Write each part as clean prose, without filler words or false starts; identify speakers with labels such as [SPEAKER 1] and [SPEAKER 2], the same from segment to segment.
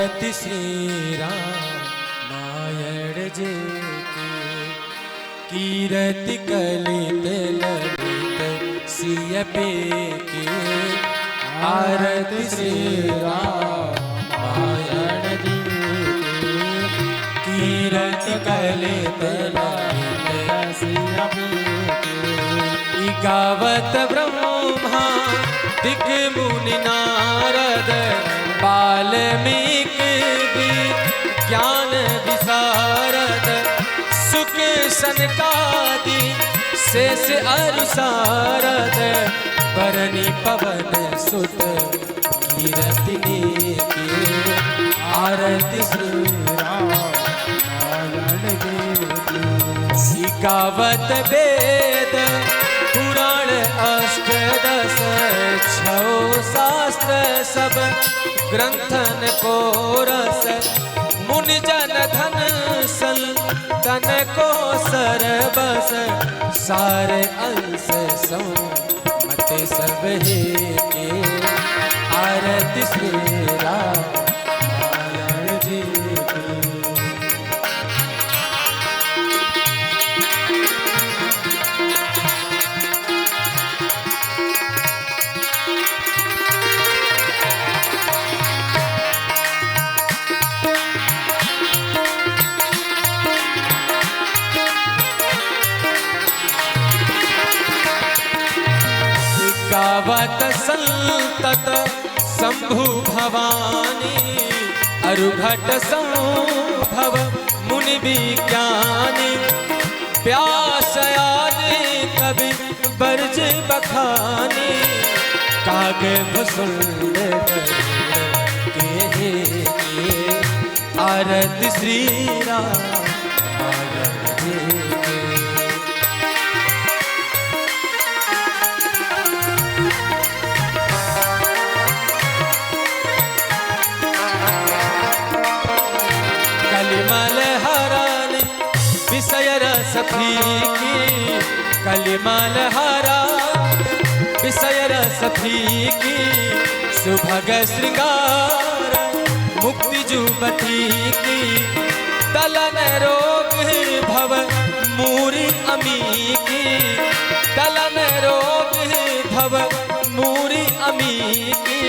[SPEAKER 1] श्री रामायण जे कीरति कलित ललित सिय के आरती श्री रामायण जी कीरति कलित ललित सिय के गावत ब्रह्मा दिक मुनि नारद वाल्मीकि ज्ञान विशारद सुख सनकादि शेष अरु सारद बरनी पवन सुत कीरति के आरती श्री रामायण जी गावत वेद पुराण अष्टदश छौ शास्त्र सब ग्रंथन को रस मुनि जन धन संतन को सरबस सारे अंश मत सब हे के आरती श्री रामायण जी गावत संतत शंभु भवानी अरुघट संभव मुनि विज्ञानी व्यास आदि कवि बरज बखानी कागे भसुंड के आरती श्री रामायण जी विषय रस फीकी कलिमल हरा विषय रस फीकी सुभग श्रृंगार मुक्ति जुबती की तलन रोग भव मूरी अमी की तलन रोग भव मूरी अमी की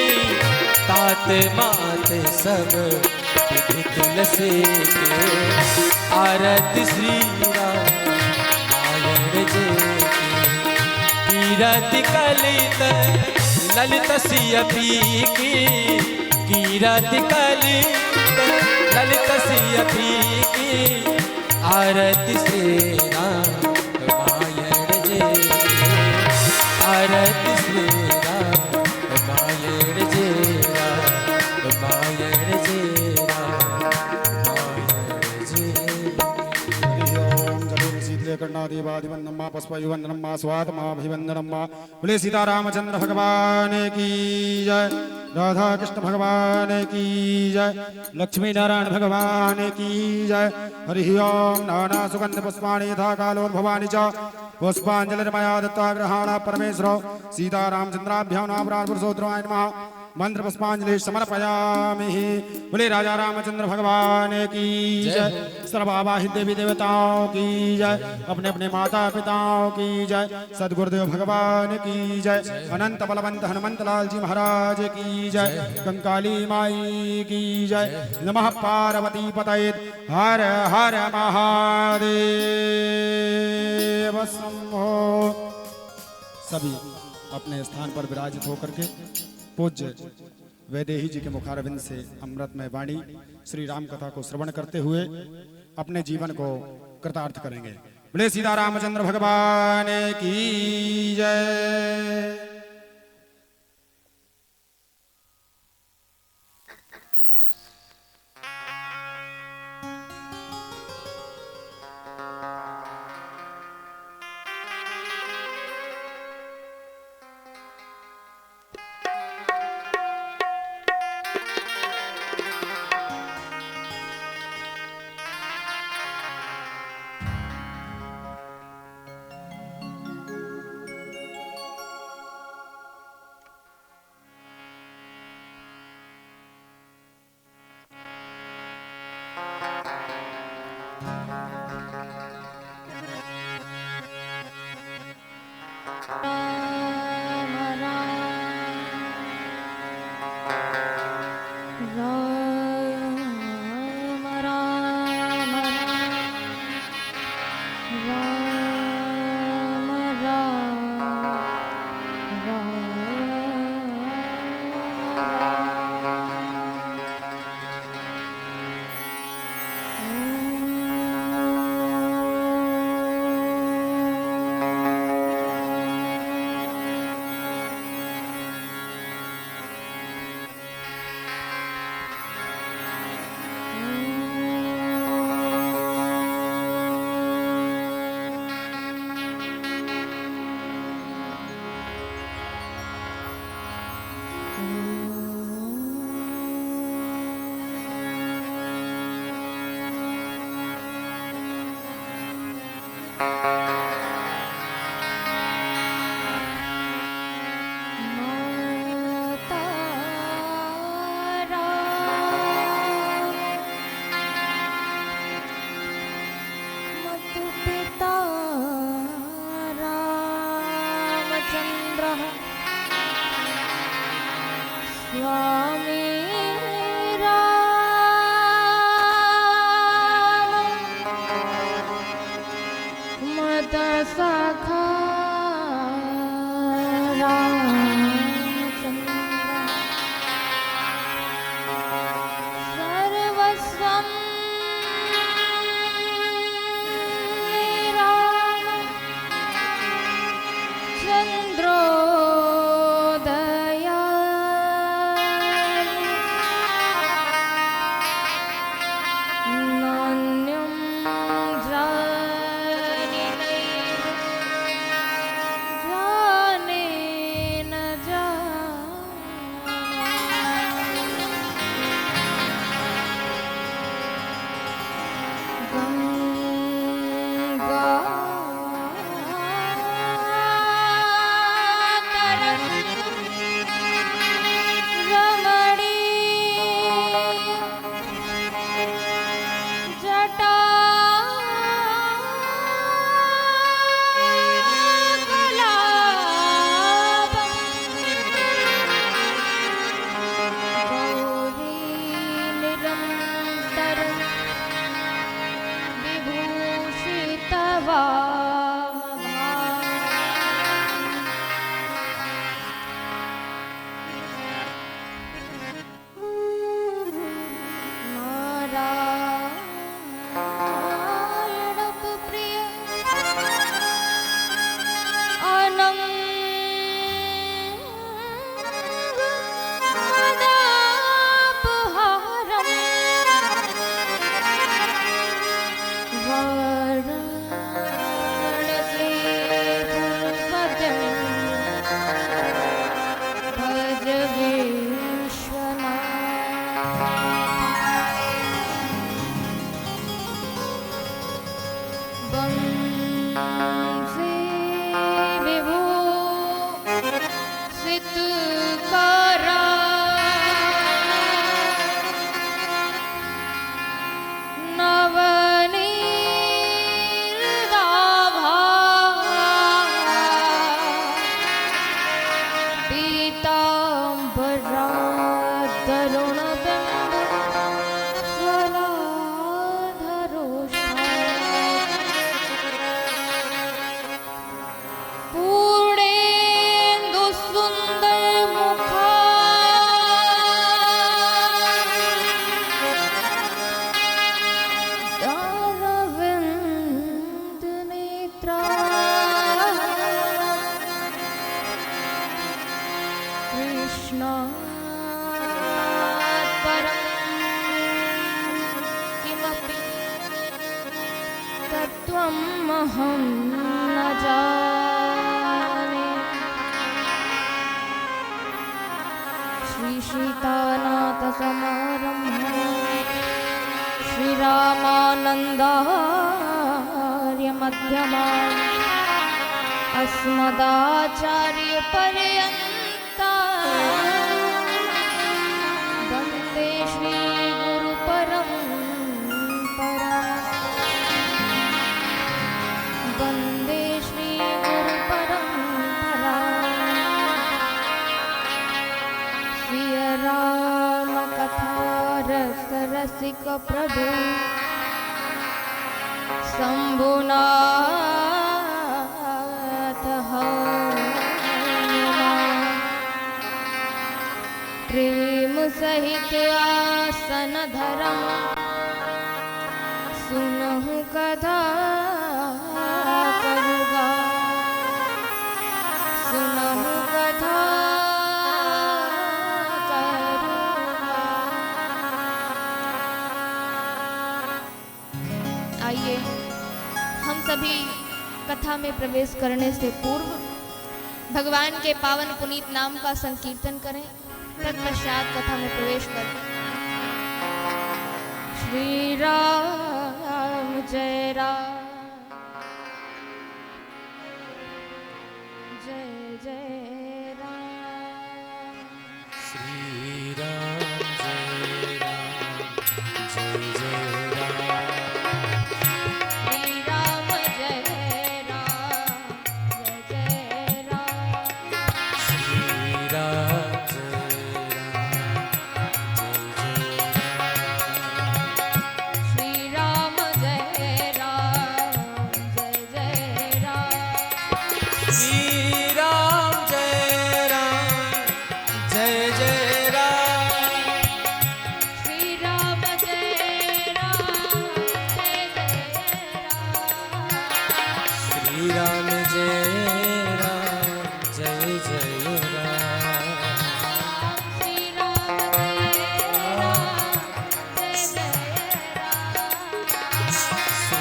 [SPEAKER 1] तात मात सब तुलसी के आरती श्री रामायण जी कीरति कलित ललित सिय की कीरति कलित ललित सिय की आरती श्री रामायण जी आरती श्री रामायण जी रामायण जी
[SPEAKER 2] कर्णादिवादिवंदनमा पुष्पयुवंदनमा स्वात्माभिवंदनमा बोले सीतारामचंद्र भगवान की जय राधा कृष्ण भगवान की जय लक्ष्मी नारायण भगवान की जय हरि ओम नाना सुगंध पुष्पाणि यथा कालोद्भवानि च पुष्पांजलिर्मया दत्त्वा गृहाणा परमेश्वरो सीतारामचंद्राभ्यां नाम पुरुषोत्तमाय नमः मंत्र पुष्पांजलि समर्पयामि। बोले राजा रामचंद्र भगवान की जय सर्वावाहित देवी देवताओं की जय अपने अपने माता पिताओं की जय सदगुरुदेव भगवान की जय अनंत बलवंत हनुमंत लाल जी महाराज की जय कंकाली माई की जय नमः पार्वती पतये हर हर महादेव शंभो। सभी अपने स्थान पर विराजित होकर के पूज्य वैदेही जी के मुखारविंद से अमृतमय वाणी श्री राम कथा को श्रवण करते हुए अपने जीवन को कृतार्थ करेंगे। बोले सीता रामचंद्र भगवान की जय।
[SPEAKER 3] तत्त्वमहं न जाने। श्री सीतानाथ समारम्भं श्रीरामानन्दार्य मध्यमाम् अस्मदाचार्य पर्यन्ता वन्दे श्री गुरु परम्परा। रस रसिक प्रभु शंभुनाथ हनुमान प्रेम सहित आसन धरम सुनहु कथा करुगा सुनहु कथा करुगा। आइए हम सभी कथा में प्रवेश करने से पूर्व भगवान के पावन पुनीत नाम का संकीर्तन करें, तत्पश्चात कथा में प्रवेश करें। श्री राम जय राम जय जय राम।
[SPEAKER 1] श्री राम जय राम जय जय राम।
[SPEAKER 3] श्री राम जय राम जय जय राम।
[SPEAKER 1] श्री राम जय राम जय जय राम।
[SPEAKER 3] श्री राम जय राम जय जय राम।
[SPEAKER 1] श्री राम जय राम
[SPEAKER 3] श्री राम जय राम जय जय राम।
[SPEAKER 1] श्री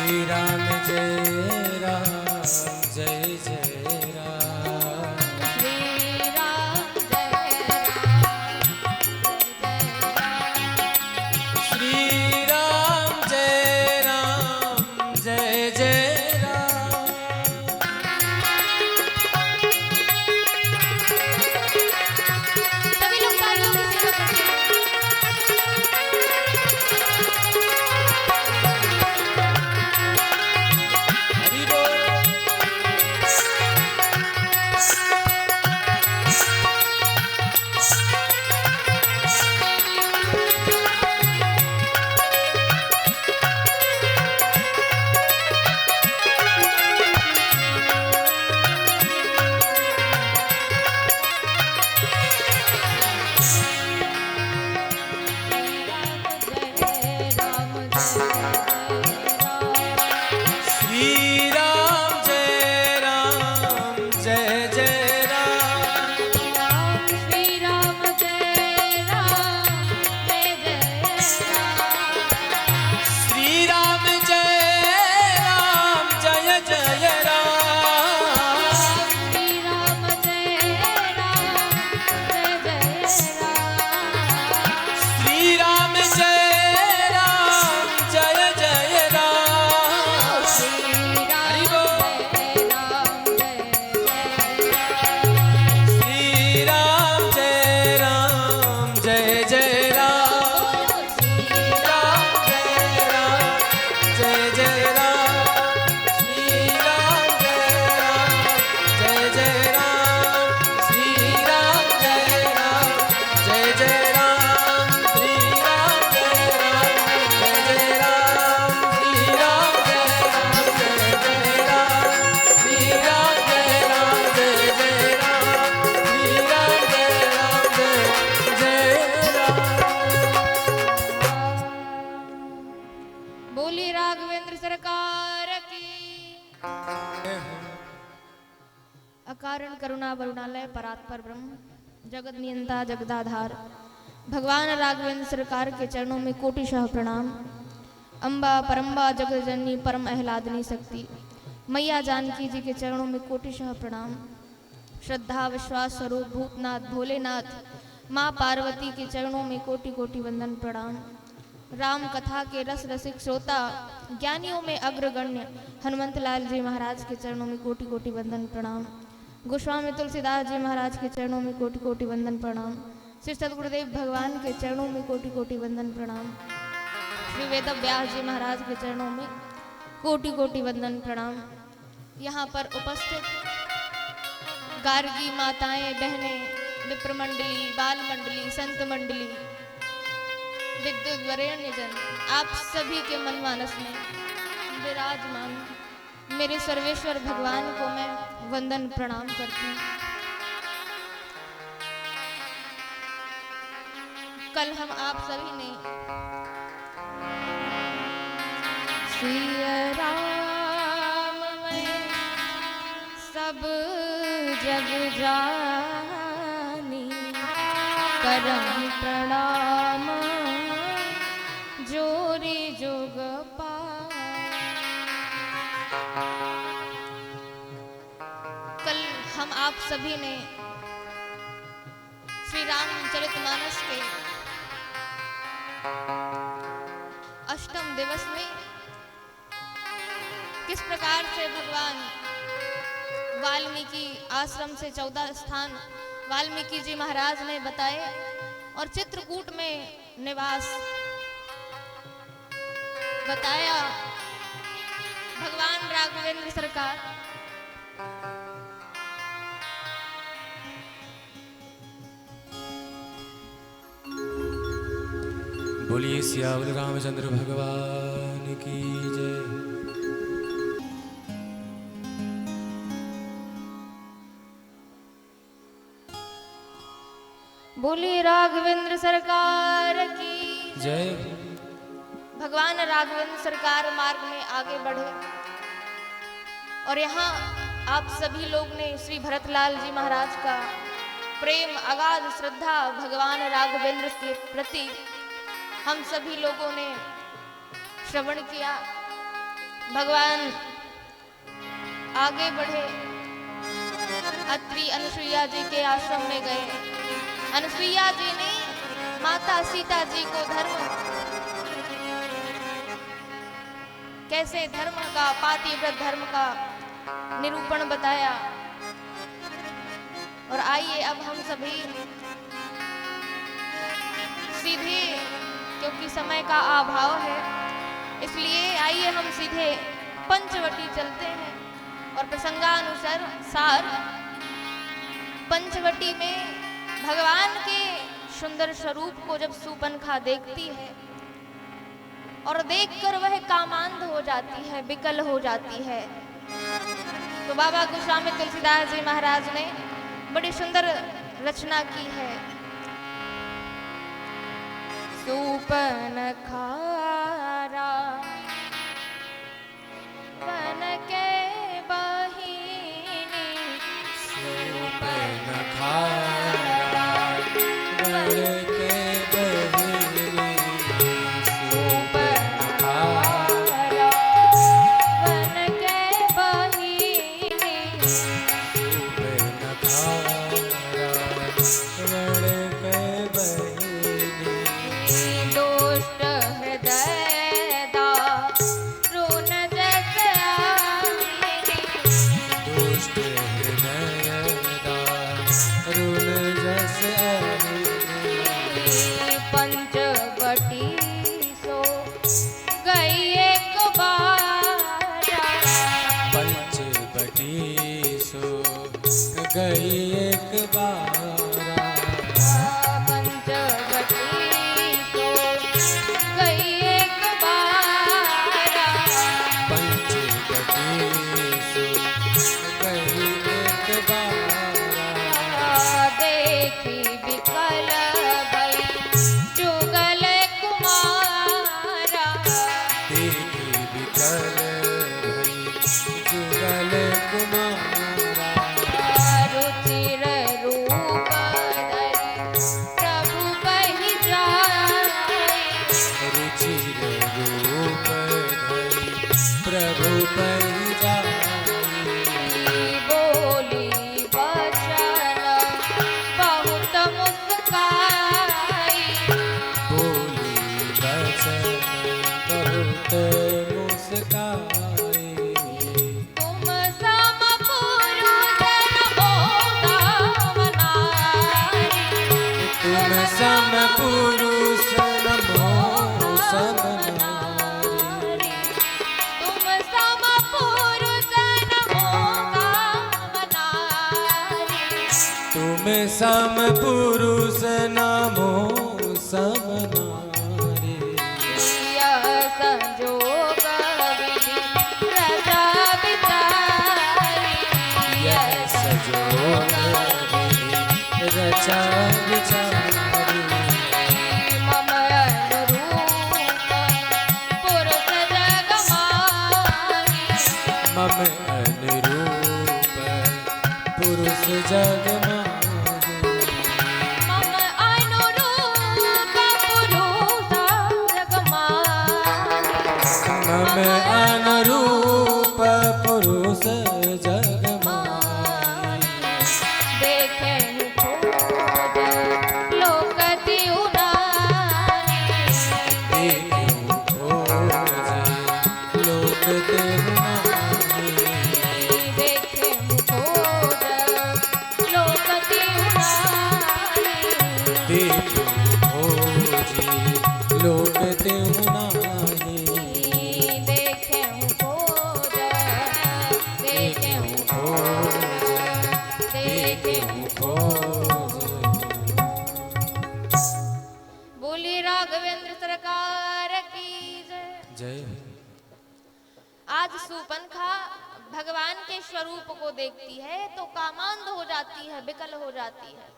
[SPEAKER 1] राम जय राम जय जय राम।
[SPEAKER 3] श्री राम जय राम
[SPEAKER 1] श्री राम जय राम जय जय राम।
[SPEAKER 3] सभी लोग तालियों की सेवा करते हैं।
[SPEAKER 1] हरि बोल।
[SPEAKER 3] श्री राम जय राम जय जय राम।
[SPEAKER 1] श्री राम जय राम जय जय राम।
[SPEAKER 3] श्री राम जय राम जय जय राम।
[SPEAKER 1] श्री राम जय राम जय जय राम।
[SPEAKER 3] श्री राम जय राम जय जय राम।
[SPEAKER 1] श्री राम
[SPEAKER 3] हरि बोल।
[SPEAKER 1] जय राम जय जय राम।
[SPEAKER 3] श्री राम जय राम जय जय राम।
[SPEAKER 1] श्री
[SPEAKER 3] राम जय राम जय जय राम। श्री राम जय राम जय जय राम। श्री राम जय राम जय जय राम। श्री राम जय राम जय जय राम। श्री राम जय राम जय जय राम। श्री राम जय राम जय जय राम। श्री राम जय राम जय जय राम।
[SPEAKER 1] बोली राघवेंद्र सरकार की। अकारण करुणा वरुणालय परात्पर ब्रह्म जगत नियंता जगदाधार भगवान राघवेंद्र सरकार के चरणों में कोटिशः प्रणाम। अम्बा परम्बा जगत जननी परम आह्लादनी शक्ति मैया जानकी जी के चरणों में कोटिशः प्रणाम। श्रद्धा विश्वास स्वरूप भूतनाथ भोलेनाथ माँ पार्वती के चरणों में कोटि कोटि वंदन प्रणाम। राम कथा के रस रसिक श्रोता ज्ञानियों में अग्रगण्य हनुमंत लाल जी महाराज के चरणों में कोटि कोटि वंदन प्रणाम। गोस्वामी तुलसीदास जी महाराज के चरणों में कोटि कोटि वंदन प्रणाम। श्री सदगुरुदेव भगवान के चरणों में कोटि कोटि वंदन प्रणाम। श्री वेद व्यास जी महाराज के चरणों में कोटि कोटि वंदन प्रणाम। यहाँ पर उपस्थित गार्गी माताएं बहनें विप्र मंडली बाल मंडली संत मंडली विद्युत वरेण्य जन आप सभी के मनमानस में विराजमान मेरे सर्वेश्वर भगवान को मैं वंदन प्रणाम करती हूँ। कल हम आप सभी ने सिया राम मैं सब जग जानी करम प्रणाम जोरी जोग कल हम आप सभी ने श्री रामचरितमानस के अष्टम दिवस में किस प्रकार से भगवान वाल्मीकि आश्रम से 14 स्थान वाल्मीकि जी महाराज ने बताए और चित्रकूट में निवास बताया भगवान राघवेंद्र सरकार।
[SPEAKER 3] बोलिए सियावल रामचंद्र भगवान की जय।
[SPEAKER 1] बोलिए राघवेंद्र सरकार की
[SPEAKER 3] जय।
[SPEAKER 1] भगवान राघवेंद्र सरकार मार्ग में आगे बढ़े और यहाँ आप सभी लोग ने श्री भरतलाल जी महाराज का प्रेम अगाध श्रद्धा भगवान राघवेंद्र के प्रति हम सभी लोगों ने श्रवण किया। भगवान आगे बढ़े, अत्रि अनुसुईया जी के आश्रम में गए। अनुसुईया जी ने माता सीता जी को कैसे धर्म का पातिव्रत धर्म का निरूपण बताया। और आइए अब हम सभी सीधे, क्योंकि समय का अभाव है इसलिए आइए हम सीधे पंचवटी चलते हैं और प्रसंगानुसार सार पंचवटी में भगवान के सुंदर स्वरूप को जब सूर्पनखा देखती है और देखकर वह कामांध हो जाती है, विकल हो जाती है, तो बाबा गोस्वामी तुलसीदास जी महाराज ने बड़ी सुंदर रचना की है। सूर्पनखा वन के बहिनी,
[SPEAKER 3] सूर्पनखा वन के बहिनी, सूर्पनखा
[SPEAKER 1] वन के बहिनी,
[SPEAKER 3] सूर्पनखा वन के बहिनी,
[SPEAKER 1] दुष्ट हृदय दारुण जस आईनी,
[SPEAKER 3] दुष्ट हृदय दारुण जस आईनी,
[SPEAKER 1] पंचवटी सो गई एक बार,
[SPEAKER 3] पंचवटी सो गई एक बार,
[SPEAKER 1] पंचवटी सो गई एक बार,
[SPEAKER 3] पंचवटी सो गई एक बार,
[SPEAKER 1] देखी विकल भई जुगल कुमारा,
[SPEAKER 3] देखी विकल भई जुगल कुमारा,
[SPEAKER 1] रुचिर रूप धरि प्रभु बहि जाई,
[SPEAKER 3] रुचिर रूप धरि प्रभु बहि जाई,
[SPEAKER 1] बोली वचन बहुत मुस्काई,
[SPEAKER 3] बोली वचन बहुत मुस्काई,
[SPEAKER 1] तुम सम पुरुष
[SPEAKER 3] तुम सम पुरुष नमो समनारी,
[SPEAKER 1] तुम सम पुरुष नमो कामनारी,
[SPEAKER 3] तुम सम पुरुष नमो समनारी, जग माहे
[SPEAKER 1] मम अनुरूप पुरुष जग माहे
[SPEAKER 3] मम अनुरूप पुरुष जग माहे
[SPEAKER 1] देखे खोज लोक तिउनाही
[SPEAKER 3] देखूं खोजे लोक तेहु नाहि
[SPEAKER 1] देखे खोज लोक तिउनाही
[SPEAKER 3] देखूं खोजे लोक तेहु नाहि
[SPEAKER 1] देखे खोज देखे
[SPEAKER 3] खोजे देखूं खोजे
[SPEAKER 1] बोली राघवेंद्र सरकार की जय।
[SPEAKER 3] जय
[SPEAKER 1] आज सूपनखा भगवान के स्वरूप को देखती है तो कामांध हो जाती है, विकल हो जाती है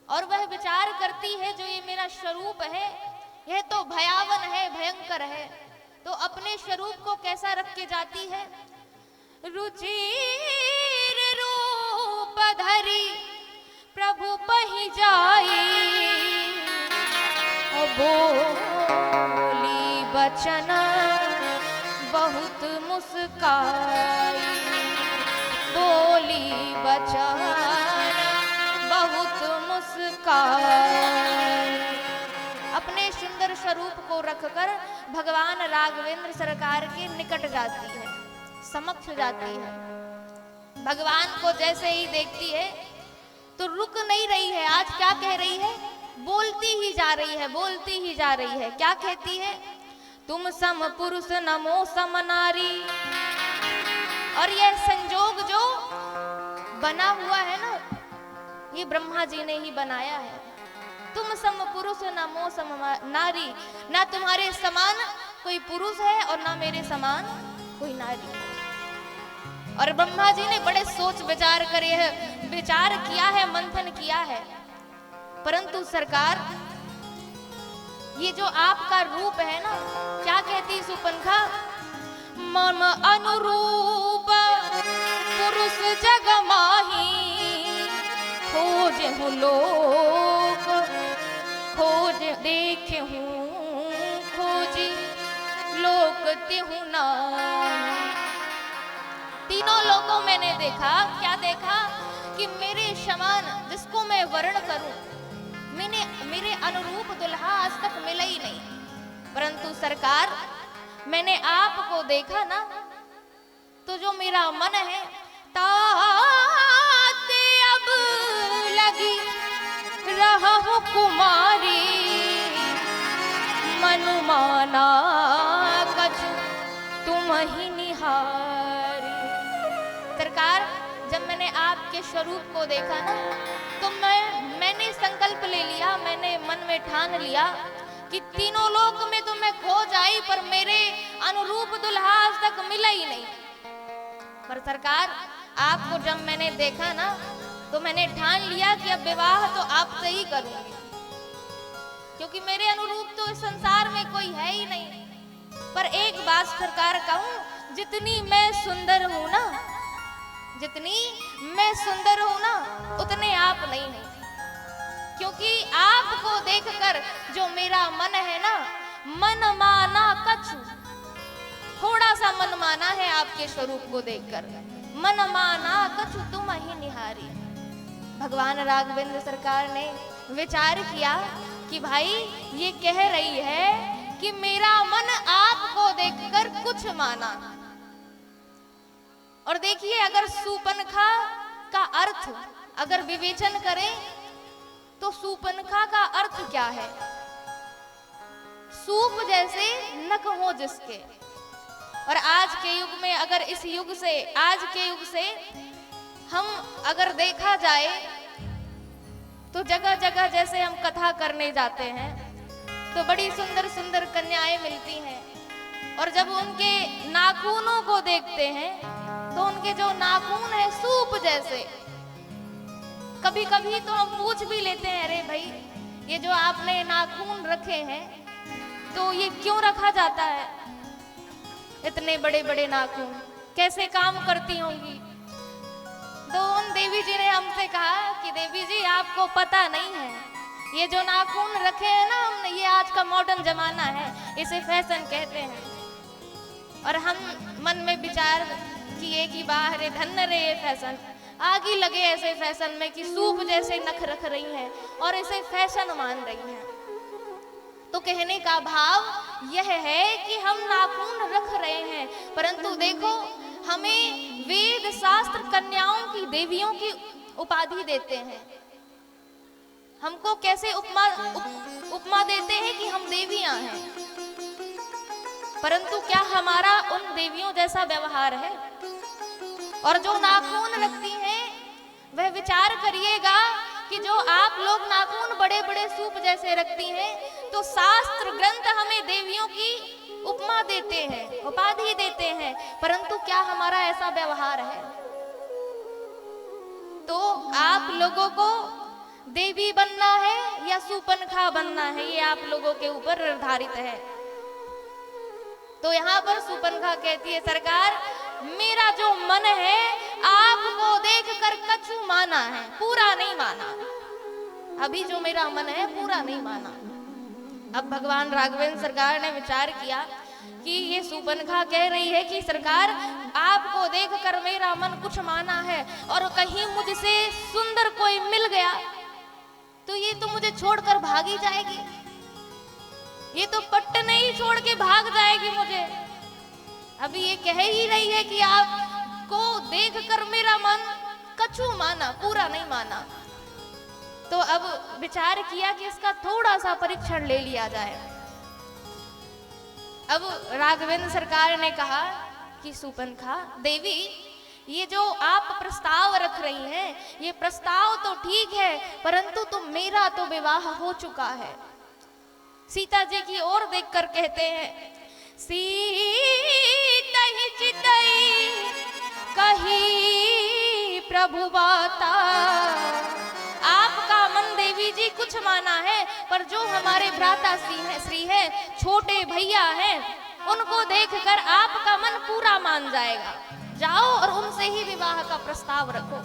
[SPEAKER 1] और वह विचार करती है जो ये मेरा स्वरूप है यह तो भयावन है, भयंकर है। तो अपने स्वरूप को कैसा रख के जाती है? रुचिर रूप धरी प्रभु पहि जाई बोली बचन बहुत मुस्काई बोली बचन बहुत मुस्काई। अपने सुंदर स्वरूप को रखकर भगवान राघवेंद्र सरकार के निकट जाती है, समक्ष जाती है। भगवान को जैसे ही देखती है तो रुक नहीं रही है। आज क्या कह रही है? बोलती ही जा रही है, बोलती ही जा रही है। क्या कहती है? तुम सम पुरुष नमो सम नारी। और यह संजोग जो बना हुआ है ना, ये ब्रह्मा जी ने ही बनाया है। तुम सम पुरुष नमो सम नारी, ना तुम्हारे समान कोई पुरुष है और ना मेरे समान कोई नारी। और ब्रह्मा जी ने बड़े सोच विचार करे है, विचार किया है, मंथन किया है। परंतु सरकार, ये जो आपका रूप है ना, क्या कहती सूपनखा? मम अनुरूप पुरुष जग माही खोज हूँ लोक खोज देखे हूँ खोजी लोक तिहु नाहि। तीनों लोगों मैंने देखा, क्या देखा? कि मेरे समान जिसको मैं वर्ण करूं, मेरे अनुरूप दुल्हा आज तक मिला ही नहीं। परंतु सरकार, मैंने आपको देखा ना, तो जो मेरा मन है ताते अब लगी रहूं कुमारी मन माना कछु तुम ही निहारी। सरकार, जब मैंने आपके स्वरूप को देखा ना, तो मैंने संकल्प ले लिया, मैंने मन में ठान लिया कि तीनों लोक में तो मैं खो जाई, पर मेरे अनुरूप दुल्हा आज तक मिला ही नहीं। पर सरकार, आपको जब मैंने देखा ना, तो मैंने ठान लिया कि अब विवाह तो आपसे ही करूंगी, क्योंकि मेरे अनुरूप तो इस संसार में कोई है ही नहीं। पर एक बात सरकार कहूं, जितनी मैं सुंदर हूं ना, जितनी मैं सुंदर हूं ना, उतने आप नहीं है। क्योंकि आपको देखकर जो मेरा मन है ना, मन माना कछु, थोड़ा सा मन माना है आपके स्वरूप को देखकर। मन माना कछु तुम ही निहारी। भगवान राघवेंद्र सरकार ने विचार किया कि भाई ये कह रही है कि मेरा मन आपको देखकर कुछ माना। और देखिए, अगर सूपनखा का अर्थ अगर विवेचन करें तो सूपनखा का अर्थ क्या है? सूप जैसे नख हो जिसके। और आज के युग में, अगर इस युग से, आज के युग से हम अगर देखा जाए तो जगह जगह जैसे हम कथा करने जाते हैं तो बड़ी सुंदर सुंदर कन्याएं मिलती हैं, और जब उनके नाखूनों को देखते हैं तो उनके जो नाखून है सूप जैसे। कभी कभी तो हम पूछ भी लेते हैं, अरे भाई ये जो आपने नाखून रखे हैं तो ये क्यों रखा जाता है? इतने बड़े बड़े नाखून कैसे काम करती होंगी? तो उन देवी जी ने हमसे कहा कि देवी जी आपको पता नहीं है, ये जो नाखून रखे हैं ना हमने, ये आज का मॉडर्न जमाना है, इसे फैशन कहते हैं। और हम मन में विचार किए कि वाह रे धन्य रे ये फैशन, आग ही लगे ऐसे फैशन में कि सूप जैसे नख रख रही हैं और इसे फैशन मान रही हैं। तो कहने का भाव यह है कि हम नाखून रख रहे हैं, परंतु देखो हमें वेद शास्त्र कन्याओं की देवियों की उपाधि देते हैं। हमको कैसे उपमा देते हैं कि हम देवियां हैं, परंतु क्या हमारा उन देवियों जैसा व्यवहार है? और जो नाखून रखती हैं वह विचार करिएगा कि जो आप लोग नाखून बड़े बड़े सूप जैसे रखती हैं, तो शास्त्र ग्रंथ हमें देवियों की उपमा देते हैं, उपाधि देते हैं, परंतु क्या हमारा ऐसा व्यवहार है? तो आप लोगों को देवी बनना है या सूपनखा बनना है, ये आप लोगों के ऊपर निर्धारित है। तो यहाँ पर सूपनखा कहती है सरकार मेरा जो मन है आपको देखकर कछु माना है, पूरा नहीं माना। अभी जो मेरा मन है पूरा नहीं माना। अब भगवान राघवेंद्र सरकार ने विचार किया कि ये सूपनखा कह रही है कि सरकार आपको देखकर मेरा मन कुछ माना है, और कहीं मुझसे सुंदर कोई मिल गया तो ये तो मुझे छोड़कर भागी जाएगी, ये तो पट्ट नहीं छोड़ के भाग जाएगी मुझे। अभी ये कह ही रही है कि आपको देखकर मेरा मन कछु माना, पूरा नहीं माना। तो अब विचार किया कि इसका थोड़ा सा परीक्षण ले लिया जाए। अब राघवेंद्र सरकार ने कहा कि सूपनखा देवी, ये जो आप प्रस्ताव रख रही हैं, ये प्रस्ताव तो ठीक है, परंतु तो मेरा तो विवाह हो चुका है। सीता जी की ओर देखकर कहते हैं सीता ही चितई कही प्रभु बाता। आपका मन देवी जी कुछ माना है, पर जो हमारे भ्राता श्री है, छोटे भैया हैं, उनको देखकर आपका मन पूरा मान जाएगा। जाओ और उनसे ही विवाह का प्रस्ताव रखो।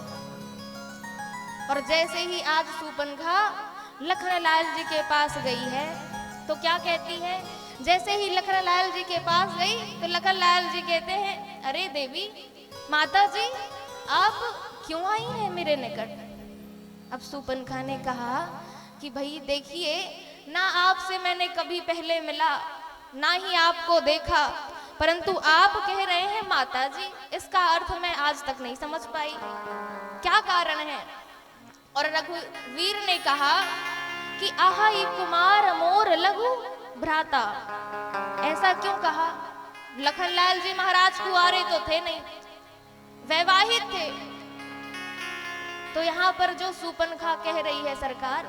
[SPEAKER 1] और जैसे ही आज सूपनखा लखनलाल जी के पास गई है, तो क्या कहती है? जैसे ही लखनलाल जी के पास गई तो लखनलाल जी कहते हैं अरे देवी माता जी आप क्यों आई हैं मेरे निकट? अब सूपनखा ने कहा कि भाई देखिए, ना आपसे मैंने कभी पहले मिला, ना ही आपको देखा, परंतु आप कह रहे हैं माता जी, इसका अर्थ मैं आज तक नहीं समझ पाई, क्या कारण है? और रघुवीर ने कहा कि आहाई कुमार मोर लघु भ्राता। ऐसा क्यों कहा? लखनलाल जी महाराज कुंवारे तो थे नहीं, वैवाहिक थे। तो यहाँ पर जो सूपनखा कह रही है सरकार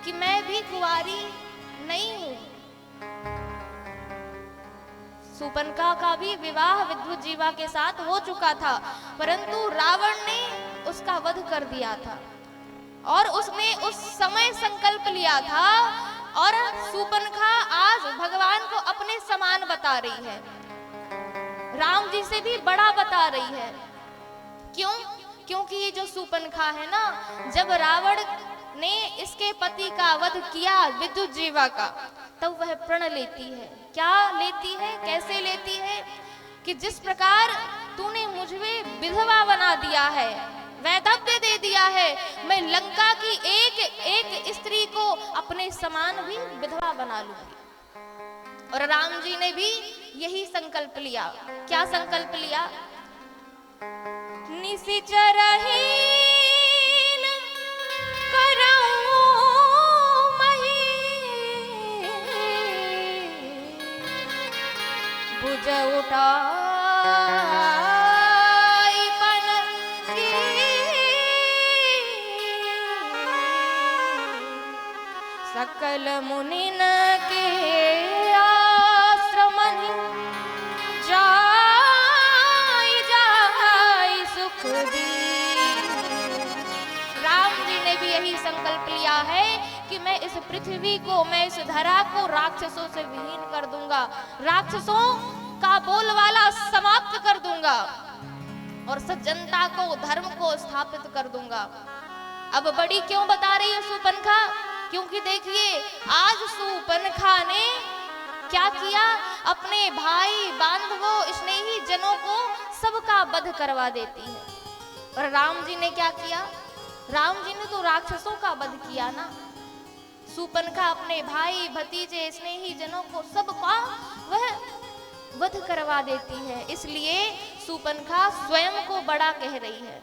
[SPEAKER 1] कि मैं भी कुंवारी नहीं हूं। सूपनखा का भी विवाह विद्युजीवा के साथ हो चुका था, परंतु रावण ने उसका वध कर दिया था और उसने उस समय संकल्प लिया था। और सूपनखा आज भगवान को अपने समान बता रही है, राम जी से भी बड़ा बता रही है। क्यों? क्योंकि ये जो सूपनखा है ना, जब रावण ने इसके पति का वध किया विद्युजीवा का, तब वह प्रण लेती है। क्या लेती है, कैसे लेती है? कि जिस प्रकार तूने मुझे विधवा बना दिया है, वैधव्य दे दिया है, मैं लंका की एक एक स्त्री को अपने समान भी विधवा बना लूंगी। और राम जी ने भी यही संकल्प लिया। क्या संकल्प लिया? निशिचर हीन करऊं मही, बुझ उठा सकल मुनिन के आश्रमन जाई जाई सुख दी। राम जी ने भी यही संकल्प लिया है कि मैं इस पृथ्वी को, मैं इस धरा को राक्षसों से विहीन कर दूंगा, राक्षसों का बोलवाला समाप्त कर दूंगा। और सज्जनता को, धर्म को स्थापित कर दूंगा। अब बड़ी क्यों बता रही है सूर्पनखा? क्योंकि देखिए आज सूर्पनखा ने क्या किया, अपने भाई बांधवों स्नेही जनों को सबका वध करवा देती है। और राम जी ने क्या किया? राम जी ने तो राक्षसों का वध किया ना। सूर्पनखा अपने भाई भतीजे स्नेही जनों को सबका वह वध करवा देती है। इसलिए सूर्पनखा स्वयं को बड़ा कह रही है।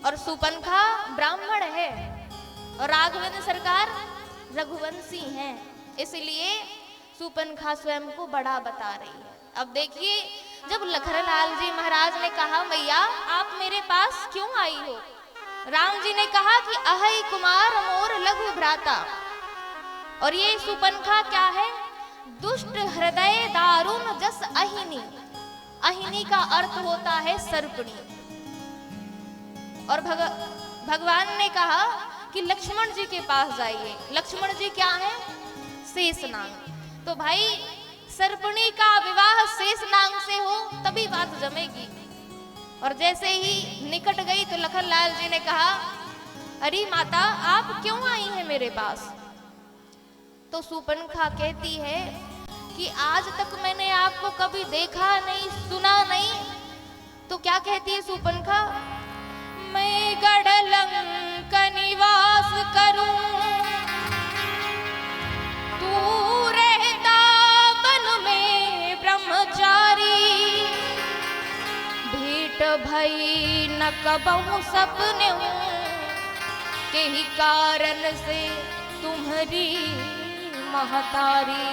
[SPEAKER 1] और सूर्पनखा ब्राह्मण है और राघवेंद्र सरकार रघुवंशी हैं, इसलिए सूर्पनखा स्वयं को बड़ा बता रही है। अब देखिए जब लखनलाल जी महाराज ने कहा मैया आप मेरे पास क्यों आई हो, राम जी ने कहा कि अहै कुमार मोर लघु भ्राता। और ये सूर्पनखा क्या है? दुष्ट हृदय दारुण जस अहिनी। अहिनी का अर्थ होता है सर्पणी। और भगवान ने कहा कि लक्ष्मण जी के पास जाइए। लक्ष्मण जी क्या है? शेषनाग। तो भाई सर्पणी का विवाह शेषनाग से हो तभी बात जमेगी। और जैसे ही निकट गई तो लखनलाल जी ने कहा अरे माता आप क्यों आई हैं मेरे पास? तो सूर्पनखा कहती है कि आज तक मैंने आपको कभी देखा नहीं, सुना नहीं। तो क्या कहती है सूर्पनखा? मैं गढ़ लंक निवास करूं, तू रहता वन में ब्रह्मचारी। भेंट भई न कबहु सपने के ही कारण से तुम्हारी महतारी।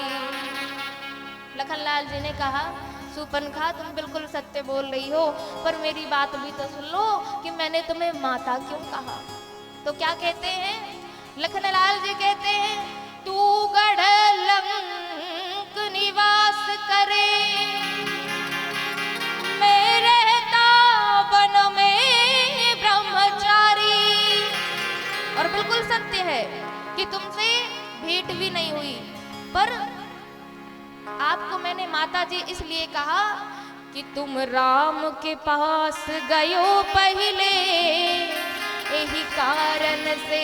[SPEAKER 1] लखनलाल जी ने कहा सूर्पनखा तुम बिल्कुल सत्य बोल रही हो, पर मेरी बात भी तो सुन लो कि मैंने तुम्हें माता क्यों कहा। तो क्या कहते हैं लखनलाल जी? कहते हैं तू गढ़ लंक निवास करे, मैं रहता वन में ब्रह्मचारी। और बिल्कुल सत्य है कि तुमसे भेंट भी नहीं हुई, पर आपको मैंने माता जी इसलिए कहा कि तुम राम के पास गयो पहले, यही कारण से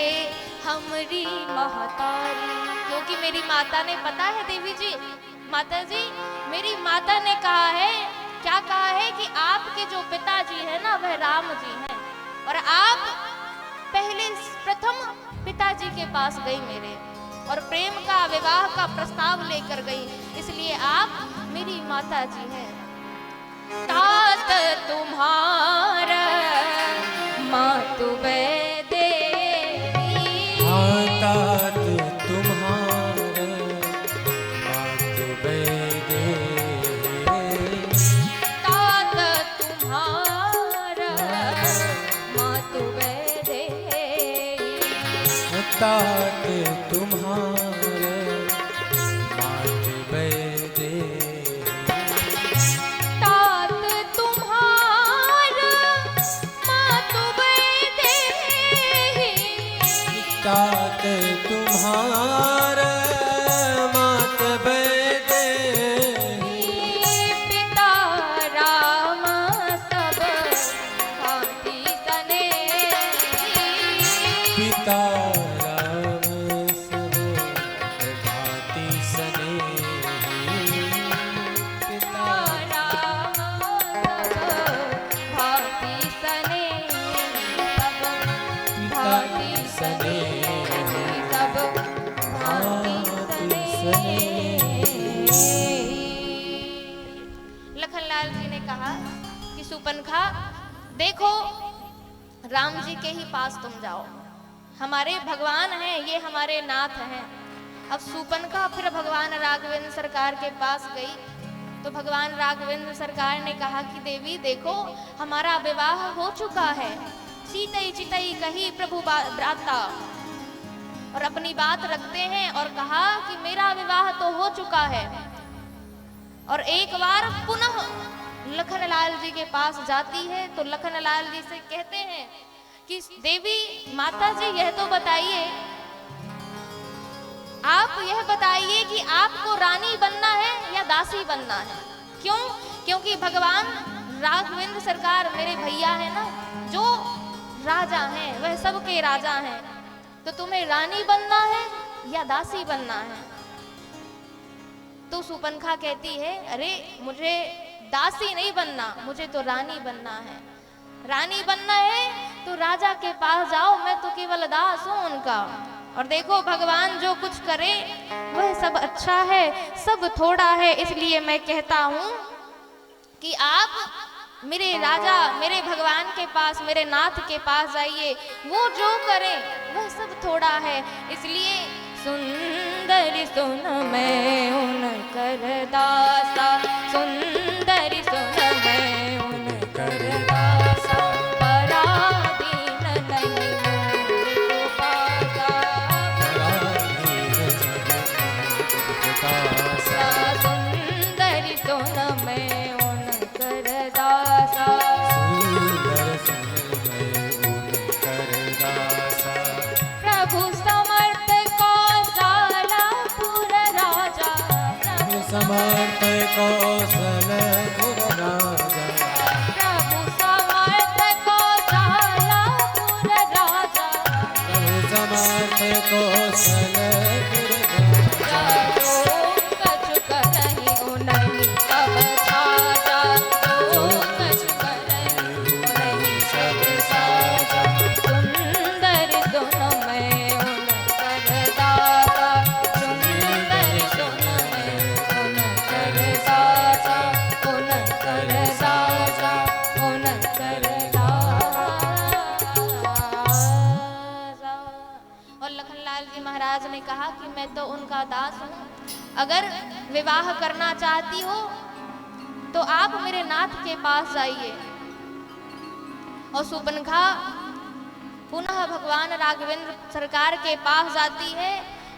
[SPEAKER 1] हमारी महतारी। क्योंकि मेरी माता ने, पता है देवी जी, माता जी, मेरी माता ने कहा है, क्या कहा है कि आपके जो पिताजी है ना वह राम जी हैं, और आप पहले प्रथम पिताजी के पास गई मेरे, और प्रेम का विवाह का प्रस्ताव लेकर गई, इसलिए आप मेरी माता जी हैं। तात तुम्हारा मातु वैदेही,
[SPEAKER 3] तात तुम्हारा मातु वैदेही,
[SPEAKER 1] तात तुम्हारा मातु वैदेही,
[SPEAKER 3] तात तुम्हारा मातु वैदेही,
[SPEAKER 1] तात तुम्हारा मातु वैदेही,
[SPEAKER 3] तात तुम्हारा मातु वैदेही,
[SPEAKER 1] पिता राम सब भांति सनेही,
[SPEAKER 3] पिता राम सब भांति सनेही, पिता
[SPEAKER 1] राम सब भांति सनेही, सब भांति सनेही, सब भांति सनेही। लखनलाल जी ने कहा कि सूर्पनखा देखो राम जी के ही पास तुम जाओ, हमारे भगवान हैं, ये हमारे नाथ हैं। अब सूर्पनखा फिर भगवान राघवेंद्र सरकार के पास गई तो भगवान राघवेंद्र सरकार ने कहा कि देवी देखो हमारा विवाह हो चुका है, सीतई चितई कही प्रभु भ्राता, और अपनी बात रखते हैं और कहा कि मेरा विवाह तो हो चुका है। और एक बार पुनः लखनलाल जी के पास जाती है तो लखनलाल जी से कहते हैं कि देवी माता जी यह तो बताइए, आप यह बताइए कि आपको रानी बनना है या दासी बनना है? क्यों? क्योंकि भगवान राघवेंद्र सरकार मेरे भैया है ना, जो राजा हैं वह सबके राजा हैं, तो तुम्हें रानी बनना है या दासी बनना है? तो सुपनखा कहती है, अरे मुझे दासी नहीं बनना, मुझे तो रानी बनना है। रानी बनना है तो राजा के पास जाओ, मैं तो केवल दास हूं उनका। और देखो भगवान जो कुछ करे वह सब अच्छा है, सब थोड़ा है, इसलिए मैं कहता हूं कि आप मेरे राजा, मेरे भगवान के पास, मेरे नाथ के पास जाइए, वो जो करे वह सब थोड़ा है। इसलिए सुंदरी सुन मैं उनकर दासा, सुंदरी सुन मैं उनकर दासा, पराधीन नहीं मोर पासा, सुंदरी सुन मैं उनकर दासा। प्रभु समर्थ कौशलपुर राजा,
[SPEAKER 3] समर्थ कौशलपुर राजा,
[SPEAKER 1] प्रभु समर्थ कौशलपुर राजा,
[SPEAKER 3] प्रभु समर्थ कौशलपुर राजा,
[SPEAKER 1] जो कछु करहि उनहि सब साजा, जो कछु करहि उनहि सब साजा। सुंदर सुन मैं उनकर दासा, सुंदर सुन मैं उनकर दासा, उनकर दासा, उनकर दासा। और लखनलाल जी महाराज ने कहा कि मैं तो उनका दास हूँ, अगर विवाह करना चाहती हो तो आप मेरे नाथ के पास जाइए। और सुपनखा पुनः भगवान राघवेंद्र सरकार के पास जाती है,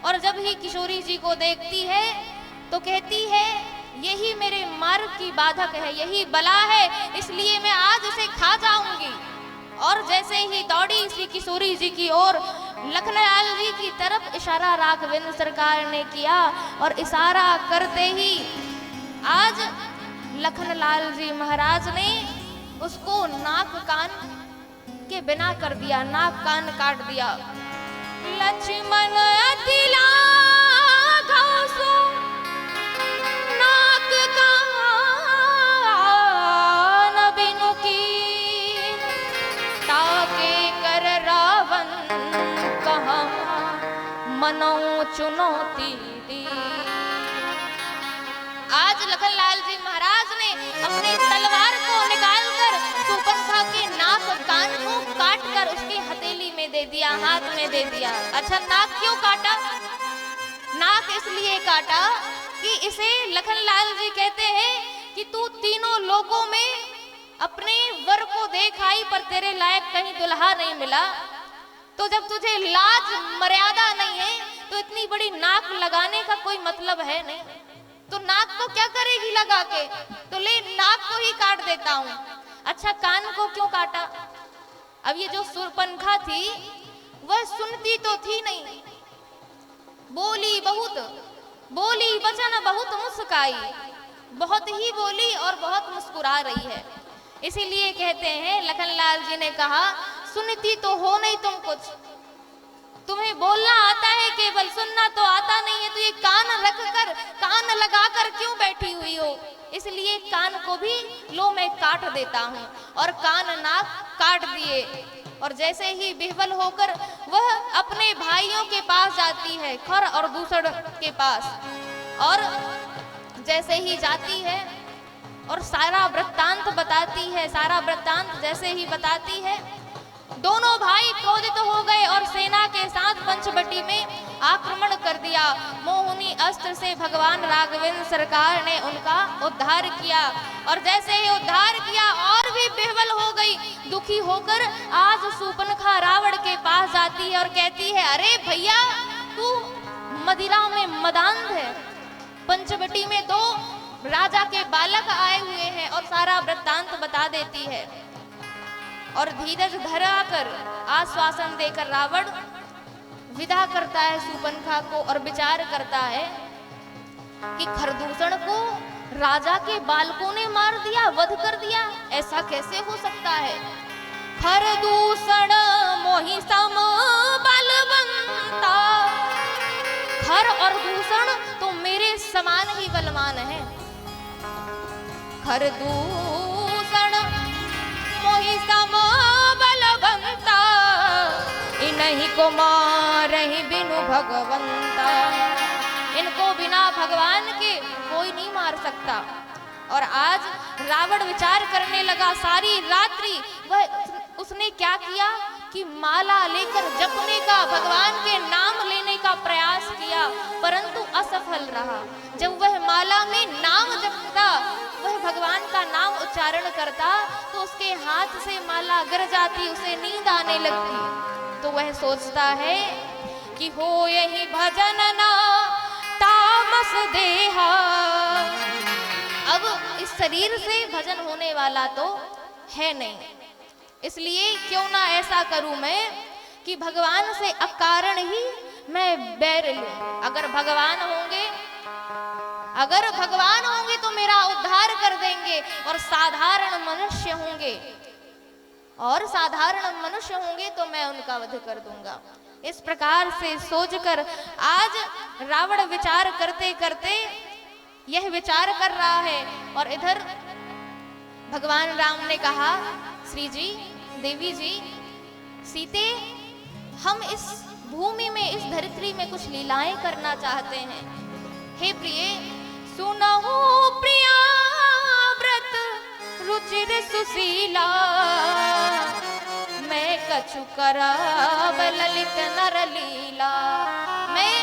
[SPEAKER 1] और जब ही किशोरी जी को देखती है तो कहती है, यही मेरे मार्ग की बाधक है, यही बला है, इसलिए मैं आज इसे खा जाऊंगी। और जैसे ही दौड़ी श्री किशोरी जी की ओर, लखनलाल जी की तरफ इशारा राघवेंद्र सरकार ने किया, और इशारा करते ही आज लखनलाल जी महाराज ने उसको नाक कान के बिना कर दिया, नाक कान काट दिया। लक्ष्मण अति लाघव सो नाक कान बिनु कीन, ताके कर रावण कहा मनो चुनौती दी। आज लखनलाल जी महाराज ने अपनी तलवार को निकालकर सुपनखा के नाक कान को काट कर उसकी हथेली में दे दिया, हाथ में दे दिया। अच्छा, नाक क्यों काटा? नाक इसलिए काटा कि इसे लखनलाल जी कहते हैं कि तू तीनों लोगों में अपने वर को देख आई, पर तेरे लायक कहीं दुल्हा नहीं मिला। तो जब तुझे लाज मर्यादा नहीं है तो इतनी बड़ी नाक लगाने का कोई मतलब है नहीं। तो नाक को क्या करेगी लगा के? तो ले, नाक को ही काट देता हूँ। अच्छा, कान को क्यों काटा? अब ये जो सुपनखा थी वह सुनती तो थी नहीं, बोली बहुत, बोली वचन बहुत मुस्काई, बहुत ही बोली और बहुत मुस्कुरा रही है। इसीलिए कहते हैं, लखनलाल जी ने कहा, सुनती तो हो नहीं तुम कुछ, तुम्हें बोलना आता है केवल, सुनना तो आता नहीं है। तो ये कान रख कर, कान लगा कर क्यों बैठी हुई हो? इसलिए कान को भी लो मैं काट देता हूँ। और कान नाक काट दिए, और जैसे ही बिहवल होकर वह अपने भाइयों के पास जाती है, खर और दूसर के पास। और जैसे ही जाती है और सारा वृत्तांत बताती है, सारा वृत्तांत जैसे ही बताती है, दोनों भाई क्रोधित हो गए और सेना के साथ पंचवटी में आक्रमण कर दिया। मोहिनी अस्त्र से भगवान राघवेंद्र सरकार ने उनका उद्धार किया, और जैसे ही उद्धार किया और भी बिहवल हो गई। दुखी होकर आज सुपनखा रावण के पास जाती है और कहती है, अरे भैया, तू मदिरा में मदांध है। पंचवटी में दो राजा के बालक आए हुए हैं, और सारा वृत्तांत बता देती है। और धीरज धरा कर, आश्वासन देकर रावण विदा करता है सुपनखा को, और विचार करता है कि खरदूषण को राजा के बालकों ने मार दिया, वध कर दिया, ऐसा कैसे हो सकता है? खर दूषण मोहि सम बलवंता। खर और दूषण तो मेरे समान ही बलवान है। खर दूषण मोहि सम बलवंता, इन्हीं को मारहि बिनु भगवंता। इनको बिना भगवान के कोई नहीं मार सकता। और आज रावण विचार करने लगा सारी रात्रि। वह उसने क्या किया कि माला लेकर जपने का, भगवान के नाम लेने का प्रयास किया, परंतु असफल रहा। जब वह माला में नाम जपता, वह भगवान का नाम उच्चारण करता, तो उसके हाथ से माला गिर जाती, उसे नींद आने लगती। तो वह सोचता है कि हो यही भजन ना तामस देहा। अब इस शरीर से भजन होने वाला तो है नहीं, इसलिए क्यों ना ऐसा करूं मैं कि भगवान से अकारण ही मैं बैर लूं। अगर भगवान होंगे तो मेरा उद्धार कर देंगे, और साधारण मनुष्य होंगे तो मैं उनका वध कर दूंगा। इस प्रकार से सोचकर आज रावण विचार करते करते यह विचार कर रहा है। और इधर भगवान राम ने कहा, श्री जी, देवी जी, सीते, हम इस भूमि में, इस धरित्री में कुछ लीलाएं करना चाहते हैं। हे प्रिय, सुनहु प्रिया व्रत रुचिर सुशीला, मैं कछु कराव ललित नर लीला। मैं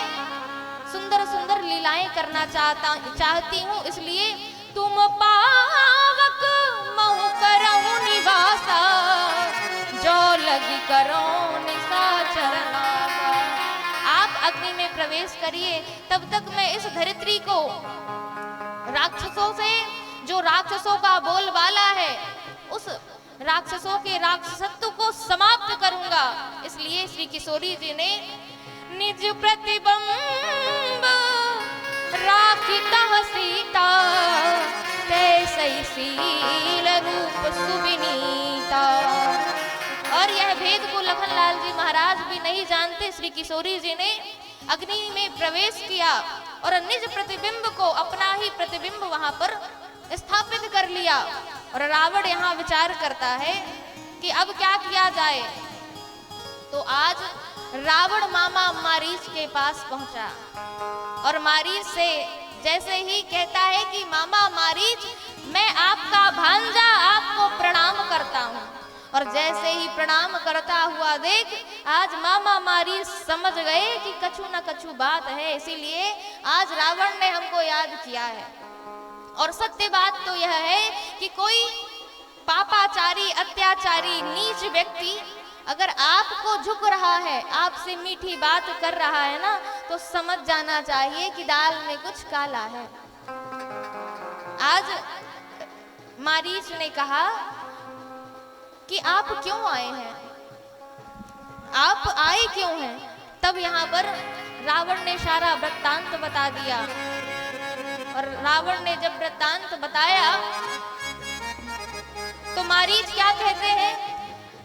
[SPEAKER 1] सुंदर सुंदर लीलाएं करना चाहती हूँ, इसलिए तुम पावक महु करहु निवासा, जो लगी करो निशाचर नासा। आप अग्नि में प्रवेश करिए, तब तक मैं इस धरित्री को राक्षसों से, जो राक्षसों का बोलबाला है, उस राक्षसों के राक्षसत्व को समाप्त करूंगा। इसलिए श्री किशोरी जी ने निज प्रतिबिंब राखिता सीता, तैसै शील रूप सुविनीता। और यह भेद को लखनलाल जी महाराज भी नहीं जानते। श्री किशोरी जी ने अग्नि में प्रवेश किया और निज प्रतिबिंब को, अपना ही प्रतिबिंब वहां पर स्थापित कर लिया। और रावण यहाँ विचार करता है कि अब क्या किया जाए। तो आज रावण मामा मारीच के पास पहुंचा और मारीच से जैसे ही कहता है कि मामा मारीच, मैं आपका भांजा आपको प्रणाम करता हूँ। और जैसे ही प्रणाम करता हुआ देख, आज मामा मारीच समझ गए कि कछु न कछु बात है, इसीलिए आज रावण ने हमको याद किया है। और सत्य बात तो यह है कि कोई पापाचारी, अत्याचारी, नीच व्यक्ति अगर आपको झुक रहा है, आपसे मीठी बात कर रहा है ना, तो समझ जाना चाहिए कि दाल में कुछ काला है। आज मारीच ने कहा कि आप क्यों आए हैं, आप आए क्यों हैं? तब यहाँ पर रावण ने सारा वृत्तांत बता दिया। और रावण ने जब वृत्तांत बताया तो मारीच क्या कहते हैं,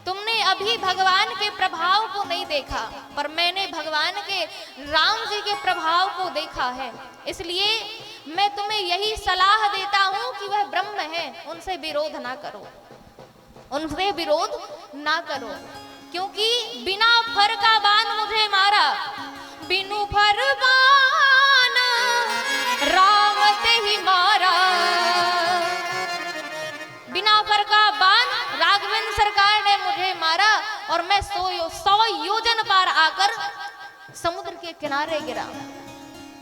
[SPEAKER 1] तुमने अभी भगवान के प्रभाव को नहीं देखा, पर मैंने भगवान के, राम जी के प्रभाव को देखा है। इसलिए मैं तुम्हें यही सलाह देता हूं कि वह ब्रह्म है, उनसे विरोध ना करो, उनसे विरोध ना करो। क्योंकि बिना फर का बाण मुझे मारा, बिनु फर बाण राम ते ही मारा। बिना फर का बाण राघवेंद्र सरकार ने मुझे मारा और मैं 100 योजन पार आकर समुद्र के किनारे गिरा।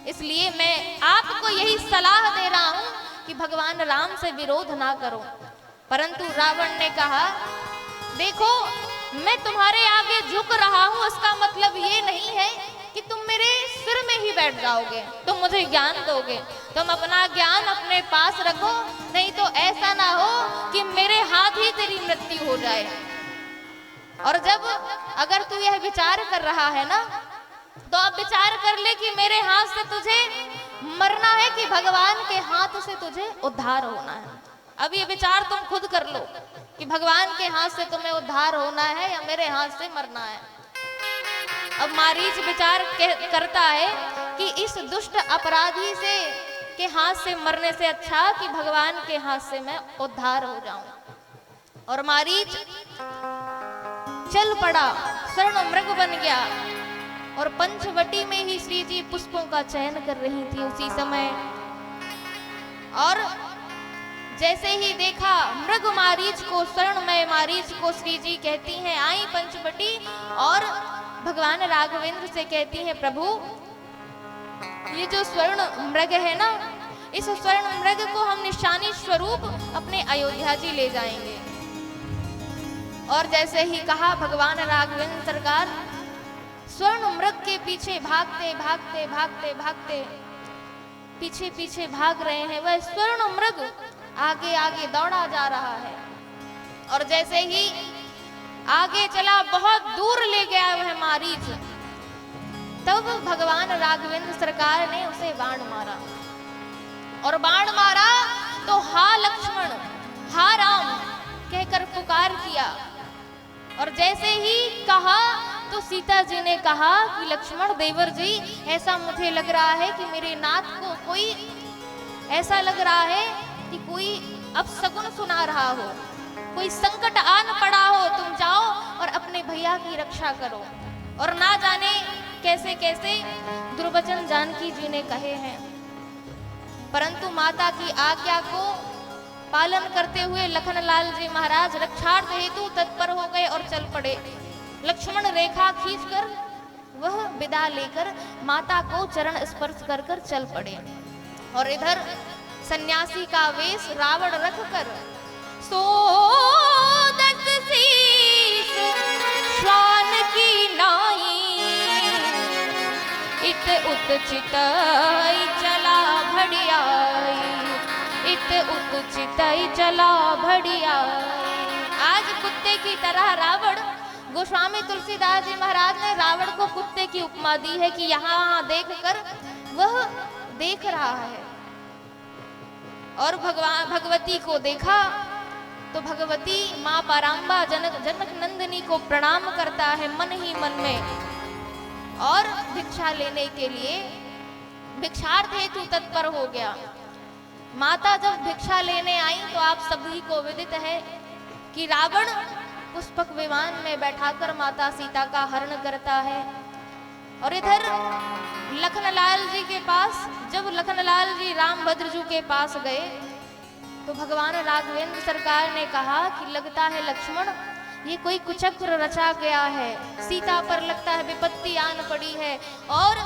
[SPEAKER 1] इसलिए मैं आपको यही सलाह दे रहा हूं कि भगवान राम से विरोध ना करो। परंतु रावण ने कहा, देखो मैं तुम्हारे आगे झुक रहा हूं, इसका मतलब ये नहीं है कि तुम मेरे सिर में ही बैठ जाओगे, तुम मुझे ज्ञान दोगे। तुम अपना ज्ञान अपने पास रखो, नहीं तो ऐसा ना हो कि मेरे हाथ ही तेरी मृत्यु हो जाए। और जब अगर तू यह विचार कर रहा है ना तो अब विचार कर ले कि मेरे हाथ से तुझे मरना है कि भगवान के हाथ से तुझे उद्धार होना है। अब ये विचार तुम खुद कर लो कि भगवान के हाथ से तुम्हें उद्धार होना है या मेरे हाथ से मरना है। अब मारीच विचार करता है कि इस दुष्ट अपराधी से के हाथ से मरने से अच्छा कि भगवान के हाथ से मैं उद्धार हो जाऊं। और मारीच चल पड़ा, स्वर्ण मृग बन गया। और पंचवटी में ही श्री जी पुष्पों का चयन कर रही थी उसी समय। और जैसे ही देखा मृग मारीच को, स्वर्णमय मारीच को, श्री जी कहती हैं आई पंचवटी और भगवान राघवेंद्र से कहती हैं प्रभु ये जो स्वर्ण मृग है ना, इस स्वर्ण मृग को हम निशानी स्वरूप अपने अयोध्या जी ले जाएंगे। और जैसे ही कहा भगवान राघवेंद्र सरकार स्वर्ण मृग के पीछे भागते भागते भागते भागते पीछे पीछे भाग रहे हैं। वह स्वर्ण मृग आगे आगे दौड़ा जा रहा है। और जैसे ही आगे चला, बहुत दूर ले गया वह मारीच, तब भगवान राघवेंद्र सरकार ने उसे बाण मारा। और बाण मारा तो हा लक्ष्मण हा राम कहकर पुकार किया। और जैसे ही कहा तो सीता जी ने कहा कि लक्ष्मण देवर जी, ऐसा मुझे लग रहा है कि मेरे नाथ को कोई, ऐसा लग रहा है कि कोई अपशगुन सुना रहा हो, कोई संकट आन पड़ा हो। तुम जाओ और अपने भैया की रक्षा करो। और ना जाने कैसे कैसे दुर्वचन जानकी जी ने कहे हैं, परंतु माता की आज्ञा को पालन करते हुए लखनलाल जी महाराज रक्षार्थ हेतु तत्पर हो गए और चल पड़े। लक्ष्मण रेखा खींचकर वह विदा लेकर माता को चरण स्पर्श कर कर चल पड़े। और इधर सन्यासी का वेश रावण रखकर सोदक शीस श्वान की नाई, इत उत चितई चला भड़ियाई, इत उत चितई चला भड़ियाई। आज कुत्ते की तरह रावण, गोस्वामी तुलसीदास जी महाराज ने रावण को कुत्ते की उपमा दी है कि यहाँ देखकर वह देख रहा है। और भगवती को देखा तो भगवती माँ पाराम्बा जनक नंदिनी को प्रणाम करता है मन ही मन में। और भिक्षा लेने के लिए भिक्षार्थ हेतु तत्पर हो गया। माता जब भिक्षा लेने आई तो आप सभी को विदित है कि रावण पुष्पक विमान में बैठाकर माता सीता का हरण करता है। और इधर लखनलाल जी के पास, जब लखनलाल जी रामभद्र जी के पास गए तो भगवान राघवेंद्र सरकार ने कहा कि लगता है लक्ष्मण ये कोई कुचक्र रचा गया है, सीता पर लगता है विपत्ति आन पड़ी है। और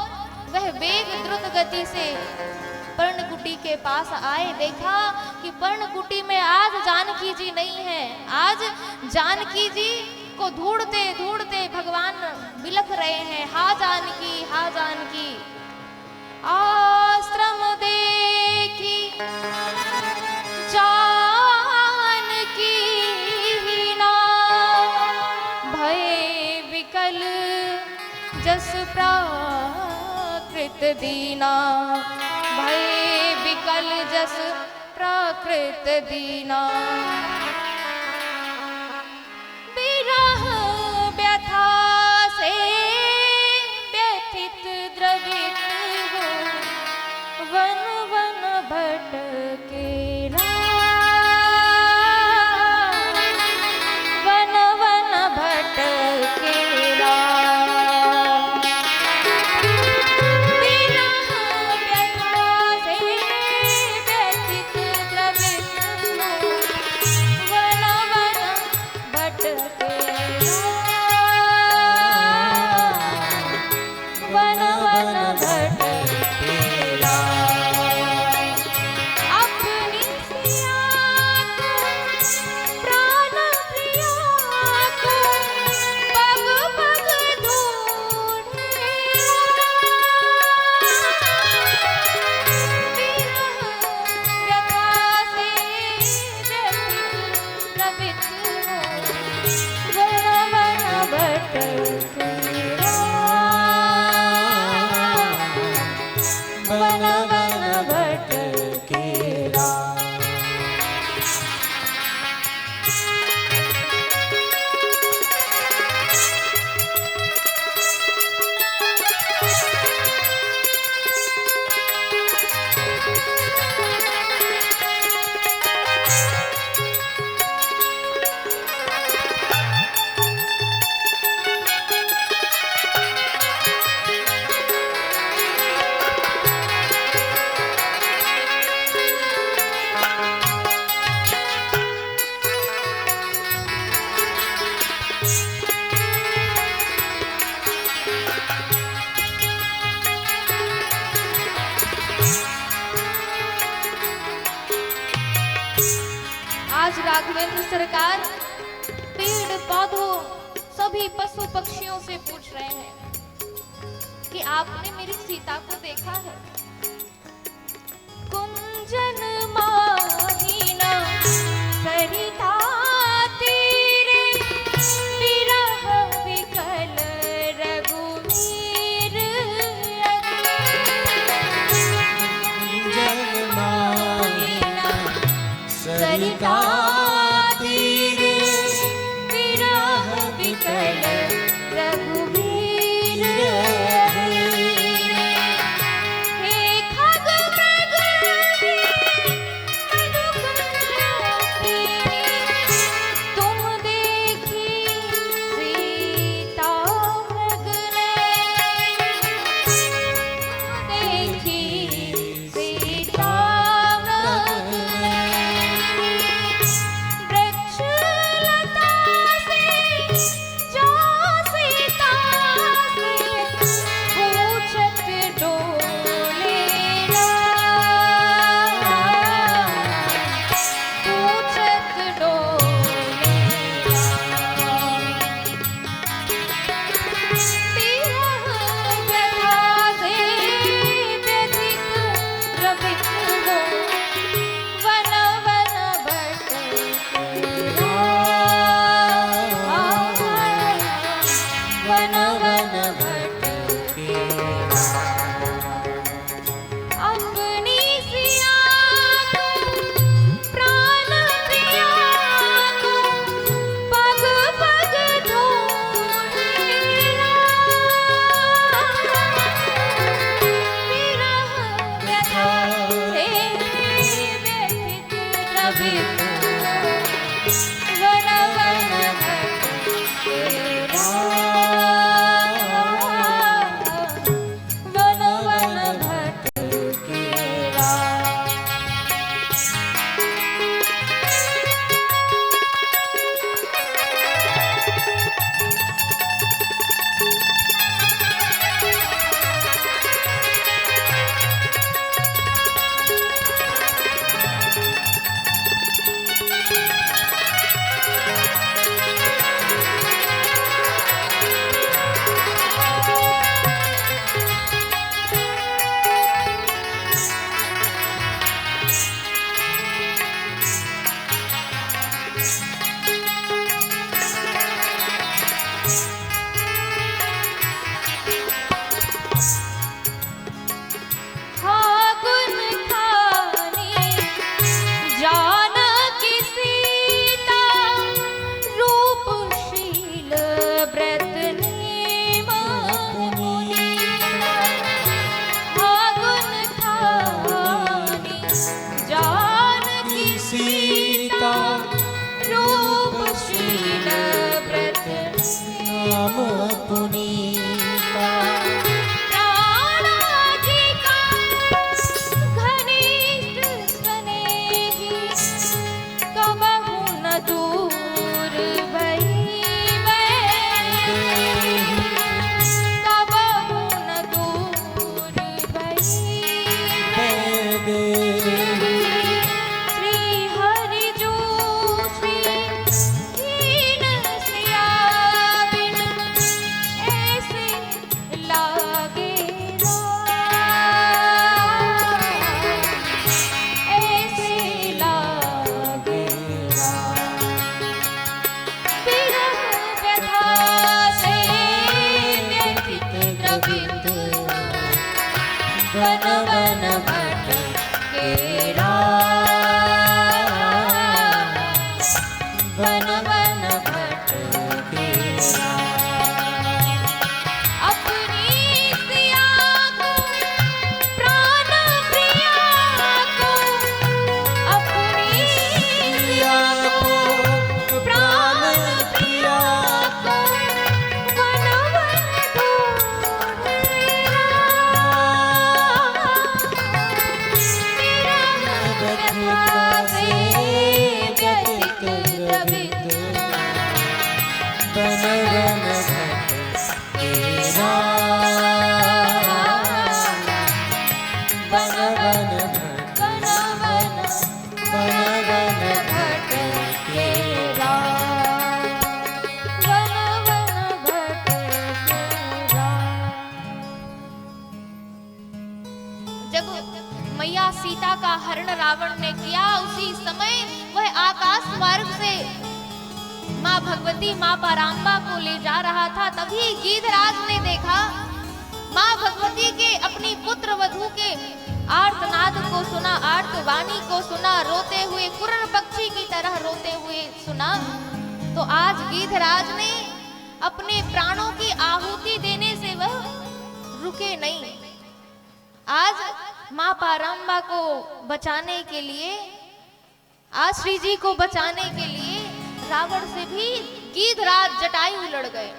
[SPEAKER 1] वह वेग द्रुत गति से पर्णकुटी के पास आए, देखा कि पर्णकुटी में आज जानकी जी नहीं है। आज जानकी जी को ढूंढते ढूंढते भगवान बिलख रहे हैं, हा जानकी हा जानकी। आश्रम देखी जानकी हीना, भय विकल जस प्राकृत दीना, भय विकल जस प्राकृत दीना। विरह व्यथा से व्यथित द्रवित हो, वन वन भटके वन वन भटके आज राघवेंद्र सरकार पेड़ पौधों सभी पशु पक्षियों से पूछ रहे हैं कि आपने मेरी सीता को देखा है? कुंजन माहीना सरिता तीरे विरह विकल रघुवीर
[SPEAKER 3] सरिता तीरे
[SPEAKER 1] विरह विकल रघुवीर हे खग मृग तुम देखी सीता मृग देखी सीता वृक्षलता से जो सीता से पूछत डोलेरा पूछत डोलेरा विरह व्यथा से व्यथित रवित हो वन वन भटकेरा वन वन भटकेरा अपनी सिया को प्राण प्रिया को पग पग ढूंढेरा विरह व्यथा से व्यथित रवित वन वन भटकेरा वन वन भटकेरा फागुन खानी जानकी सीता रूपशील व्रत नेम मुनि फागुन खानी जानकी सीता रूपशील व्रत
[SPEAKER 3] नाम पुनीता
[SPEAKER 1] प्राणाधिका घनिष्ठ स्नेही कबहु न दूर भई कबहु न दूर भई श्री हरि जो श्री हीन सिया बिन ऐसे लागे ऐसे लागे विरह व्यथा से व्यथित द्रवित वन वन भटकेरा वन वन भटकेरा अपनी सिया को प्राण प्रिया को अपनी सिया को प्राण प्रिया को वन वन ढूंढेरा वन वन भटकेरा हरण रावण ने किया, उसी समय वह आकाश मार्ग से माँ भगवती माँ पाराम्बा को ले जा रहा था। तभी गीधराज ने देखा माँ भगवती के अपनी पुत्र वधू के आर्तनाद को सुना, आर्तवाणी को सुना, रोते हुए कुरण पक्षी की तरह रोते हुए सुना। तो आज गीधराज ने अपने प्राणों की आहुति देने से वह रुके नहीं। आज माँ पारंबा को बचाने के लिए, आज श्री जी को बचाने के लिए रावण से भी गीधराज जटायु लड़ गए।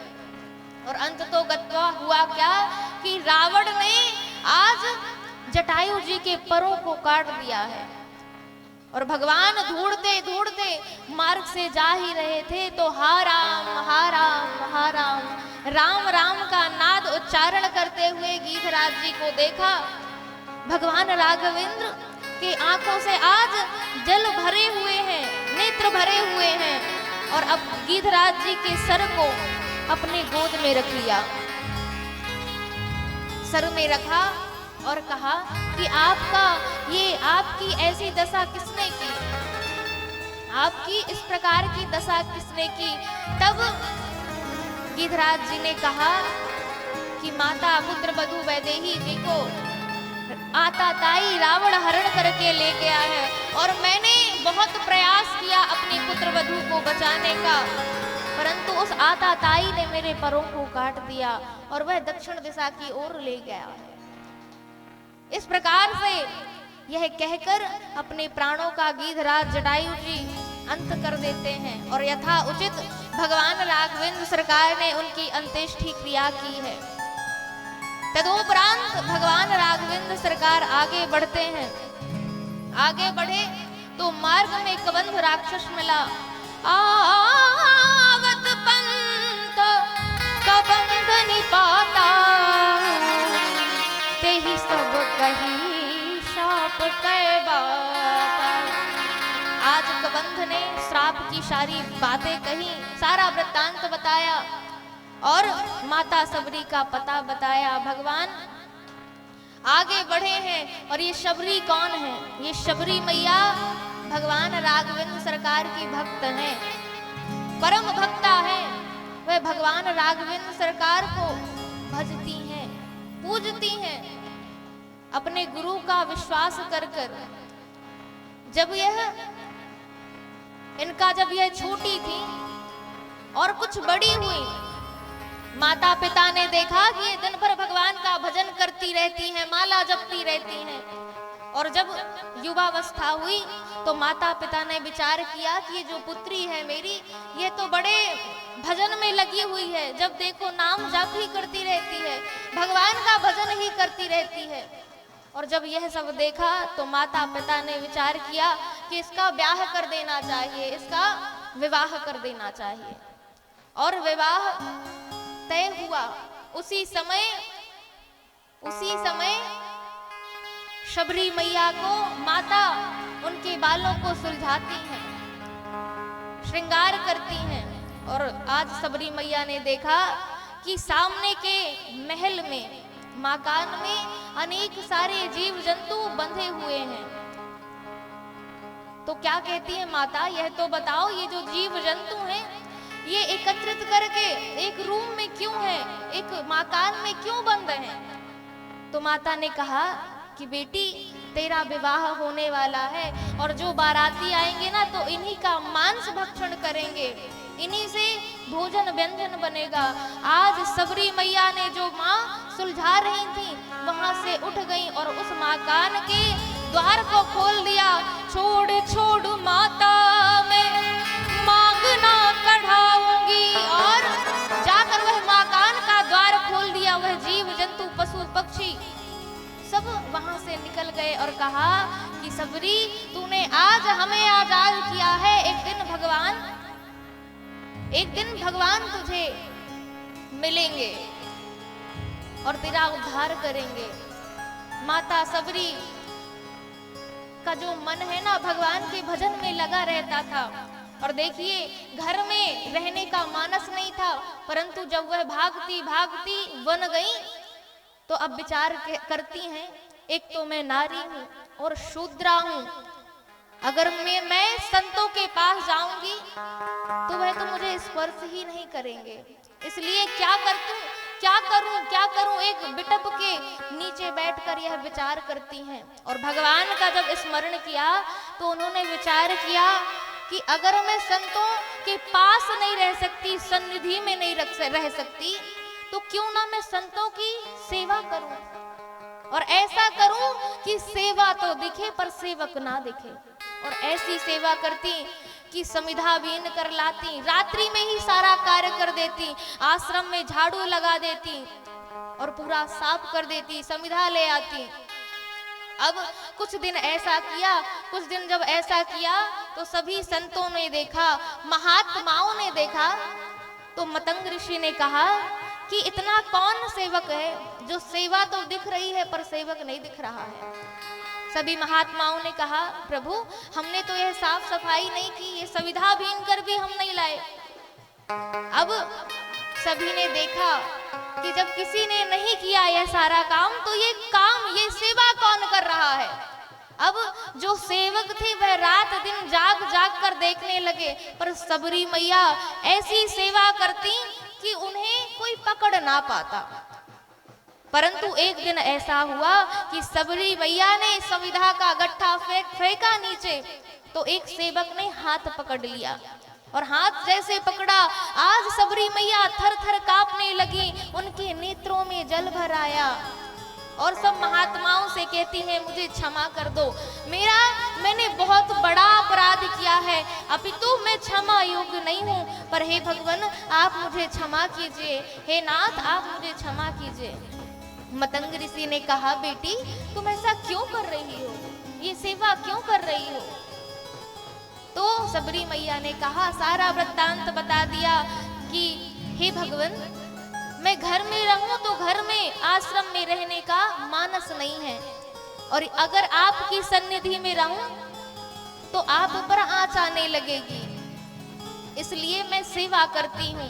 [SPEAKER 1] और अंत तो गत्वा हुआ क्या कि रावण ने आज जटायु जी के परों को काट दिया है। और भगवान ढूंढते ढूंढते मार्ग से जा ही रहे थे तो हा राम हा राम हा राम, राम राम का नाद उच्चारण करते हुए गीधराज जी को देखा। भगवान राघवेंद्र के आंखों से आज जल भरे हुए हैं, नेत्र भरे हुए हैं। और अब गीधराज जी के सर को अपने गोद में रख लिया, सर में रखा और कहा कि आपकी ऐसी दशा किसने की, आपकी इस प्रकार की दशा किसने की। तब गीधराज जी ने कहा कि माता पुत्र वधू वैदेही जी को आताताई रावण हरण करके ले गया है और मैंने बहुत प्रयास किया अपनी पुत्र वधू को बचाने का, परंतु उस आताताई ने मेरे परों को काट दिया और वह दक्षिण दिशा की ओर ले गया है। इस प्रकार से यह कहकर अपने प्राणों का गीधराज जटायु जी अंत कर देते हैं और यथा उचित भगवान राघवेंद्र सरकार ने उनकी अंत्येष्टि क्रिया की है। तदोपरांत भगवान राघवेंद्र सरकार आगे बढ़ते हैं। आगे बढ़े तो मार्ग में कबंध राक्षस मिला। आवत पंत कबंध निपाता, तेहि सब कही शाप कै बाता। आज कबंध ने श्राप की सारी बातें कही, सारा वृत्तांत बताया और माता सबरी का पता बताया। भगवान आगे बढ़े हैं और ये शबरी कौन है? ये शबरी मैया भगवान राघवेंद्र सरकार की भक्त हैं, परम भक्ता है। वह भगवान राघवेंद्र सरकार को भजती हैं, पूजती हैं अपने गुरु का विश्वास कर कर। जब यह छोटी थी और कुछ बड़ी हुई, माता पिता ने देखा कि ये दिन भर भगवान का भजन करती रहती हैं, माला जपती रहती हैं। और जब युवावस्था हुई तो माता पिता ने विचार किया कि ये जो पुत्री है मेरी, ये तो बड़े भजन में लगी हुई है, जब देखो नाम जाप ही करती रहती है, भगवान का भजन ही करती रहती है। और जब यह सब देखा तो माता पिता ने विचार किया कि इसका ब्याह कर देना चाहिए, इसका विवाह कर देना चाहिए। और विवाह तय हुआ। उसी समय शबरी मैया को माता उनके बालों को सुलझाती हैं, श्रृंगार करती हैं। और आज शबरी मैया ने देखा कि सामने के महल में, मकान में अनेक सारे जीव जंतु बंधे हुए हैं। तो क्या कहती है माता, यह तो बताओ ये जो जीव जंतु हैं ये एकत्रित करके एक रूम में क्यों है, एक मकान में क्यों बंद हैं? तो माता ने कहा कि बेटी तेरा विवाह होने वाला है और जो बाराती आएंगे ना तो इन्हीं का मांस भक्षण करेंगे, इन्हीं से भोजन व्यंजन बनेगा। आज सबरी मैया ने जो माँ सुलझा रही थी वहां से उठ गई और उस मकान के द्वार को खोल दिया। छोड़ छोड़ माता मैं मांगना कढ़ाऊंगी, और जाकर वह मकान का द्वार खोल दिया। वह जीव जंतु पशु पक्षी सब वहां से निकल गए और कहा कि सबरी तूने आज हमें आजाद किया है, एक दिन भगवान तुझे मिलेंगे और तेरा उद्धार करेंगे। माता सबरी का जो मन है ना भगवान के भजन में लगा रहता था। और देखिए घर में रहने का मानस नहीं था, परंतु जब वह भागती भागती वन गई तो अब विचार करती हैं एक तो मैं नारी हूँ और शूद्रा हूँ। अगर मैं संतों के पास जाऊंगी तो वह तो मुझे स्पर्श ही नहीं करेंगे। इसलिए क्या करूं एक बिटप के नीचे बैठकर यह विचार करती हैं। और भगवान का जब स्मरण किया तो उन्होंने विचार किया कि अगर मैं संतों के पास नहीं रह सकती, सन्निधि में नहीं रह सकती, तो क्यों ना मैं संतों की सेवा करूं, और ऐसा करूं कि सेवा तो दिखे पर सेवक ना दिखे। और ऐसी सेवा करती कि समिधा बीन कर लाती, रात्रि में ही सारा कार्य कर देती, आश्रम में झाड़ू लगा देती और पूरा साफ कर देती, समिधा ले आती। अब कुछ दिन जब ऐसा किया तो सभी संतों ने देखा, महात्माओं ने देखा, तो मतंग ऋषि ने कहा कि इतना कौन सेवक है जो सेवा तो दिख रही है पर सेवक नहीं दिख रहा है। सभी महात्माओं ने कहा, प्रभु हमने तो यह साफ सफाई नहीं की, ये सविधा बीन कर भी हम नहीं लाए। अब सभी ने देखा कि जब किसी ने नहीं किया यह सारा काम तो ये सेवा कौन कर रहा है। अब जो सेवक थे वह रात दिन जाग कर देखने लगे, पर सबरी मैया ऐसी सेवा करती कि उन्हें कोई पकड़ ना पाता। परंतु एक दिन ऐसा हुआ कि सबरी मैया ने सविधा का गट्ठा फेंका नीचे, तो एक सेवक ने हाथ पकड़ लिया, और हाथ जैसे पकड़ा आज सबरी मैया थर थर कांपने लगी, उनके नेत्रों में जल भर आया और सब महात्माओं से कहती है, मुझे क्षमा कर दो, मैंने बहुत बड़ा अपराध किया है, अपितु मैं क्षमा योग्य नहीं हूँ, पर हे भगवान आप मुझे क्षमा कीजिए, हे नाथ आप मुझे क्षमा कीजिए। मतंग ऋषि ने कहा, बेटी तुम ऐसा क्यों कर रही हो, ये सेवा क्यों कर रही हो। तो सबरी मैया ने कहा, सारा वृत्तांत बता दिया कि हे भगवान मैं घर में रहूं तो घर में आश्रम में रहने का मानस नहीं है, और अगर आपकी सन्निधि में रहूं तो आप पर आँच आने लगेगी, इसलिए मैं सेवा करती हूँ,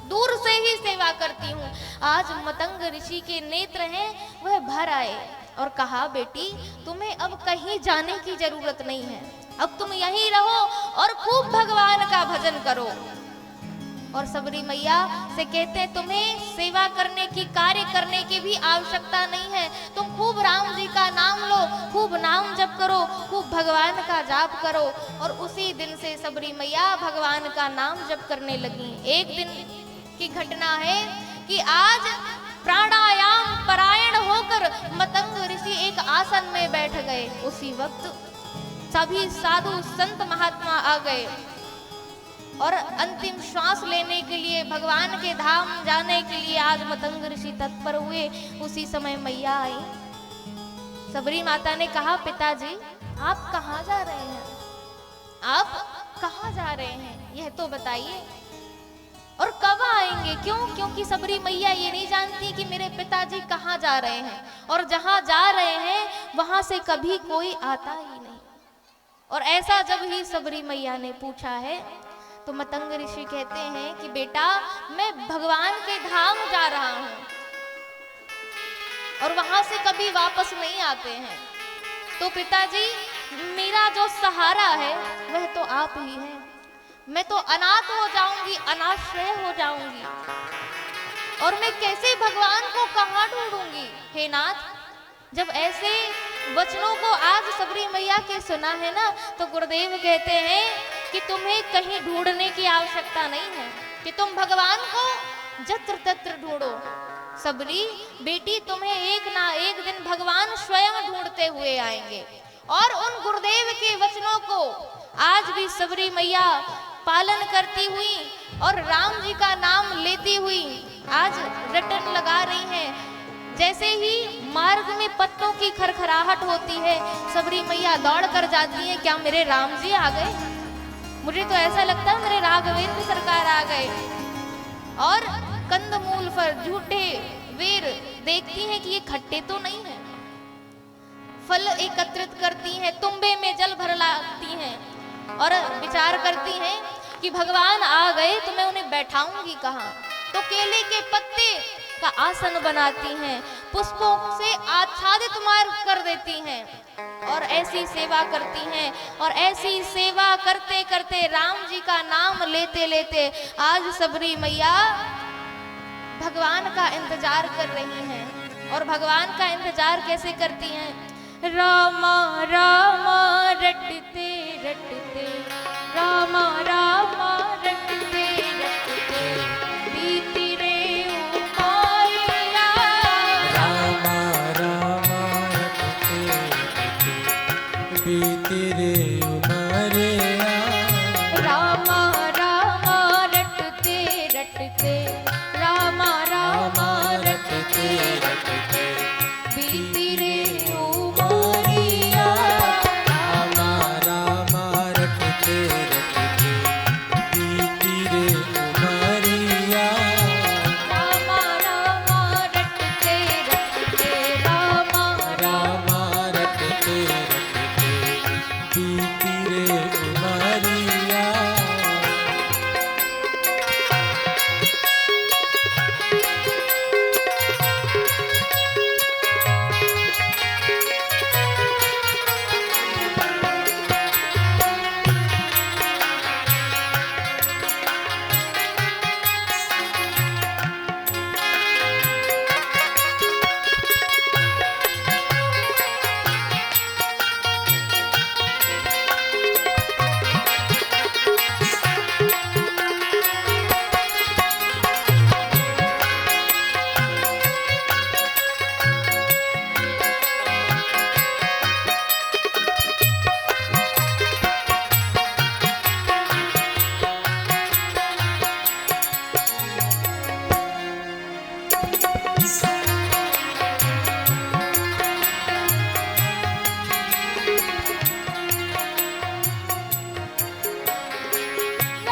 [SPEAKER 1] दूर से ही सेवा करती हूँ। आज मतंग ऋषि के नेत्र हैं वह भर आए और कहा, बेटी तुम्हें अब कहीं जाने की जरूरत नहीं है, अब तुम यहीं रहो और खूब भगवान का भजन करो। और सबरी मैया से कहते हैं, तुम्हें सेवा करने की, कार्य करने की भी आवश्यकता नहीं है, तुम खूब राम जी का नाम लो, खूब नाम जप करो, खूब भगवान का जाप करो। और उसी दिन से सबरी मैया भगवान का नाम जप करने लगी। एक दिन की घटना है कि आज प्राणायाम परायण होकर मतंग ऋषि एक आसन में बैठ गए। उसी वक्त सभी साधु संत महात्मा आ गए और अंतिम श्वास लेने के लिए, भगवान के धाम जाने के लिए आज मतंग ऋषि तत्पर हुए। उसी समय मैया आई। सबरी माता ने कहा, पिताजी आप कहाँ जा रहे हैं, आप कहाँ जा रहे हैं, यह तो बताइए, और कब आएंगे। क्योंकि सबरी मैया ये नहीं जानती कि मेरे पिताजी कहाँ जा रहे हैं, और जहाँ जा रहे हैं वहां से कभी कोई आता ही नहीं। और ऐसा जब ही सबरी मैया ने पूछा है तो मतंग ऋषि कहते हैं कि बेटा मैं भगवान के धाम जा रहा हूं और वहां से कभी वापस नहीं आते हैं, तो पिताजी मेरा जो सहारा है वह तो आप ही हैं, मैं तो अनाथ हो जाऊंगी, अनाश्रय हो जाऊंगी, और मैं कैसे भगवान को कहाँ ढूंढूंगी। हे नाथ, जब ऐसे वचनों को आज सबरी मैया के सुना है ना, तो गुरुदेव कहते हैं कि तुम्हें कहीं ढूंढने की आवश्यकता नहीं है, कि तुम भगवान को जत्र तत्र ढूंढो। सबरी बेटी, तुम्हें एक ना एक दिन भगवान स्वयं ढूंढते हुए आएंगे। और उन गुरुदेव के वचनों को आज भी सबरी मैया पालन करती हुई और राम जी का नाम लेती हुई आज रटन लगा रही हैं। जैसे ही मार्ग में पत्तों की खरखराहट होती है, सबरी मैया दौड़ कर जाती है, क्या मेरे राम जी आ गए, मुझे तो ऐसा लगता है मेरे राघवेंद्र सरकार आ गए। और कंदमूल पर झूठे वेर देखती हैं कि ये खट्टे तो नहीं है, फल एकत्रित करती हैं, तुम्बे में जल भर लाती हैं और विचार करती हैं कि भगवान आ गए तो मैं उन्हें बैठाऊंगी कहाँ। तो केले के पत्ते का आसन बनाती हैं, पुष्पों से आच्छादित मार्ग कर देती हैं और ऐसी सेवा करती हैं। और ऐसी सेवा करते करते राम जी का नाम लेते लेते आज सबरी मैया भगवान का इंतजार कर रही हैं। और भगवान का इंतजार कैसे करती हैं? रामा रामा रटते रटते, रामा रामा रटते रटते, बीती रे उमरिया।
[SPEAKER 3] रामा रामा रटते रटते, बीती रे उमरिया।
[SPEAKER 1] रामा रामा रटते रटते, रामा रामा रटते रटते, बीती रे उमरिया।
[SPEAKER 3] रामा रामा रटते रटते, बीती रे उमरिया।
[SPEAKER 1] रामा रामा रटते रटते, रामा
[SPEAKER 3] रामा रटते रटते, बीती रे उमरिया।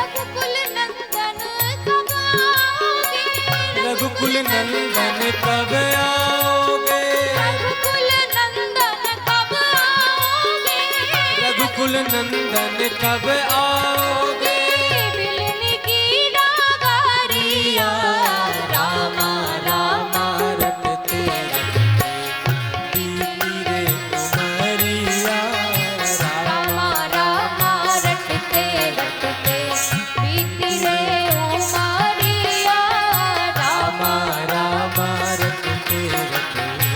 [SPEAKER 1] रघुकुल नंदन कब आओगे?
[SPEAKER 3] रघुकुल नंदन कब आओगे?
[SPEAKER 1] रघुकुल नंदन कब आओगे?
[SPEAKER 3] रघुकुल नंदन कब आओगे?
[SPEAKER 1] बिलनी की डागारिया।
[SPEAKER 3] रामा रामा रटते रटते, बीती रे उमरिया।
[SPEAKER 1] रामा रामा रटते रटते, बीती रे उमरिया।
[SPEAKER 3] रामा रामा रटते रटते,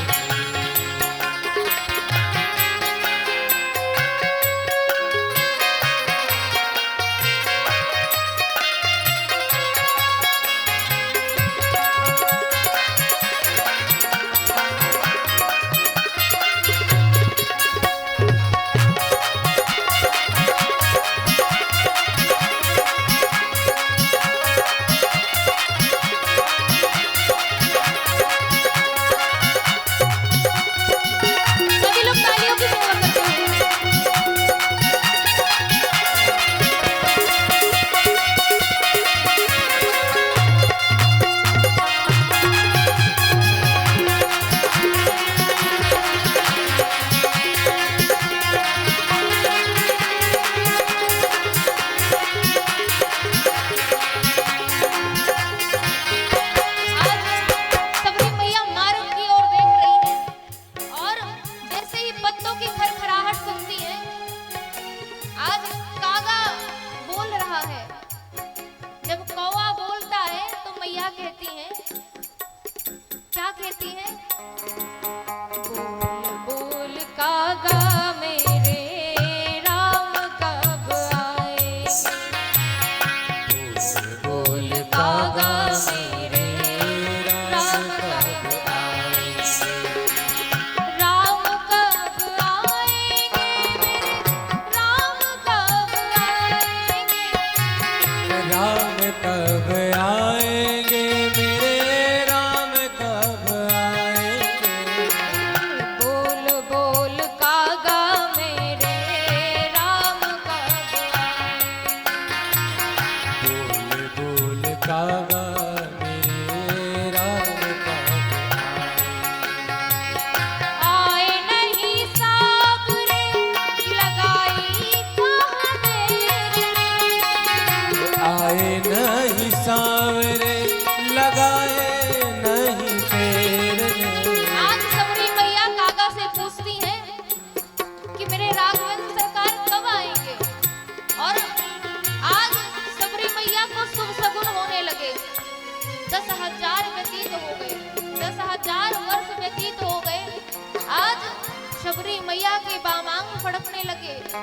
[SPEAKER 1] सभी लोग तालियों की सेवा करते हैं। आज सबरी मैया मार्ग की ओर देख रही हैं और जैसे ही पत्तों की खरखराहट सुनती है, आज कागा बोल रहा है। जब कौवा बोलता है तो मैया कहती हैं, क्या कहती हैं? बोल बोल कागा मेरे राम कब आए? बोल कागा मेरे राम कब आए? राम कब आएंगे मेरे राम कब आएंगे?
[SPEAKER 3] राम कब आएंगे? मेरे राम कब आएंगे?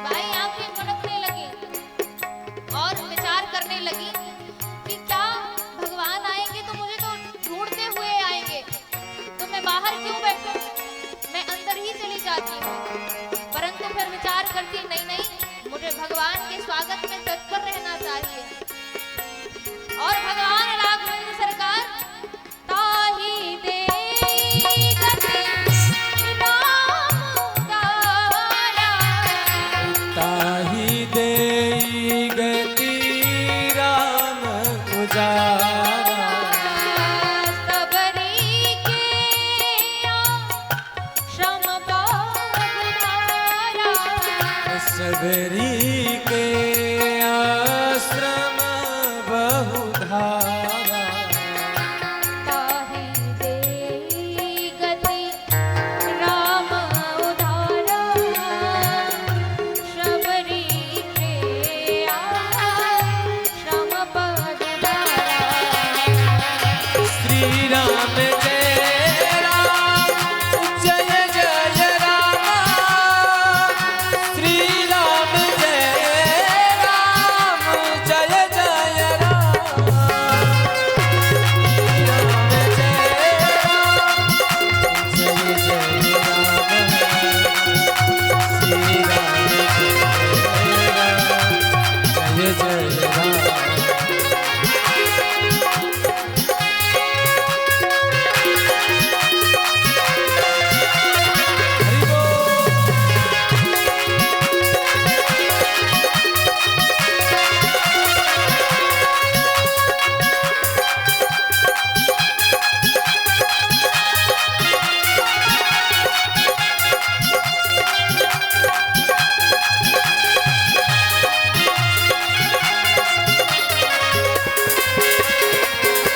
[SPEAKER 1] भाई आंखें फड़कने लगी और विचार करने लगी कि क्या भगवान आएंगे तो मुझे तो ढूंढते हुए आएंगे, तो मैं बाहर क्यों बैठूं, मैं अंदर ही चली जाती हूँ। परंतु फिर विचार करती नहीं नहीं, मुझे भगवान के स्वागत में तत्पर रहना चाहिए। और भगवान राघवेंद्र सरकार ताही दे गति राम उदारा,
[SPEAKER 3] ताही देई गति राम उजारा,
[SPEAKER 1] सबरी के श्रम बहुधारा,
[SPEAKER 3] सबरी के आश्रम बहुधारा,
[SPEAKER 1] ताहि देई गति राम उधारा, शबरी के आश्रम बहुधारा।
[SPEAKER 3] श्री राम जय राम जय जय राम, श्री राम जय राम जय जय राम, श्री राम जय राम जय जय राम, श्री राम जय जय राम।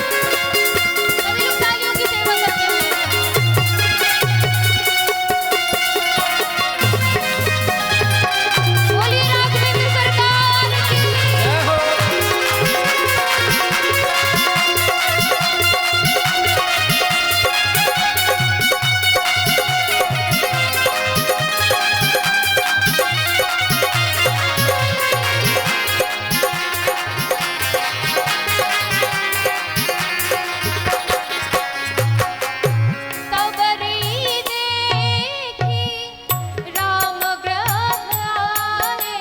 [SPEAKER 1] सभी लोग तालियों की सेवा करते हुए बोलिए राघवेंद्र सरकार की।
[SPEAKER 3] जय हो।
[SPEAKER 1] सबरी देखी राम ग्रह आए,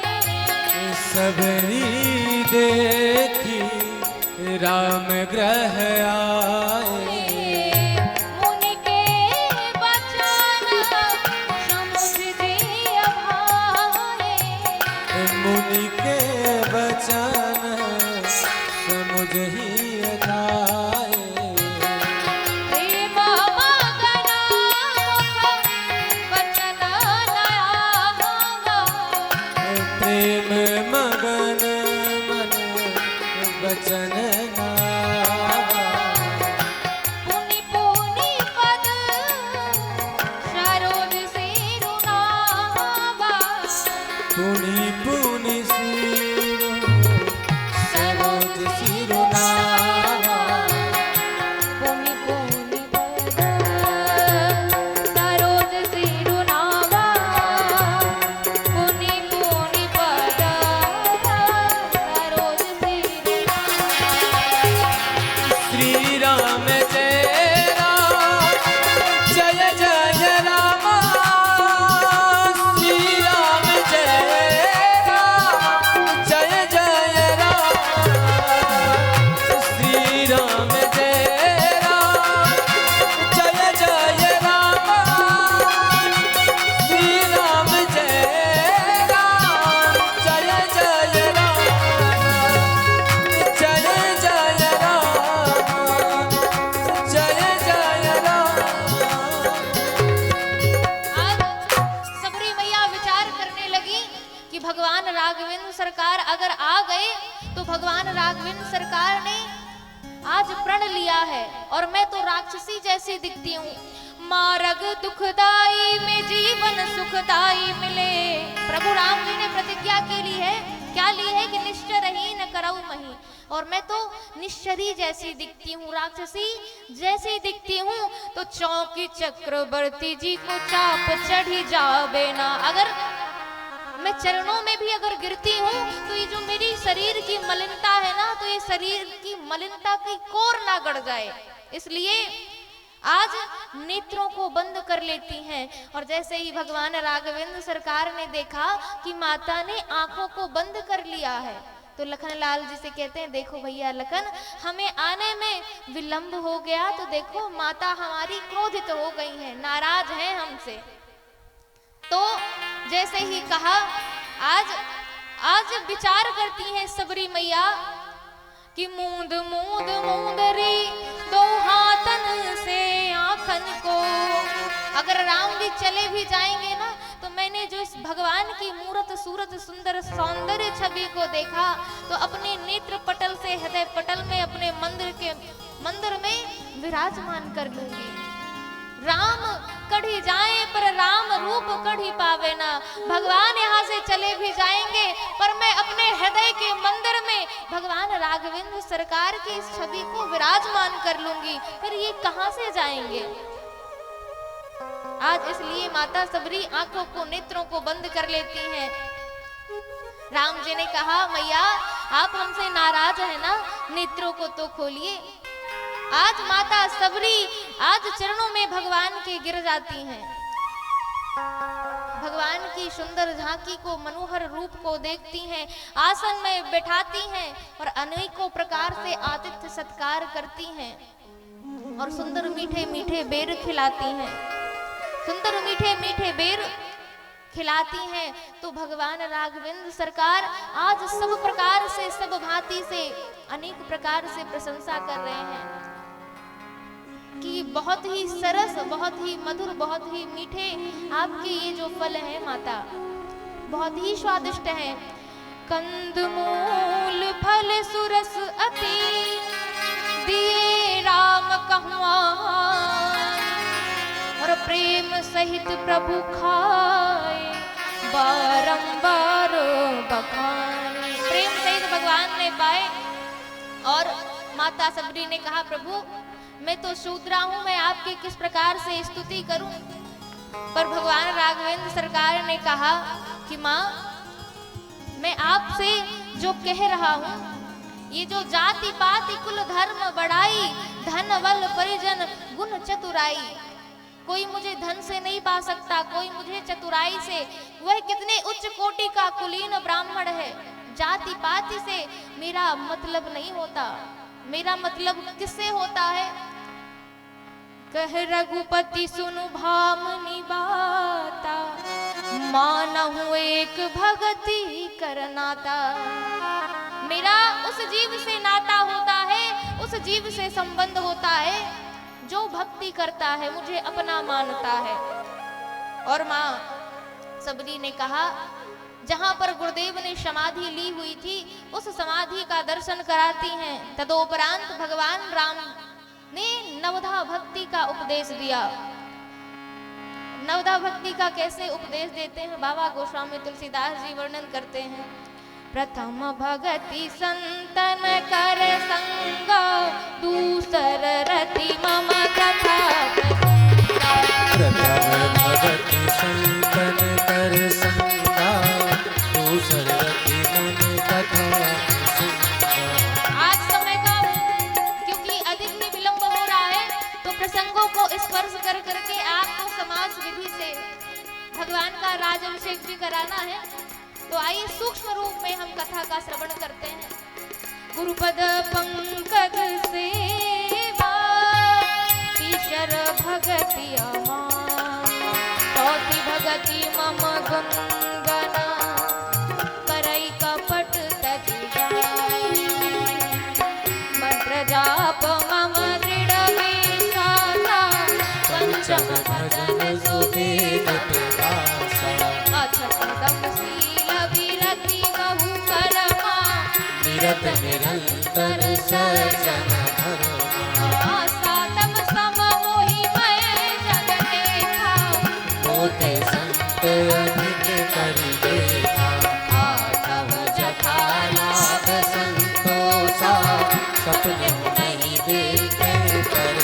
[SPEAKER 3] सबरी देखी राम ग्रह आए,
[SPEAKER 1] मुनि के बचन समुझ दिया भाए,
[SPEAKER 3] मुनि के वचन समुझ ही अनाए,
[SPEAKER 1] प्रेम मगन मुख बचन नया,
[SPEAKER 3] प्रेम मगन मन वचन नावा,
[SPEAKER 1] पुनि पुनि पद सरोज सिरुनावा,
[SPEAKER 3] पुनि पुनि सिरो सरोज सिरुनावा,
[SPEAKER 1] पुनि पुनि पद सरोज सिरुनावा, पुनि पुनि पद सरोज सिरुनावा।
[SPEAKER 3] श्री राम जय राम जय जय राम, श्री राम जय राम जय जय राम, श्री राम जय राम जय जय राम, श्री राम जय राम जय जय राम, जय जय राम जय जय राम।
[SPEAKER 1] आज सबरी मैया विचार करने लगी कि भगवान राघवेंद्र सरकार अगर आ गए तो भगवान राघवेंद्र सरकार ने आज प्रण लिया है और मैं तो राक्षसी जैसी दिखती हूँ। मार्ग दुखदाई में जीवन सुखदाई मिले। प्रभु राम जी ने प्रतिज्ञा के ली है, क्या ली है कि निश्चरहीन करऊ मही, और मैं तो निश्चरी जैसी दिखती हूँ, राक्षसी जैसी दिखती हूँ। तो चौकी चक्रवर्ती जी को चाप चढ़ी जावे ना। अगर मैं चरणों में भी अगर गिरती हूँ तो ये जो मेरी शरीर की मलिनता है ना, तो ये शरीर की मलिनता की कोर ना गड़ जाए, इसलिए आज नेत्रों को बंद कर लेती हैं। और जैसे ही भगवान राघवेंद्र सरकार ने देखा कि माता ने आंखों को बंद कर लिया है, तो लखनलाल जी से कहते हैं, देखो भैया लखन, हमें आने में विलंब हो गया, तो देखो माता हमारी क्रोधित हो गई हैं, नाराज हैं हमसे। तो जैसे ही कहा, आज विचार करती हैं सबरी मैया कि मूंद मूंद मूंदरी दो हाथन से आंखन को। अगर राम जी चले भी जाएंगे ना, तो मैंने जो इस भगवान की मूरत सूरत सुंदर सौंदर्य छवि को देखा, तो अपने नेत्र पटल से हृदय पटल में अपने मंदिर में विराजमान कर लूंगी। राम कढ़ी जाए पर राम रूप कढ़ी पावे ना। भगवान यहाँ से चले भी जाएंगे, पर मैं अपने हृदय के मंदिर में भगवान राघवेंद्र सरकार की इस छवि को विराजमान कर लूंगी, फिर ये कहाँ से जाएंगे। आज इसलिए माता सबरी आंखों को, नेत्रों को बंद कर लेती हैं। राम जी ने कहा, मैया आप हमसे नाराज है ना, नेत्रों को तो खोलिए। आज माता सबरी आज चरणों में भगवान के गिर जाती हैं। भगवान की सुंदर झांकी को, मनोहर रूप को देखती हैं, आसन में बैठाती हैं और अनेकों प्रकार से आतिथ्य सत्कार करती हैं और सुंदर मीठे मीठे बेर खिलाती हैं, सुंदर मीठे मीठे बेर खिलाती हैं। तो भगवान राघवेंद्र सरकार आज सब प्रकार से, सब भांति से, अनेक प्रकार से प्रशंसा कर रहे हैं कि बहुत ही सरस, बहुत ही मधुर, बहुत ही मीठे आपके ये जो फल हैं माता, बहुत ही स्वादिष्ट हैं। कंदमूल फल सुरस अति दिए राम कहवान, और प्रेम सहित प्रभु खाए बारंबार बखान। प्रेम सहित भगवान ने पाए। और माता सबरी ने कहा, प्रभु मैं तो शूद्रा हूं, मैं आपकी किस प्रकार से स्तुति करूं। पर भगवान राघवेंद्र सरकार ने कहा कि मां, मैं आपसे जो कह रहा हूं, ये जो जाति पाति कुल धर्म बढ़ाई, धन बल परिजन गुण चतुराई, कोई मुझे धन से नहीं पा सकता, कोई मुझे चतुराई से। वह कितने उच्च कोटि का कुलीन ब्राह्मण है, जाति पाति से मेरा मतलब नहीं होता। मेरा मतलब किससे होता है? कह रघुपति सुनु भामनी बाता, मानहु एक भगति करनाता। मेरा उस जीव से नाता होता है, उस जीव से संबंध होता है जो भक्ति करता है, मुझे अपना मानता है। और माँ सबरी ने कहा, जहां पर गुरुदेव ने समाधि ली हुई थी, उस समाधि का दर्शन कराती हैं। तदोपरांत भगवान राम ने नवधा भक्ति का उपदेश दिया। नवधा भक्ति का कैसे उपदेश देते हैं, बाबा गोस्वामी तुलसीदास जी वर्णन करते हैं। प्रथम भगति संतन कर संग, दूसर रति मम कथा।
[SPEAKER 3] प्रथम भगति संतन कर संगा, दूसर रति मम कथा।
[SPEAKER 1] आज समय का क्योंकि अधिक ही विलंब हो रहा है, तो प्रसंगों को स्पर्श कर करके आपको समाज विधि से भगवान का राजाभिषेक भी कराना है। तो आइए सूक्ष्म रूप में हम कथा का श्रवण करते हैं। गुरुपद पंकज सेवा, ईश्वर भगति अमान, चौथी भगति मम गुनगना, करई कपट तजि जाय, मंत्र जाप मम दृढ़ विश्वासा, पंचम भजन सुवेद प्रकाशा, अथक तपशील विरति बहु कर्मा, निरत निरंतर सज्जन धर्मा, सातम सम मोहि मैं जग देखा, होते संत अधिक करि देखा, आठम जथा लाभ संतोषा, सपने नहीं देखे कर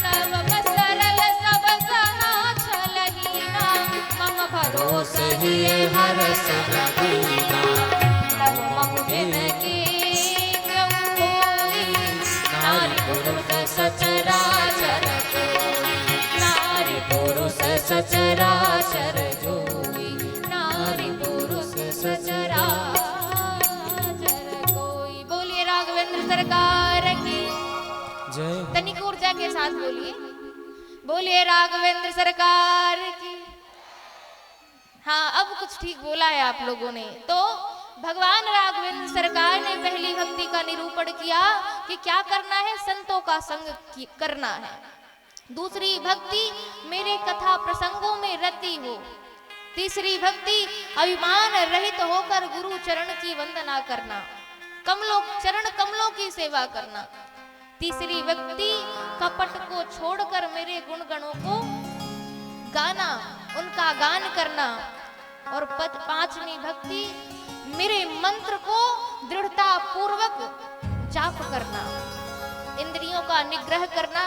[SPEAKER 1] नवम सरल सब कहा छलहीना, मम भरोसे ही सचराचर जोई नारी पुरुष सचराचर कोई। बोलिए राघवेंद्र सरकार की
[SPEAKER 3] जय।
[SPEAKER 1] तनिक ऊर्जा के साथ बोलिए, बोलिए राघवेंद्र सरकार की। हाँ, अब कुछ ठीक बोला है आप लोगों ने। तो भगवान राघवेंद्र सरकार ने पहली भक्ति का निरूपण किया कि क्या करना है, संतों का संग करना है। दूसरी भक्ति मेरे कथा प्रसंगों में रति हो। तीसरी भक्ति अभिमान रहित होकर गुरु चरण की वंदना करना, कमलों चरण कमलों की सेवा करना। तीसरी भक्ति कपट को छोड़कर मेरे गुण गणों को गाना, उनका गान करना। और पांचवी भक्ति मेरे मंत्र को दृढ़ता पूर्वक जाप करना, इंद्रियों का निग्रह करना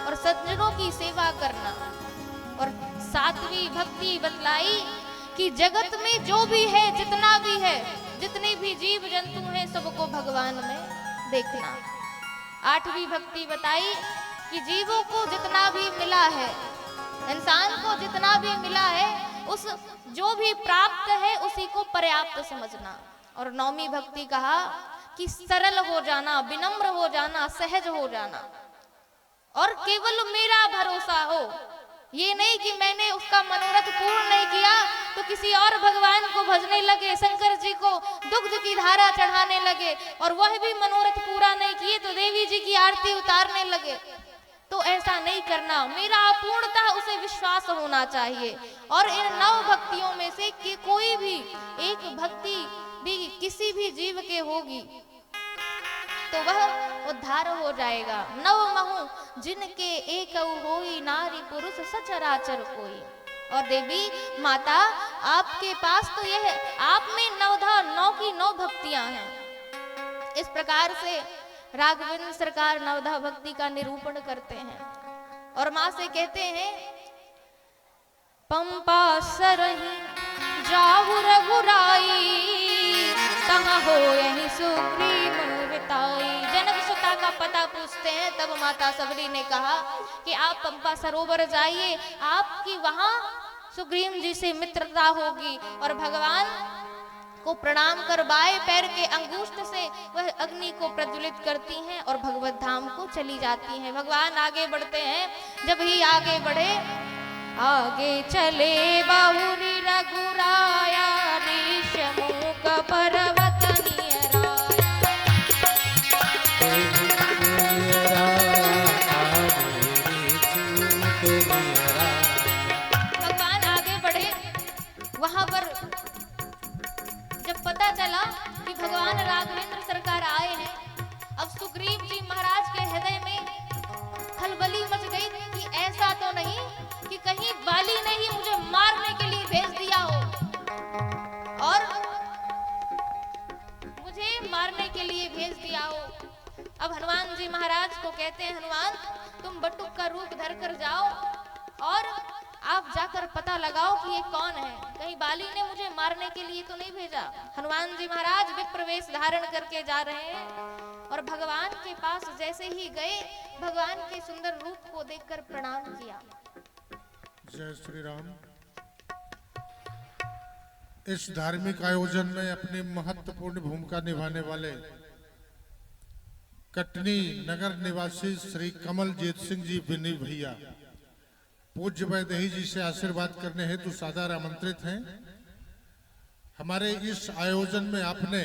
[SPEAKER 1] और सज्जनों की सेवा करना। और सातवीं भक्ति बतलाई कि जगत में जो भी है, जितना भी है, जितने भी जीव जंतु हैं, सबको भगवान में देखना। आठवीं भक्ति बताई कि जीवों को जितना भी मिला है, इंसान को जितना भी मिला है, उस जो भी प्राप्त है उसी को पर्याप्त समझना। और नौवीं भक्ति कहा कि सरल हो जाना, विनम्र हो जाना, सहज हो जाना और केवल मेरा भरोसा हो। ये नहीं कि मैंने उसका मनोरथ पूर्ण नहीं किया तो किसी और भगवान को भजने लगे, शंकर जी को दुग्ध की धारा चढ़ाने लगे और वह भी मनोरथ पूरा नहीं किए तो देवी जी की आरती उतारने लगे। तो ऐसा नहीं करना, मेरा पूर्णतः उसे विश्वास होना चाहिए। और इन 9 भक्तियों में से कि कोई भी एक भक्ति भी किसी भी जीव के होगी तो वह उद्धार हो जाएगा। 9 महु जिनके एक होई नारी पुरुष सचराचर कोई। और देवी माता आपके पास तो यह आप में 9 की 9 भक्तियां हैं। इस प्रकार से राघवेंद्र सरकार 9 भक्ति का निरूपण करते हैं और माँ से कहते हैं, पंपा सरही जाहु रघुराई तहाँ हो यही सुग्रीव बिताई। जनक सुता का पता पूछते हैं, तब माता सबरी ने कहा कि आप पंपा सरोवर जाइए, आपकी वहां सुग्रीव जी से मित्रता होगी। और भगवान को प्रणाम कर बाएं पैर के अंगूष्ठ से वह अग्नि को प्रज्वलित करती हैं और भगवत धाम को चली जाती हैं। भगवान आगे बढ़ते हैं, जब ही आगे बढ़े, आगे चले बाहुरी रघुराया ऋष मुख पर्वत भगवान आगे बढ़े। वहां पर जब पता चला कि भगवान राघवेंद्र सरकार आए हैं, अब सुग्रीव जी महाराज के हृदय में खलबली मच गई कि ऐसा तो नहीं कि कहीं बाली ने ही मुझे मारने के लिए भेज दिया हो और मुझे मारने के लिए भेज दिया हो। अब हनुमान जी महाराज को कहते हैं, हनुमान तुम बटुक का रूप धर कर जाओ और आप जाकर पता लगाओ कि ये कौन है, कहीं बाली ने मुझे मारने के लिए तो नहीं भेजा। हनुमान जी महाराज विप्रवेश धारण करके जा रहे हैं और भगवान के पास जैसे ही गए, भगवान के सुंदर रूप को देखकर प्रणाम किया।
[SPEAKER 4] जय श्री राम। इस धार्मिक आयोजन में अपनी महत्वपूर्ण भूमिका निभाने वाले कटनी नगर निवासी श्री कमलजीत सिंह जी बिन्नी भैया पूज्य वैदेही जी से आशीर्वाद करने हेतु सादर आमंत्रित हैं। हमारे इस आयोजन में आपने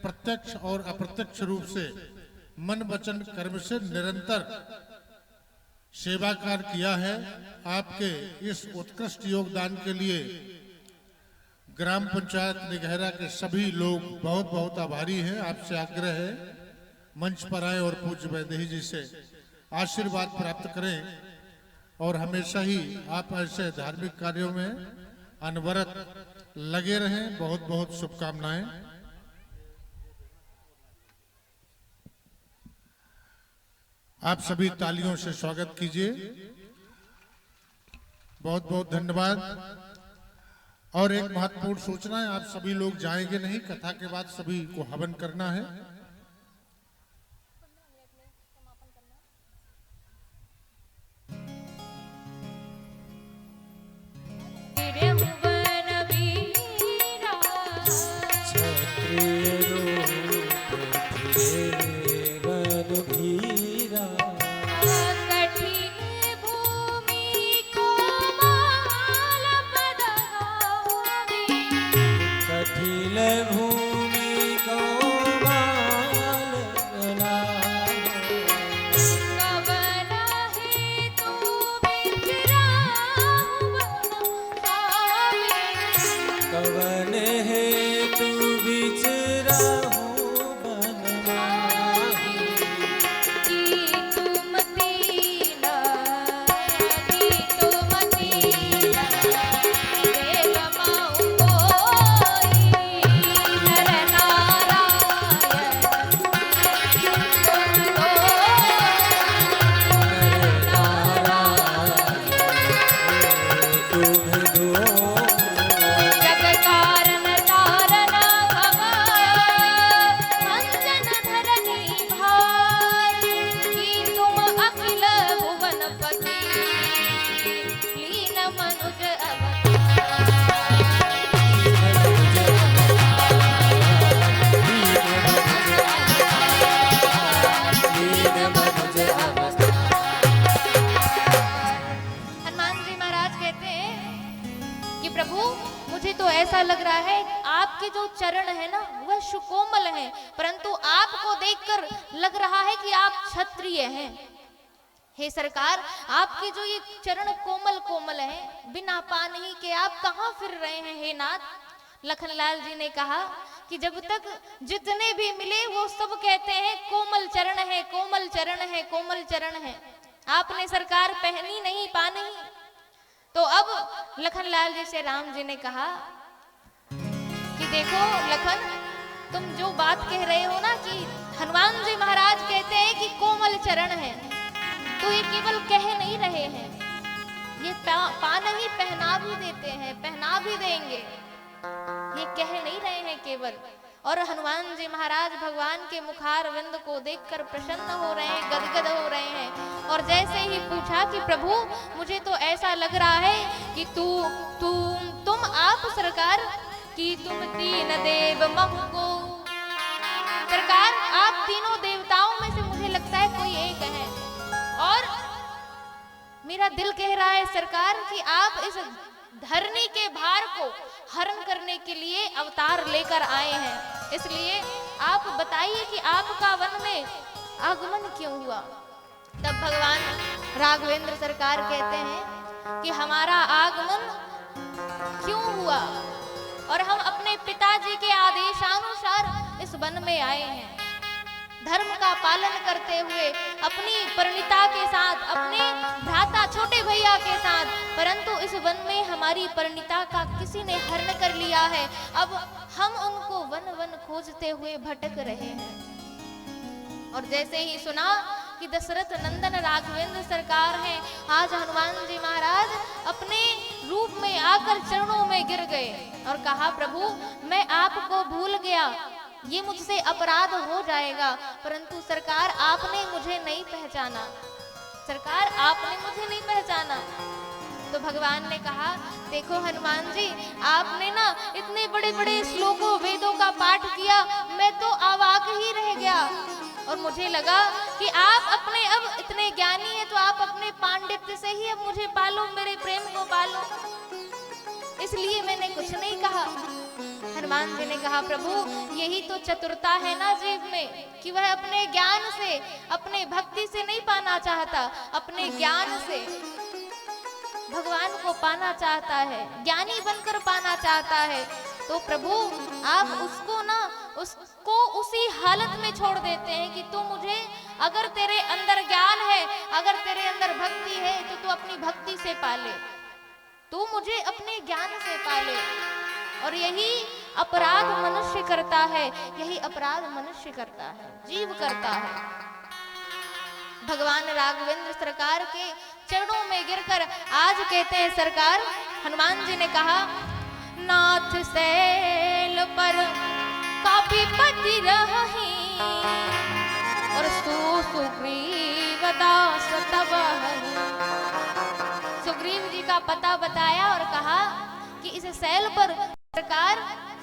[SPEAKER 4] प्रत्यक्ष और अप्रत्यक्ष रूप से मन वचन कर्म से निरंतर सेवा कार्य किया है। आपके इस उत्कृष्ट योगदान के लिए ग्राम पंचायत निगहरा के सभी लोग बहुत बहुत आभारी हैं। आपसे आग्रह है मंच पर आए और पूज्य वैदेही जी से आशीर्वाद प्राप्त करें और हमेशा ही आप ऐसे धार्मिक कार्यों में अनवरत लगे रहें। बहुत बहुत शुभकामनाएं। आप सभी तालियों से स्वागत कीजिए। बहुत बहुत धन्यवाद। और एक महत्वपूर्ण सूचना है, आप सभी लोग जाएंगे नहीं, कथा के बाद सभी को हवन करना है।
[SPEAKER 3] प्रिय रूप फिरे वन धीरा।
[SPEAKER 1] कठिन भूमि कोमल पदावे,
[SPEAKER 3] कठिन भूमि कोमल बनावे।
[SPEAKER 1] कवन हेतु बिचराहु बन पावे,
[SPEAKER 3] कवन हेतु बिचराहु बन माही।
[SPEAKER 1] की तुम तीना, की तुम तीना, देव माऊ कोई, नर नारायण तुम दो।
[SPEAKER 3] तुम्हें दो
[SPEAKER 1] जग कारण तारण भगवान, अंजन धरनी भार, की तुम अखिल भुवन पति, लीन मनुज हनुमान जी महाराज कहते हैं कि प्रभु मुझे तो ऐसा लग रहा है आपके जो चरण है ना वह सुकोमल हैं, परंतु आपको देखकर लग रहा है कि आप क्षत्रिय हैं। हे सरकार, आपके जो ये चरण कोमल कोमल हैं, बिना पानी के आप कहाँ फिर रहे हैं हे नाथ। लखनलाल जी ने कहा कि जब तक जितने भी मिले वो सब कहते हैं कोमल चरण है, कोमल चरण है, कोमल चरण है। आपने सरकार पहनी नहीं पानी। तो अब लखनलाल जी से राम जी ने कहा कि देखो लखन, तुम जो बात कह रहे हो ना कि हनुमान जी महाराज कहते हैं कि कोमल चरण है, तो ये केवल कह नहीं रहे हैं, ये पान ही पहना भी देते हैं, पहना भी देंगे। ये कह नहीं रहे हैं केवल। और हनुमान जी महाराज भगवान के मुखार विंद को देखकर प्रसन्न हो रहे हैं, गदगद हो रहे हैं। और जैसे ही पूछा कि प्रभु मुझे तो ऐसा लग रहा है कि तुम आप सरकार, कि तुम तीन देव महको, सरकार आप तीनों देवताओं में से मुझे लगता है कोई एक है। और मेरा दिल कह रहा है सरकार कि आप इस धरनी के भार को हरण करने के लिए अवतार लेकर आए हैं, इसलिए आप बताइए कि आपका वन में आगमन क्यों हुआ। तब भगवान राघवेंद्र सरकार कहते हैं कि हमारा आगमन क्यों हुआ, और हम अपने पिताजी के आदेशानुसार इस वन में आए हैं, धर्म का पालन करते हुए अपनी परिणीता के साथ, अपने भ्राता छोटे भैया के साथ। परंतु इस वन में हमारी परिणीता का किसी ने हरण कर लिया है। अब हम उनको वन वन खोजते हुए भटक रहे हैं। और जैसे ही सुना कि दशरथ नंदन राघवेंद्र सरकार हैं, आज हनुमान जी महाराज अपने रूप में आकर चरणों में गिर गए और कहा प्रभु मैं आपको भूल गया, ये मुझसे अपराध हो जाएगा, परंतु सरकार आपने मुझे नहीं पहचाना, सरकार आपने मुझे नहीं पहचाना। तो भगवान ने कहा देखो हनुमान जी, आपने ना इतने बड़े बड़े श्लोकों वेदों का पाठ किया, मैं तो अवाक ही रह गया। और मुझे लगा कि आप अपने अब इतने ज्ञानी हैं तो आप अपने पांडित्य से ही अब मुझे पालो, मेरे प्रेम को पालो, इसलिए मैंने कुछ नहीं कहा। हनुमान जी ने कहा प्रभु यही तो चतुरता है ना जीव में, कि वह अपने ज्ञान से, अपने भक्ति से नहीं पाना चाहता, अपने ज्ञान से भगवान को पाना चाहता है, ज्ञानी बनकर पाना चाहता है। तो प्रभु आप उसको उसी हालत में छोड़ देते हैं कि तू मुझे, अगर तेरे अंदर ज्ञान है, अगर तेरे अंदर भक्ति है तो तू अपनी भक्ति से पाले, तू मुझे अपने ज्ञान से पाले। और यही अपराध मनुष्य करता है, यही अपराध मनुष्य करता है, जीव करता है। भगवान राघवेंद्र सरकार के चरणों में गिरकर आज कहते हैं सरकार, हनुमान जी ने कहा नाथ सैल पर काफी पति रही, और सुग्रीव दास तब सुग्रीव जी का पता बताया और कहा कि इस सैल पर सरकार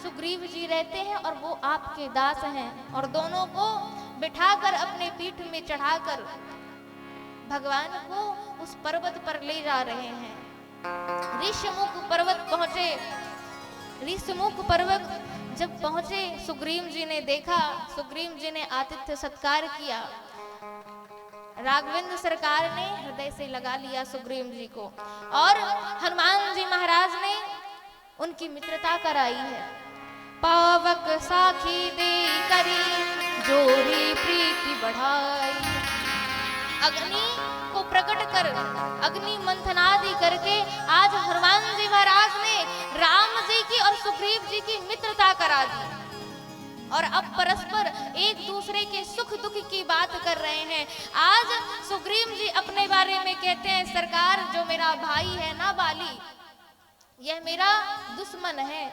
[SPEAKER 1] सुग्रीव जी रहते हैं और वो आपके दास हैं, और दोनों को बिठाकर अपने पीठ में चढ़ाकर भगवान को उस पर्वत पर ले जा रहे हैं। ऋषमुख पर्वत पहुंचे। ऋषमुख पर्वत जब पहुंचे, सुग्रीव जी ने देखा, सुग्रीव जी ने आतिथ्य सत्कार किया। राघवेंद्र सरकार ने हृदय से लगा लिया सुग्रीव जी को, और हनुमान जी महाराज ने उनकी मित्रता कराई है। पावक साखी दे करी जोरी प्रीति बढ़ाई। अग्नि को प्रकट कर, अग्नि मंथनादि करके आज हनुमान जी महाराज ने राम जी की और सुग्रीव जी की मित्रता करा दी, और अब परस्पर एक दूसरे के सुख दुख की बात कर रहे हैं। आज सुग्रीव जी अपने बारे में कहते हैं, सरकार जो मेरा भाई है ना बाली, यह मेरा दुश्मन है,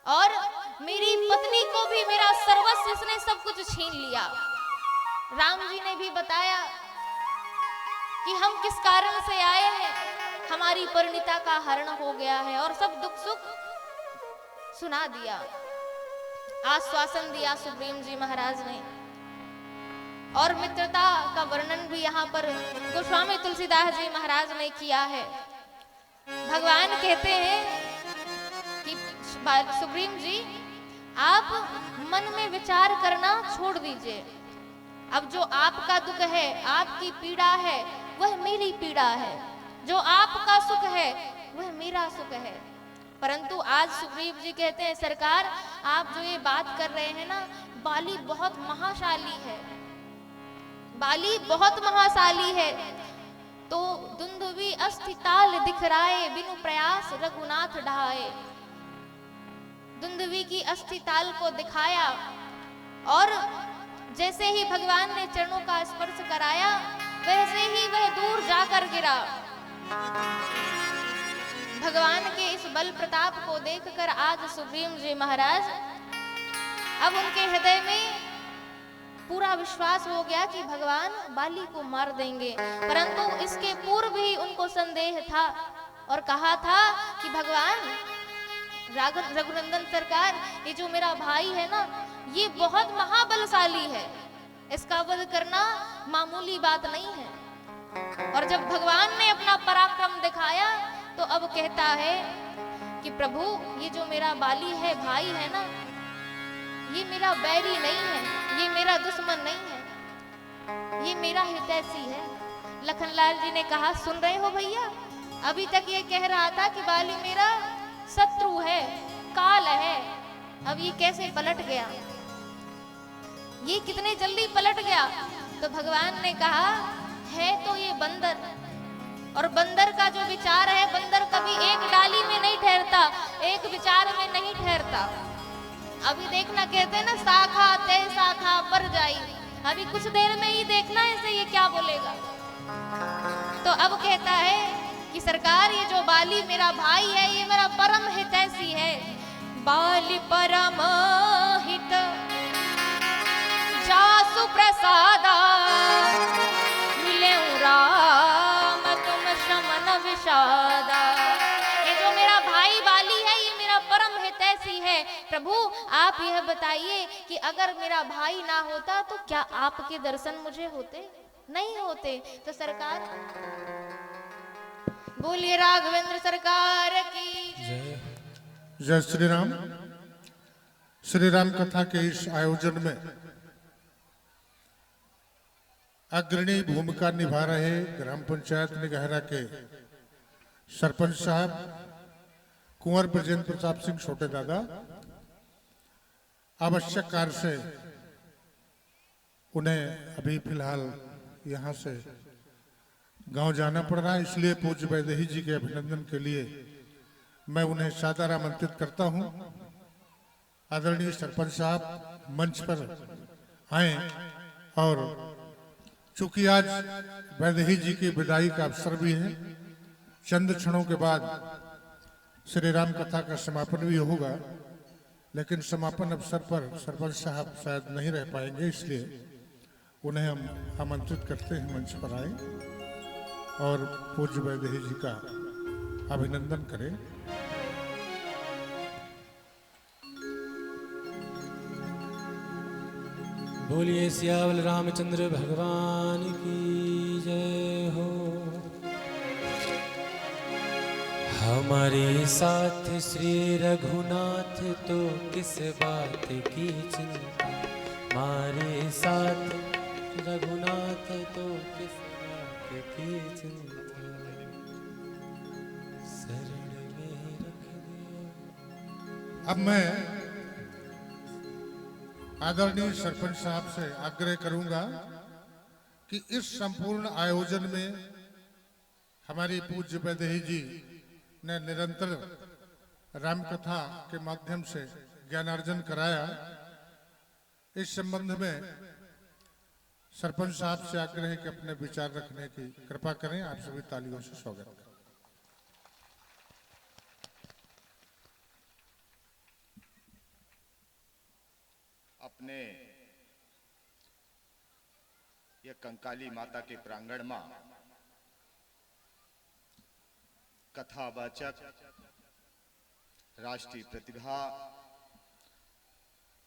[SPEAKER 1] और मेरी पत्नी को भी मेरा सर्वस्व इसने सब कुछ छीन लिया। राम जी ने भी बताया कि हम किस कारण से आए हैं, हमारी परिणीता का हरण हो गया है, और सब दुख सुख सुना दिया, आश्वासन दिया सुग्रीव जी महाराज ने। और मित्रता का वर्णन भी यहाँ पर गोस्वामी तुलसीदास जी महाराज ने किया है। भगवान कहते हैं कि सुग्रीव जी, आप मन में विचार करना छोड़ दीजिए। अब जो आपका दुख है, आपकी पीड़ा है, वह मेरी पीड़ा है। जो आपका सुख है, वह मेरा सुख है। परंतु आज सुग्रीव जी कहते हैं, सरकार आप जो ये बात कर रहे हैं ना, बाली बहुत महाशाली है, बाली बहुत महाशाली है। तो दुंदुभी अस्थि ताल दिखराए, बिनु प्रयास रघुनाथ ढाए। दुंदुभी की अस्थि ताल को दिखाया, और जैसे ही भगवान ने चरणों का स्पर्श कराया, वैसे ही वह दूर जाकर गिरा। भगवान के इस बल प्रताप को देखकर आज सुग्रीव जी महाराज, अब उनके हृदय में पूरा विश्वास हो गया कि भगवान बाली को मार देंगे। परंतु इसके पूर्व ही उनको संदेह था, और कहा था कि भगवान रघुनंदन सरकार, ये जो मेरा भाई है ना, ये बहुत महाबलशाली है, इसका वध करना मामूली बात नहीं है। और जब भगवान ने अपना पराक्रम दिखाया, तो अब कहता है कि प्रभु, ये जो मेरा बाली है, भाई है ना, ये मेरा बैरी नहीं है, ये मेरा दुश्मन नहीं है, ये मेरा हितैषी है। लखनलाल जी ने कहा, सुन रहे हो भैया, अभी तक ये कह रहा था कि बाली मेरा शत्रु है, काल है, अब ये कैसे पलट गया, ये कितने जल्दी पलट गया। तो भगवान ने कहा, है तो ये बंदर, और बंदर का जो विचार है, बंदर कभी एक डाली में नहीं ठहरता, एक विचार में नहीं ठहरता। अभी देखना, कहते हैं ना, शाखा ते शाखा पर जाई, अभी कुछ देर में ही देखना इसे ये क्या बोलेगा। तो अब कहता है कि सरकार, ये जो बाली मेरा भाई है, ये मेरा परम हितैषी है। बाली परम हित जासु प्रसादा, मिले राम तुम शमन विषादा। ये जो मेरा भाई बाली है, ये मेरा परम हितैषी है। प्रभु आप यह बताइए कि अगर मेरा भाई ना होता तो क्या आपके दर्शन मुझे होते? नहीं होते। तो सरकार, बोलिए राघवेंद्र सरकार की
[SPEAKER 4] जय। जय श्री राम। श्री राम कथा के इस आयोजन में अग्रणी भूमिका निभा रहे ग्राम पंचायत निगहरा के सरपंच साहब कुंवर ब्रजेंद्र प्रताप सिंह छोटे दादा, आवश्यक कार्य से उन्हें अभी फिलहाल यहाँ से गांव जाना पड़ रहा है, इसलिए पूज्य वैदेही जी के अभिनंदन के लिए मैं उन्हें सादर आमंत्रित करता हूं। आदरणीय सरपंच साहब मंच पर आए, और चूंकि आज वैदेही जी की विदाई का अवसर भी है, चंद क्षणों के बाद श्री राम कथा का समापन भी होगा, लेकिन समापन अवसर पर सरपंच साहब शायद नहीं रह पाएंगे, इसलिए उन्हें हम आमंत्रित करते हैं मंच पर आए और पूज्य वैदेही जी का अभिनंदन करें।
[SPEAKER 3] बोलिए सियावल रामचंद्र भगवान की जय हो। हमारे साथ श्री रघुनाथ तो किस बात की चिंता, हमारे साथ रघुनाथ तो किस बात की चिंता, शरण में रख दिया।
[SPEAKER 4] अब मैं आदरणीय सरपंच साहब से आग्रह करूंगा कि इस संपूर्ण आयोजन में हमारी पूज्य वैदेही जी ने निरंतर रामकथा के माध्यम से ज्ञानार्जन कराया। इस संबंध में सरपंच साहब से आग्रह है कि अपने विचार रखने की कृपा करें। आप सभी तालियों से स्वागत करें।
[SPEAKER 5] अपने ये कंकाली माता के प्रांगण में कथावाचक राष्ट्रीय प्रतिभा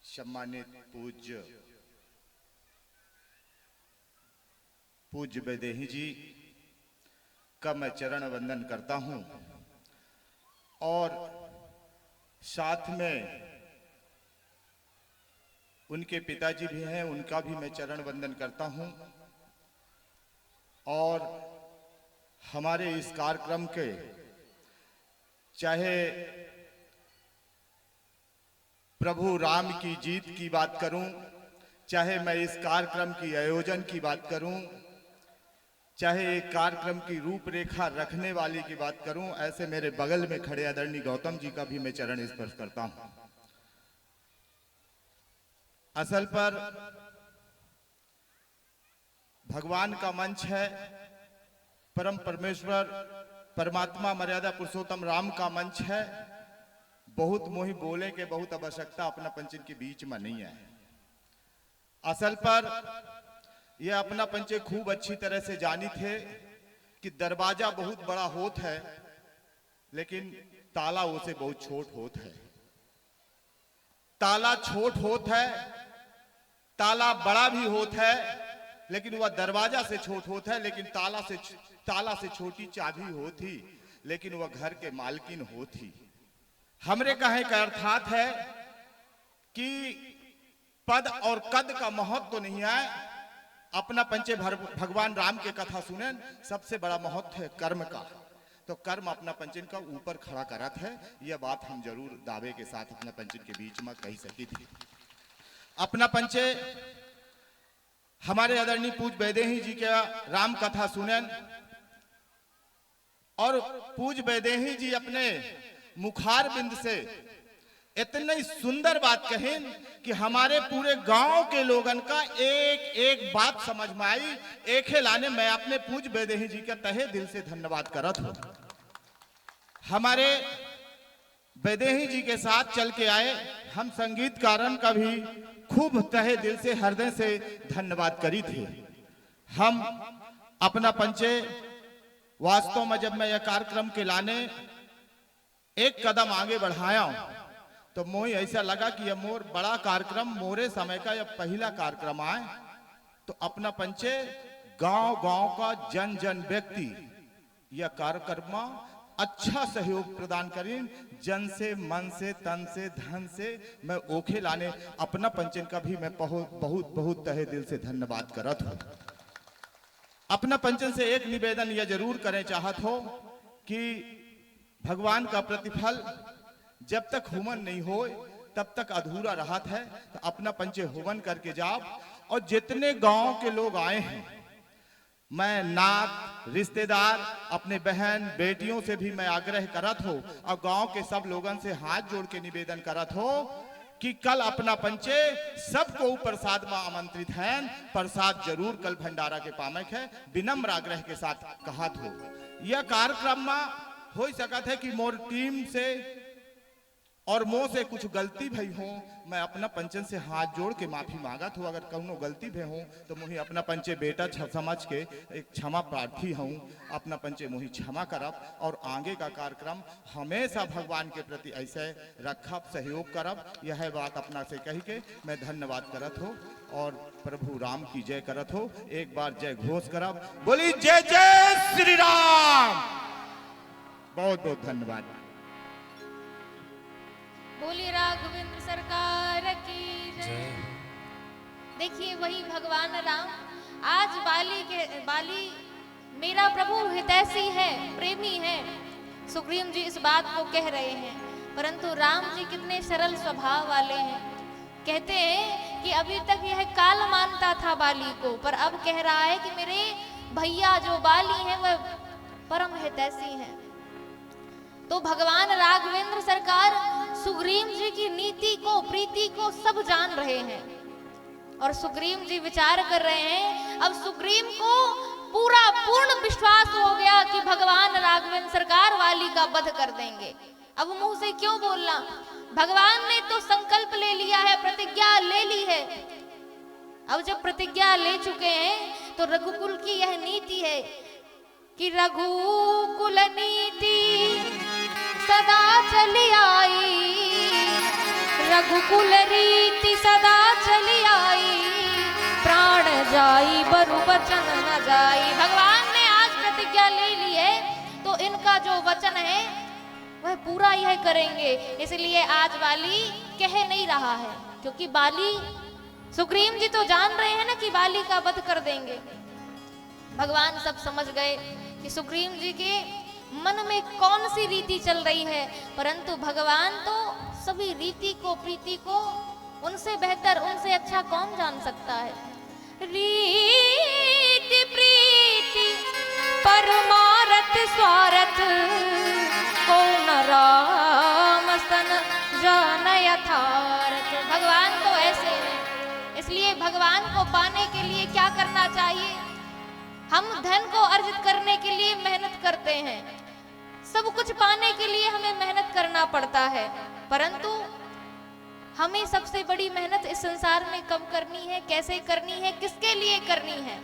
[SPEAKER 5] सम्मानित पूज्य वैदेही जी का मैं चरण वंदन करता हूं और साथ में उनके पिताजी भी हैं, उनका भी मैं चरण वंदन करता हूं। और हमारे इस कार्यक्रम के चाहे प्रभु राम की जीत की बात करूं, चाहे मैं इस कार्यक्रम की आयोजन की बात करूं, चाहे एक कार्यक्रम की रूपरेखा रखने वाले की बात करूं, ऐसे मेरे बगल में खड़े आदरणीय गौतम जी का भी मैं चरण स्पर्श करता हूं। असल पर भगवान का मंच है, परम परमेश्वर परमात्मा मर्यादा पुरुषोत्तम राम का मंच है। बहुत मोही बोले के बहुत आवश्यकता अपना पंचन के बीच में नहीं है। असल पर यह अपना पंचे खूब अच्छी तरह से जानी थे कि दरवाजा बहुत बड़ा होत है लेकिन ताला उसे बहुत छोट होत है। ताला छोट होत है, ताला बड़ा भी होत है लेकिन वह दरवाजा से छोट होता है, लेकिन ताला से छोटी चाबी होती लेकिन वह घर के मालकिन होती। हमरे कहे का अर्थात है कि पद और कद का महत्व तो नहीं है। अपना पंचे भगवान राम के कथा सुने, सबसे बड़ा महत्व है कर्म का, तो कर्म अपना पंचन का ऊपर खड़ा करत है। यह बात हम जरूर दावे के साथ अपना पंचन के बीच में कही सकी थी। अपना पंचे हमारे आदरणीय पूज्य वैदेही जी का राम कथा सुनन और पूज्य वैदेही जी अपने मुखार बिंद से इतनी सुंदर बात कहें कि हमारे पूरे गांव के लोगन का एक एक बात समझ में आई। एक ही लाने मैं अपने पूज्य वैदेही जी का तहे दिल से धन्यवाद करत हूं। हमारे वैदेही जी के साथ चल के आए हम संगीतकारन का भी खूब तहे दिल से हृदय से धन्यवाद करी थे। हम अपना पंचे वास्तव में जब मैं यह कार्यक्रम के लाने एक कदम आगे बढ़ाया तो मोही ऐसा लगा कि यह मोर बड़ा कार्यक्रम मोरे समय का यह पहला कार्यक्रम आए। तो अपना पंचे गांव गांव का जन जन व्यक्ति यह कार्यक्रम में अच्छा सहयोग प्रदान करें, जन से मन से तन से धन से मैं ओखे लाने अपना पंचन का भी मैं बहुत बहुत तहे दिल से धन्यवाद करत हूं। अपना पंचन से एक निवेदन यह जरूर करें चाहत हो कि भगवान का प्रतिफल जब तक हुमन नहीं हो तब तक अधूरा रहत है। तो अपना पंचे हुमन करके जाओ और जितने गांव के लोग आए हैं, मैं नात रिश्तेदार अपने बहन बेटियों से भी मैं आग्रह करत हो और गांव के सब लोगन से हाथ जोड़ के निवेदन करत हो कि कल अपना पंचे सबको प्रसाद में आमंत्रित हैं। प्रसाद जरूर कल भंडारा के पामक है, विनम्र आग्रह के साथ कहा हो। यह कार्यक्रम में हो सकता है कि मोर टीम से और मुंह से कुछ गलती भई हो, मैं अपना पंचन से हाथ जोड़ के माफी मांगत हूँ। अगर कौनो गलती भई हो तो मुझे अपना पंचे बेटा समझ के एक क्षमा प्रार्थी हूँ। अपना पंचे मुझे क्षमा करब और आगे का कार्यक्रम हमेशा भगवान के प्रति ऐसे रखब, सहयोग करब। यह बात अपना से कही के मैं धन्यवाद करत हो और प्रभु राम की जय करत हो। एक बार जय घोष करब, बोली जय जय श्री राम। बहुत बहुत धन्यवाद।
[SPEAKER 1] बोली राघवेंद्र सरकार की जय। देखिए वही भगवान राम आज बाली मेरा प्रभु हितैषी है, प्रेमी है। सुग्रीव जी इस बात को कह रहे हैं, परंतु राम जी कितने सरल स्वभाव वाले हैं। कहते हैं कि अभी तक यह काल मानता था बाली को, पर अब कह रहा है कि मेरे भैया जो बाली हैं वह परम हितैषी हैं। तो भगवान राघवेंद्र सरकार सुग्रीव जी की नीति को, प्रीति को सब जान रहे हैं और सुग्रीव जी विचार कर रहे हैं। अब सुग्रीव को पूर्ण विश्वास हो गया कि भगवान राघवेंद्र सरकार वाली का वध कर देंगे। अब मुंह से क्यों बोलना, भगवान ने तो संकल्प ले लिया है, प्रतिज्ञा ले ली है। अब जब प्रतिज्ञा ले चुके हैं तो रघुकुल की यह नीति है कि रघुकुल नीति सदा चली आई, रघुकुल रीति सदा चली आई, प्राण जाई बरु वचन न जाई। भगवान ने आज प्रतिज्ञा ले ली है तो इनका जो वचन है वह पूरा यह करेंगे। इसलिए आज बाली कह नहीं रहा है, क्योंकि बाली सुग्रीव जी तो जान रहे हैं ना कि बाली का वध कर देंगे। भगवान सब समझ गए कि सुग्रीव जी के मन में कौन सी रीति चल रही है, परंतु भगवान तो सभी रीति को, प्रीति को उनसे बेहतर, उनसे अच्छा कौन जान सकता है। रीति प्रीति परमारथ स्वार्थ को न राम सन जान यथार्थ। भगवान तो ऐसे हैं, इसलिए भगवान को पाने के लिए क्या करना चाहिए। हम धन को अर्जित करने के लिए मेहनत करते हैं, सब कुछ पाने के लिए हमें मेहनत करना पड़ता है, परंतु हमें सबसे बड़ी मेहनत इस संसार में कब करनी है, कैसे करनी है, किसके लिए करनी है।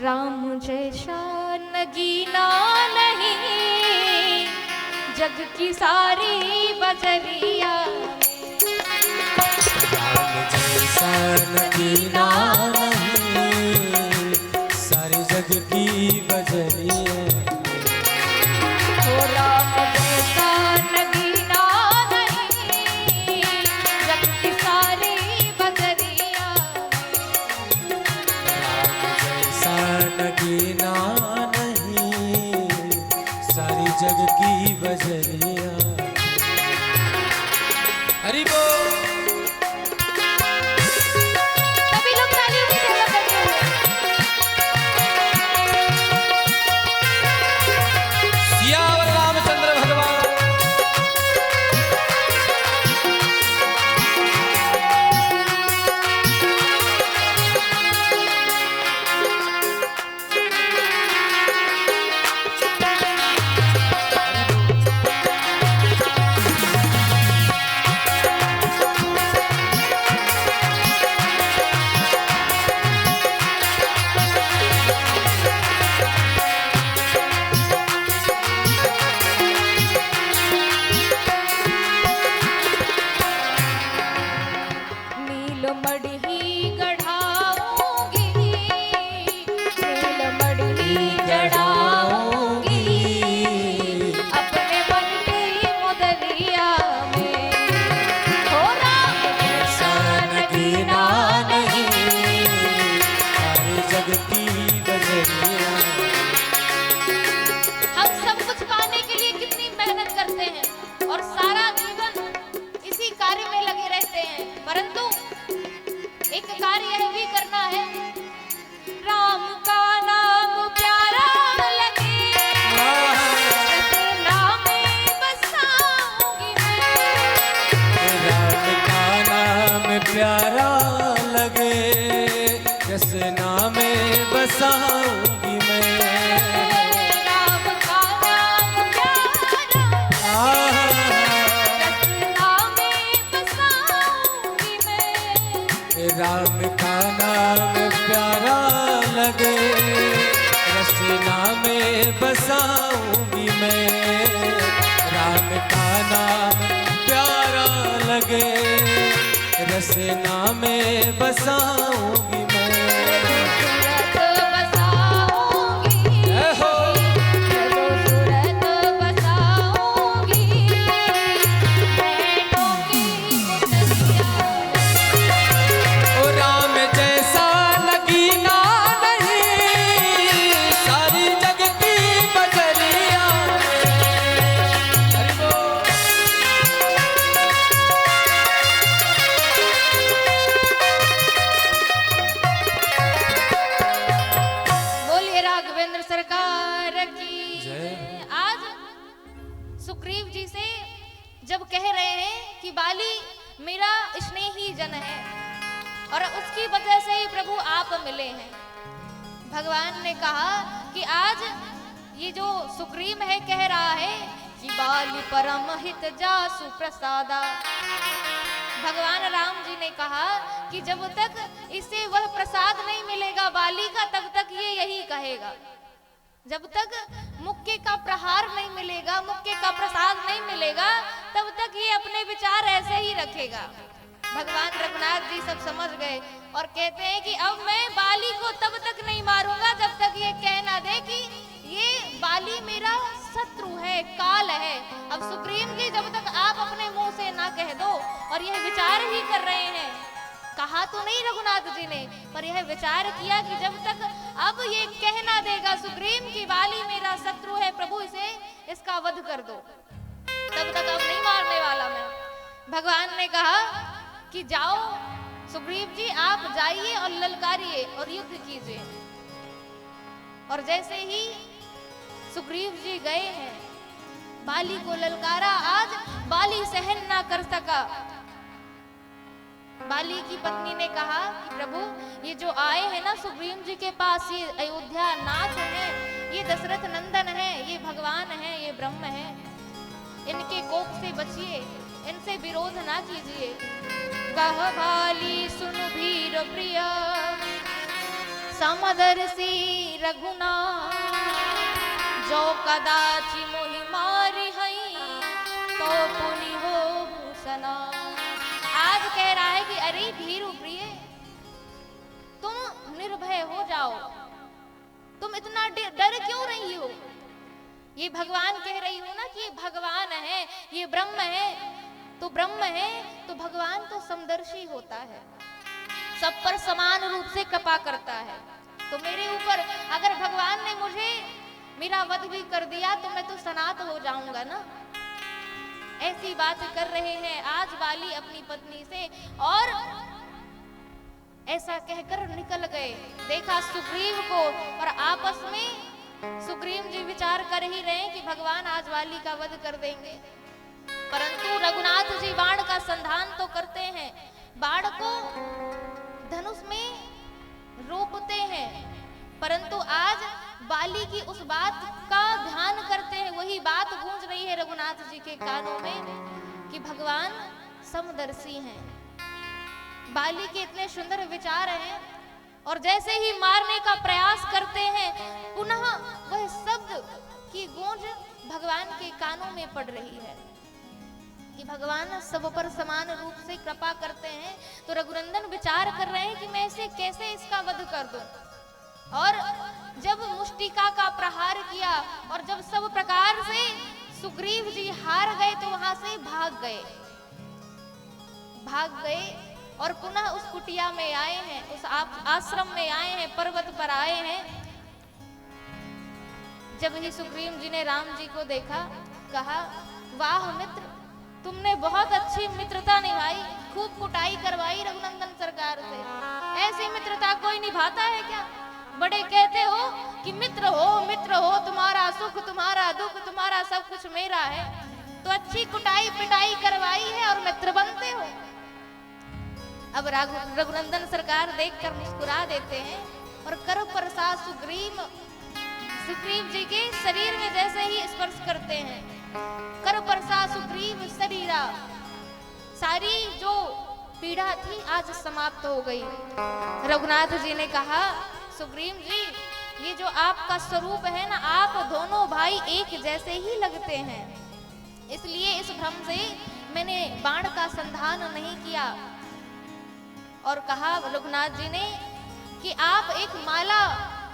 [SPEAKER 1] राम जैसा नगीना नहीं जग की सारी बजरिया,
[SPEAKER 3] राम जैसा नगीना नहीं सारी जग की बजरिया।
[SPEAKER 1] हो राम जैसा नगीना नहीं जग की सारी बजरिया,
[SPEAKER 3] राम जैसा नगीना नहीं सारी जग की बजरिया। हरि बोल।
[SPEAKER 1] सभी लोग तालियों की सेवा करते हैं।
[SPEAKER 3] सियावर रामचंद्र भगवान।
[SPEAKER 1] नील मड़ही गढ़ाऊंगी, नील मड़ही गढ़ाऊंगी, अपने मन की मुदरिया में। हो राम जैसा नगीना
[SPEAKER 3] नहीं सारी जग की बजरिया।
[SPEAKER 1] हम सब कुछ पाने के लिए कितनी मेहनत करते हैं और सारा जीवन इसी कार्य में लगे रहते हैं, परंतु एक कार्य यह भी करना है, राम का नाम प्यारा लगे, रसना में बसाऊंगी मैं।
[SPEAKER 3] राम का नाम प्यारा लगे रसना में बसाऊंगी मैं।
[SPEAKER 1] राम का नाम प्यारा
[SPEAKER 3] आहा,
[SPEAKER 1] रसना
[SPEAKER 3] राम का नाम प्यारा लगे, रचना में बसाऊंगी मैं। राम का नाम प्यारा लगे, रचना में बसाऊंगी मैं।
[SPEAKER 1] सुग्रीव जी से जब कह रहे हैं कि बाली मेरा स्नेही जन है और उसकी वजह से ही प्रभु आप मिले हैं, भगवान ने कहा कि आज ये जो सुग्रीव है कह रहा है कि बाली परम हित जासु प्रसादा। भगवान राम जी ने कहा कि जब तक इसे वह प्रसाद नहीं मिलेगा बाली का, तब तक ये यही कहेगा। जब तक मुक्के का प्रहार नहीं मिलेगा, मुक्के का प्रसाद नहीं मिलेगा, तब तक ये अपने विचार ऐसे ही रखेगा। भगवान रघुनाथ जी सब समझ गए और कहते हैं कि अब मैं बाली को तब तक नहीं मारूंगा जब तक ये कह ना दे कि ये बाली मेरा शत्रु है, काल है। अब सुग्रीव जी जब तक आप अपने मुंह से ना कह दो, और यह विचार ही कर रहे हैं, कहा तो नहीं रघुनाथ जी ने, पर यह विचार किया कि जब तक अब ये कह ना देगा सुग्रीव की बाली मेरा शत्रु है, प्रभु इसे इसका वध कर दो, तब तक अब नहीं मारने वाला मैं। भगवान ने कहा कि जाओ सुग्रीव जी, आप जाइए और ललकारिए और युद्ध कीजिए। और जैसे ही सुग्रीव जी गए हैं, बाली को ललकारा, आज बाली सहन ना कर सका। बाली की पत्नी ने कहा कि प्रभु ये जो आए हैं ना सुग्रीव जी के पास, ये अयोध्या नाथ हैं, ये दशरथ नंदन हैं, ये भगवान हैं, ये ब्रह्म हैं, इनके कोप से बचिए, इनसे विरोध ना कीजिए। कह बाली सुन भीर प्रिय समदर्शी रघुनाथ, जो कदाचि मोहि मारि हई तो पुनि हो भूषणा। आज कह रहा है कि अरे भीरु प्रिय, तुम निर्भय हो जाओ, तुम इतना डर क्यों रही हो? ये भगवान कह रही हो ना कि ये भगवान है, ये ब्रह्म है, तो ब्रह्म है तो भगवान तो समदर्शी होता है, सब पर समान रूप से कृपा करता है। तो मेरे ऊपर अगर भगवान ने मुझे मेरा वध भी कर दिया तो मैं तो सनात हो जाऊंगा ना। ऐसी बात कर रहे हैं आज बाली अपनी पत्नी से, और ऐसा कहकर निकल गए। देखा सुग्रीव को, और आपस में सुग्रीव जी विचार कर ही रहे हैं कि भगवान आज बाली का वध कर देंगे, परंतु रघुनाथ जी बाण का संधान तो करते हैं, बाण को धनुष में रोपते हैं, परंतु आज बाली की उस बात का ध्यान करते हैं। वही बात गूंज रही है रघुनाथ जी के कानों में कि भगवान समदर्शी हैं। बाली के इतने सुंदर विचार हैं, और जैसे ही मारने का प्रयास करते हैं, पुनः वह शब्द की गूंज भगवान के कानों में पड़ रही है कि भगवान सब पर समान रूप से कृपा करते हैं। तो रघुनंदन विचार कर रहे हैं कि मैं इसे कैसे इसका वध कर दूं। और जब मुष्टिका का प्रहार किया और जब सब प्रकार से सुग्रीव जी हार गए, तो वहां से भाग गए और पुनः उस कुटिया में आए हैं, उस आश्रम में आए हैं, पर्वत पर आए हैं। जब ही सुग्रीव जी ने राम जी को देखा, कहा वाह मित्र, तुमने बहुत अच्छी मित्रता निभाई, खूब कुटाई करवाई रघुनंदन सरकार से। ऐसी मित्रता कोई निभाता है क्या? बड़े कहते हो कि मित्र हो, तुम्हारा सुख तुम्हारा दुख तुम्हारा सब कुछ मेरा है, तो अच्छी कुटाई पिटाई करवाई है और मित्र बनते हो। अब रघुनंदन सरकार देखकर मुस्कुरा देते हैं और कर प्रसाद सुग्रीव जी के शरीर में जैसे ही स्पर्श करते हैं, कर प्रसाद सुग्रीव शरीरा, सारी जो पीड़ा थी आज समाप्त हो गई। रघुनाथ जी ने कहा, सुग्रीव जी, ये जो आपका स्वरूप है ना, आप दोनों भाई एक जैसे ही लगते हैं, इसलिए इस भ्रम से मैंने बाण का संधान नहीं किया। और कहा रघुनाथ जी ने कि आप एक माला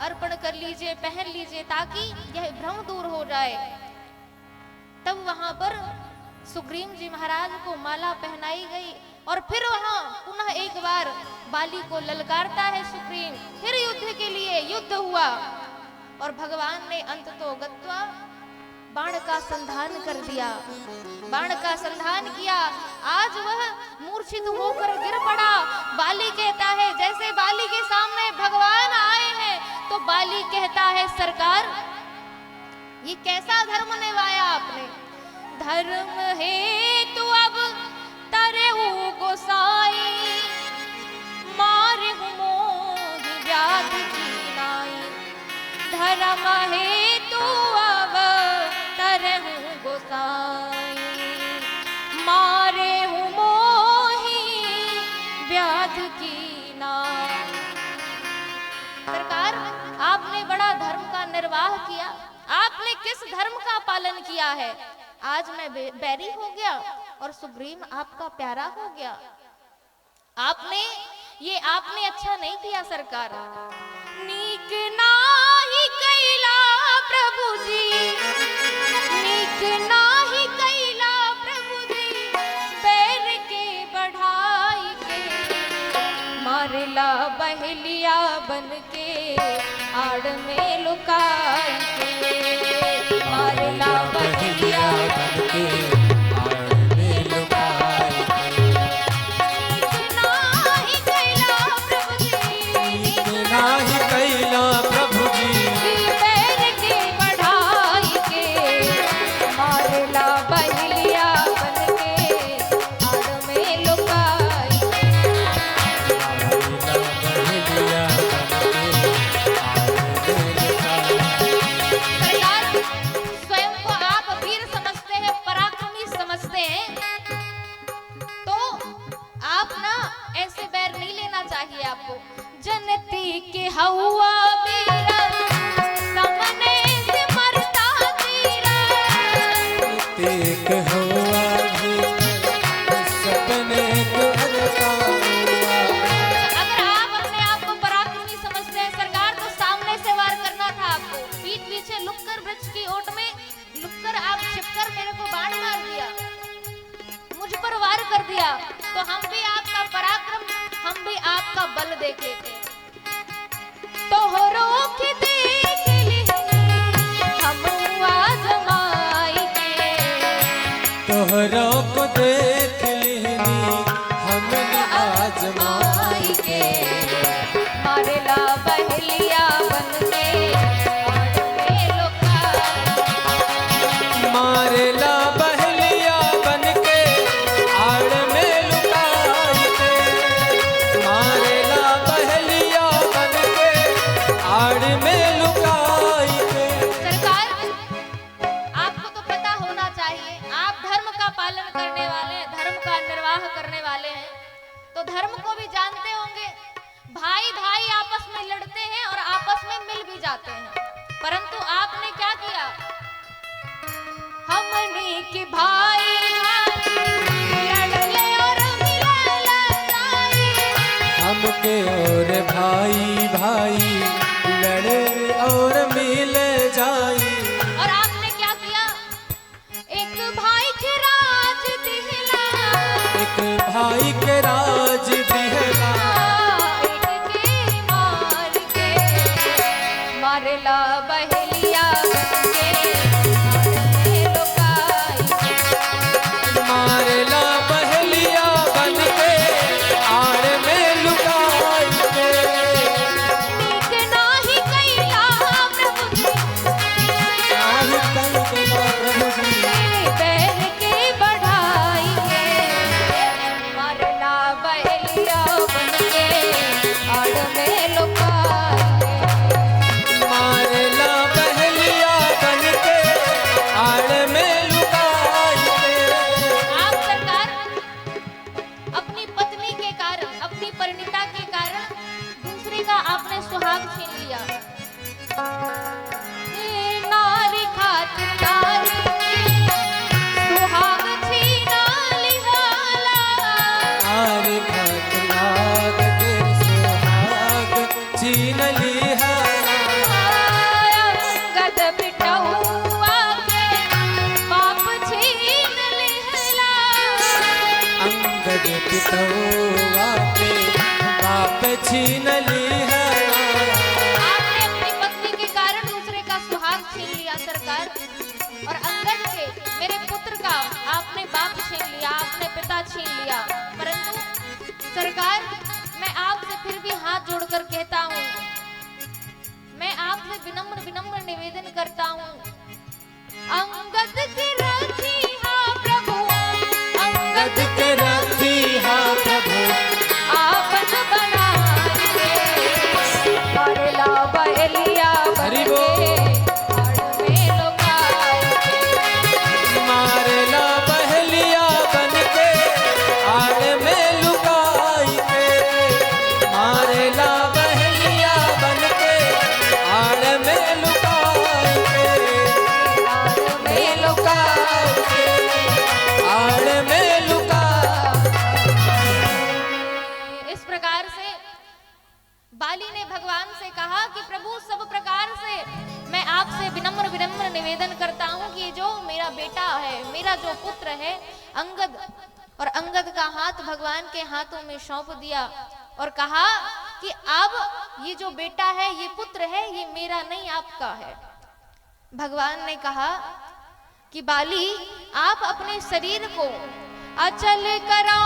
[SPEAKER 1] अर्पण कर लीजिए, पहन लीजिए, ताकि यह भ्रम दूर हो जाए। तब वहां पर सुग्रीव जी महाराज को माला पहनाई गई और फिर वहां पुनः एक बार बाली को ललकारता है सुग्रीव। फिर युद्ध के लिए युद्ध हुआ और भगवान ने अंततो गत्वा बाण का संधान कर दिया, बाण का संधान किया। आज वह मूर्छित होकर गिर पड़ा। बाली कहता है, जैसे बाली के सामने भगवान आए हैं तो बाली कहता है, सरकार ये कैसा धर्म निभाया आपने? धर्म हेतु अब तरहु गोसाई, मारहु मोहि व्याध की नाई। धर्म हेतु अब तरहु गोसाई, मारहु मोहि व्याध की नाई। सरकार, आपने बड़ा धर्म का निर्वाह किया, आपने किस धर्म का पालन किया है? आज मैं बैरी हो गया और सुग्रीव आपका प्यारा हो गया। आपने अच्छा नहीं किया सरकार। नीक नाही कैला प्रभु जी, नीक नाही कैला प्रभु जी, बैर के बढ़ाई के। मारला बहलिया बन के आड़ में लुकाई के। मारला बहलिया बन के आड़ में लुकाई के। नीक नाही कैला प्रभु जी, नीक नाही कैला प्रभु जी, बैर के बढ़ाई के। मारला बहलिया बन के आड़ में लुकाई के। मारला बहलिया स्वयं को आप वीर समझते हैं, पराक्रमी समझते हैं, तो आप ना ऐसे बैर नहीं लेना चाहिए आपको। जनती के हवा बीरा, सामने से मरता तीरा। जनती के हवा बीरा, सपने को हरता हुआ। अगर आप अपने आप को पराक्रमी समझते हैं सरकार, तो सामने से वार करना था आपको। पीठ पीछे लुककर वृक्ष की ओट में लुककर आप छिपकर मेरे को बाण मार दिया, मुझ पर वार कर दिया, तो हम भी आपका पराक्रम, हम भी आपका बल देख लेते। तोहरो के देख ली हम आजमाई के। तोहरो को देख ली हमने आजमाई के। मारेला बहलिया बन के आड़ में लुकाई। मारेला बहलिया बन के आड़ में लुकाई के। मारेला बहलिया बन के आड़ में लुकाई के। सरकार, आपको तो पता होना चाहिए, आप धर्म का पालन करने वाले हैं, धर्म का निर्वाह करने वाले हैं, तो धर्म को भी जानते होंगे। भाई भाई आपस में लड़ते हैं और आपस में मिल भी जाते हैं, परंतु आपने क्या किया? हमने के भाई भाई लड़ले और मिललाई। हमके और भाई भाई लड़े और मिल जाई। और आपने क्या किया? एक भाई के राज दिहला, एक भाई के राज दिहला। एक के मार के मारला बहलिया बन के आड़ में लुकाई के। मारला बहलिया बन के आड़ में लुकाई के। नीक नाही कैला प्रभु जी,
[SPEAKER 3] छीन लिया
[SPEAKER 1] अंगद बिटौआ के बाप छीन लिहला
[SPEAKER 3] अंगद पितौआ के बाप छीन लिया
[SPEAKER 1] आपने अपनी पत्नी के कारण दूसरे का सुहाग छीन लिया सरकार, और अंगद के मेरे पुत्र का आपने बाप छीन लिया, आपने पिता छीन लिया। परंतु सरकार, मैं आपसे फिर भी हाथ जोड़कर कहता हूँ, मैं आपसे विनम्र विनम्र निवेदन करता हूँ, अंगद के रखी हा प्रभु,
[SPEAKER 3] अंगद के रखी हा प्रभु
[SPEAKER 1] आपन बनाइए, करला बहलिया
[SPEAKER 3] हरि बोल।
[SPEAKER 1] बनके में लुकाए।
[SPEAKER 3] मारेला बहलिया बनके आड़ में लुकाई के मारेला बहलिया बनके आड़ में लुकाई के
[SPEAKER 1] आड़ में
[SPEAKER 3] लुकाई के आड़ में लुकाई।
[SPEAKER 1] इस प्रकार से बाली ने भगवान से कहा कि प्रभु, सब प्रकार से मैं आपसे विनम्र विनम्र निवेदन करता हूँ कि जो मेरा बेटा है, मेरा जो पुत्र है अंगद, और अंगद का हाथ भगवान के हाथों में सौंप दिया और कहा कि अब ये जो बेटा है, ये पुत्र है, ये मेरा नहीं आपका है। भगवान ने कहा कि बाली, आप अपने शरीर को अचल करो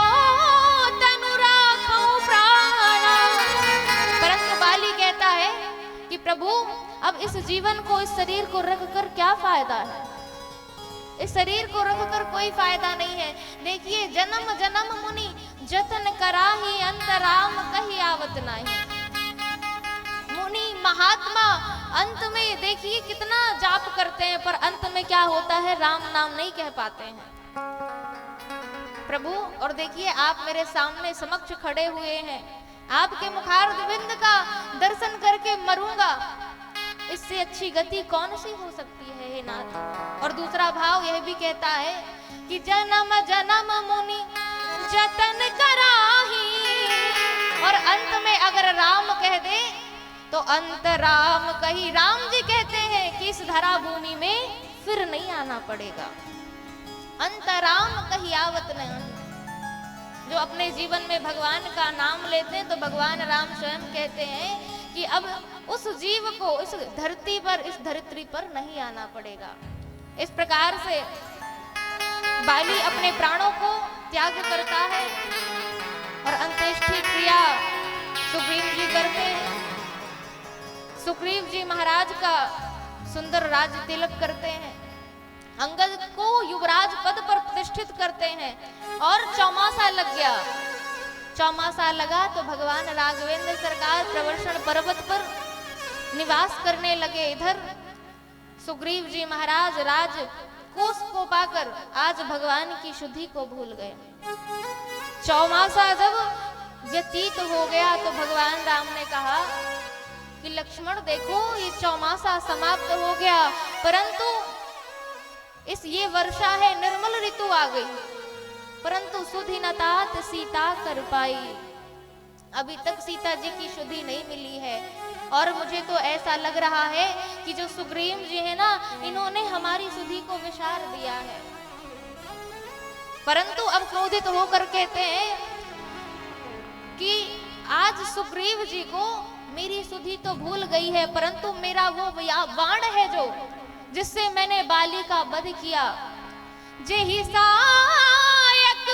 [SPEAKER 1] तनु राखो प्राणा। परंतु बाली कहता है कि प्रभु, अब इस जीवन को, इस शरीर को रख कर क्या फायदा है, इस शरीर को रख कर कोई फायदा नहीं है। देखिए, जन्म जन्म मुनि जतन कराही, अंतराम कही आवत नहीं। मुनि महात्मा अंत में देखिए कितना जाप करते हैं, पर अंत में क्या होता है, राम नाम नहीं कह पाते हैं प्रभु। और देखिए, आप मेरे सामने समक्ष खड़े हुए हैं, आपके मुखारविंद का दर्शन करके मरूंगा, इससे अच्छी गति कौन सी हो सकती है हे नाथ। और दूसरा भाव यह भी कहता है कि जन्म जन्म मुनि जतन कराही, और अंत में अगर राम कह दे तो अंत राम कही। राम जी कहते हैं कि इस धरा भूमि में फिर नहीं आना पड़ेगा, अंत राम कही आवत नहीं। जो अपने जीवन में भगवान का नाम लेते हैं तो भगवान राम स्वयं कहते हैं कि अब उस जीव को इस धरती पर, इस धरित्री पर नहीं आना पड़ेगा। इस प्रकार से बाली अपने प्राणों को त्याग करता है और अंत्येष्टि क्रिया सुग्रीव जी करते हैं। सुग्रीव जी महाराज का सुंदर राज तिलक करते हैं, अंगद को युवराज पद पर प्रतिष्ठित करते हैं, और चौमासा लग गया। चौमासा लगा तो भगवान राघवेंद्र सरकार प्रवर्षण पर्वत पर निवास करने लगे। इधर सुग्रीव जी महाराज राज कोष को पाकर आज भगवान की शुद्धि को भूल गए। चौमासा जब व्यतीत हो गया तो भगवान राम ने कहा कि लक्ष्मण देखो, ये चौमासा समाप्त हो गया, परंतु ये वर्षा है, निर्मल ऋतु आ गई, परंतु सुधि न तात सीता कर पाई। अभी तक सीता जी की शुद्धि नहीं मिली है, और मुझे तो ऐसा लग रहा है कि जो सुग्रीव जी है ना, इन्होंने हमारी शुद्धि को विसार दिया है। परंतु अब क्रोधित होकर कहते हैं कि आज सुग्रीव जी को मेरी शुद्धि तो भूल गई है, परंतु मेरा वो बाण है जो जिससे मैंने बाली का वध किया, जेहि सायक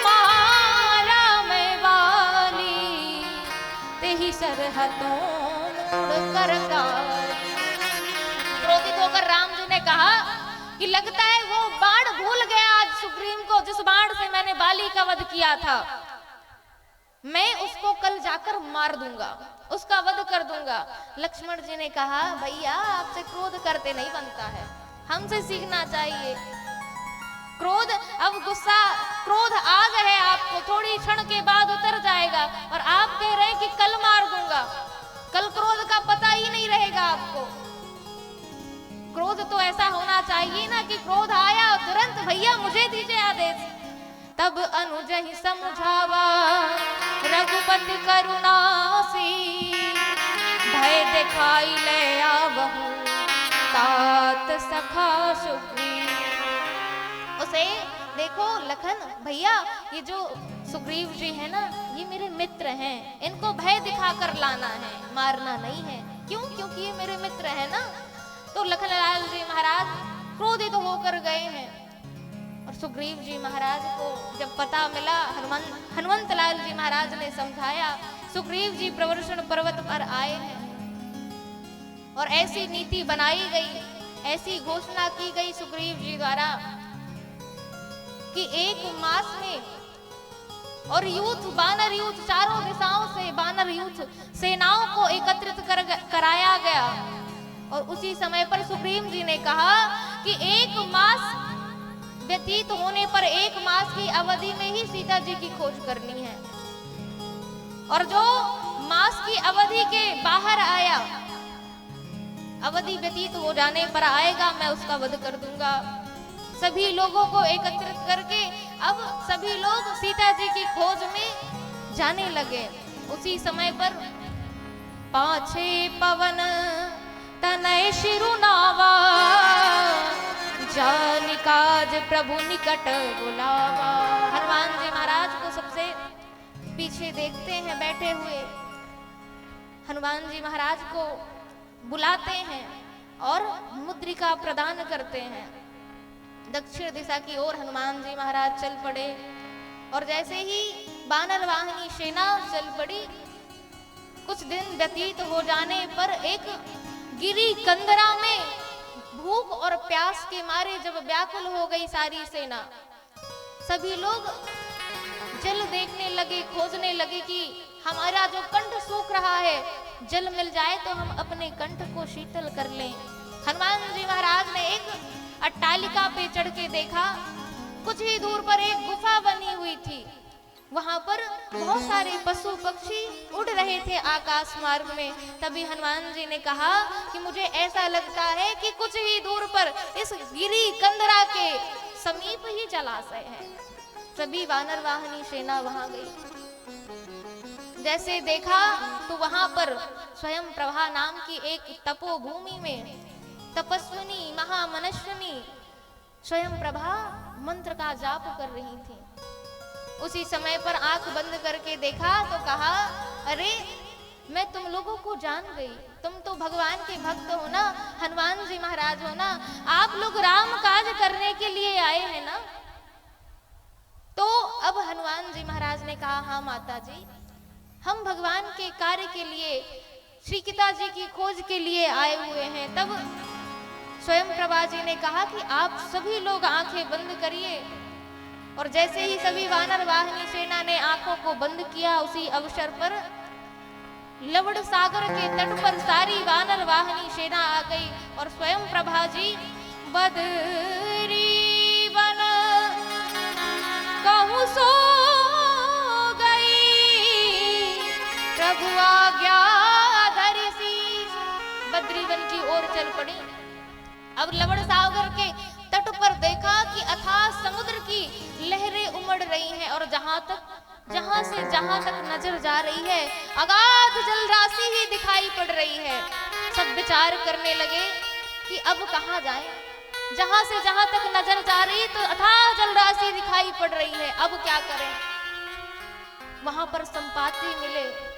[SPEAKER 1] मारा मैं बाली, तेहि सरहतों मुड़ कर गाली। क्रोधित होकर राम जी ने कहा कि लगता है वो बाण भूल गया आज सुग्रीव को, जिस बाण से मैंने बाली का वध किया था। मैं उसको कल जाकर मार दूंगा, उसका वध कर दूंगा। लक्ष्मण जी ने कहा, भैया आपसे क्रोध करते नहीं बनता है, हमसे सीखना चाहिए। क्रोध, अब गुस्सा, क्रोध आग है आपको, थोड़ी क्षण के बाद उतर जाएगा, और आप कह रहे हैं कि कल मार दूंगा। कल क्रोध का पता ही नहीं रहेगा आपको। क्रोध तो ऐसा होना चाहिए ना कि क्रोध आया तुरंत भैया मुझे दीजिए आदेश। तब अनुज ही समझावा रघुपति करुणासी, खाई ले आवहूं तात सखा सुग्रीव। उसे देखो लखन भैया, ये जो सुग्रीव जी है ना, ये मेरे मित्र हैं, इनको भय दिखाकर लाना है, मारना नहीं है। क्यों? क्योंकि ये मेरे मित्र है ना। तो लखनलाल जी महाराज क्रोधित होकर गए हैं। और सुग्रीव जी महाराज को जब पता मिला, हनुमंत लाल जी महाराज ने समझाया, सुग्रीव जी प्रवर्षण पर्वत पर आए हैं और ऐसी नीति बनाई गई, ऐसी घोषणा की गई सुग्रीव जी द्वारा कि 1 मास में और यूथ, बानर यूथ, चारों दिशाओं से बानर यूथ सेनाओं को एकत्रित कराया गया। और उसी समय पर सुग्रीव जी ने कहा कि 1 मास व्यतीत होने पर 1 मास की अवधि में ही सीता जी की खोज करनी है, और जो मास की अवधि के बाहर आया, अवधि व्यतीत हो जाने पर आएगा, मैं उसका वध कर दूंगा। सभी लोगों को एकत्रित करके अब सभी लोग सीता जी की खोज में जाने लगे। उसी समय पर पाछे पवन तनय शिरुनावा, जान काज प्रभु निकट बुलावा। हनुमान जी महाराज को सबसे पीछे देखते हैं बैठे हुए, हनुमान जी महाराज को बुलाते हैं और मुद्रिका प्रदान करते हैं। दक्षिण दिशा की ओर हनुमान जी महाराज चल पड़े, और जैसे ही बानर वाहिनी सेना चल पड़ी, कुछ दिन व्यतीत हो जाने पर एक गिरी कंदरा में भूख और प्यास के मारे जब व्याकुल हो गई सारी सेना, सभी लोग जल देखने लगे, खोजने लगे कि हमारा जो कंठ सूख रहा है, जल मिल जाए तो हम अपने कंठ को शीतल कर लें। हनुमान जी महाराज ने एक अट्टालिका पे चढ़ के देखा, कुछ ही दूर पर एक गुफा बनी हुई थी। वहां पर बहुत सारे पशु पक्षी उड़ रहे थे आकाश मार्ग में। तभी हनुमान जी ने कहा कि मुझे ऐसा लगता है कि कुछ ही दूर पर इस गिरी कंदरा के समीप ही जलाशय है। सभी वानर वाहिनी सेना वहां गई। जैसे देखा तो वहां पर स्वयं प्रभा नाम की एक तपोभूमि में तपस्विनी महामनस्विनी स्वयं प्रभा मंत्र का जाप कर रही थी। उसी समय पर आंख बंद करके देखा तो कहा, अरे मैं तुम लोगों को जान गई, तुम तो भगवान के भक्त हो ना, हनुमान जी महाराज हो ना, आप लोग राम काज करने के लिए आए हैं ना। तो अब हनुमान जी महाराज ने कहा, हाँ माता जी, हम भगवान के कार्य के लिए, श्री सीता जी की खोज के लिए आए हुए हैं। तब स्वयं प्रभा जी ने कहा कि आप सभी लोग आंखें बंद करिए। और जैसे ही सभी वानर वाहिनी सेना ने आंखों को बंद किया, उसी अवसर पर लवण सागर के तट पर सारी वानर वाहिनी सेना आ गई और स्वयं प्रभा जी बदरी वन कहूं सो गई, प्रभु आज्ञा धरि शीश, बद्रीवन की ओर चल पड़ी। अब लवण सागर के तट पर देखा कि अथाह समुद्र की लहरें उमड़ रही हैं और जहां से जहां तक नजर जा रही है अगाध जल राशि ही दिखाई पड़ रही है। सब विचार करने लगे कि अब कहां जाएं, जहां से जहां तक नजर जा रही तो अथाह जल राशि दिखाई पड़ रही है, अब क्या करें। वहां पर संपाति मिले।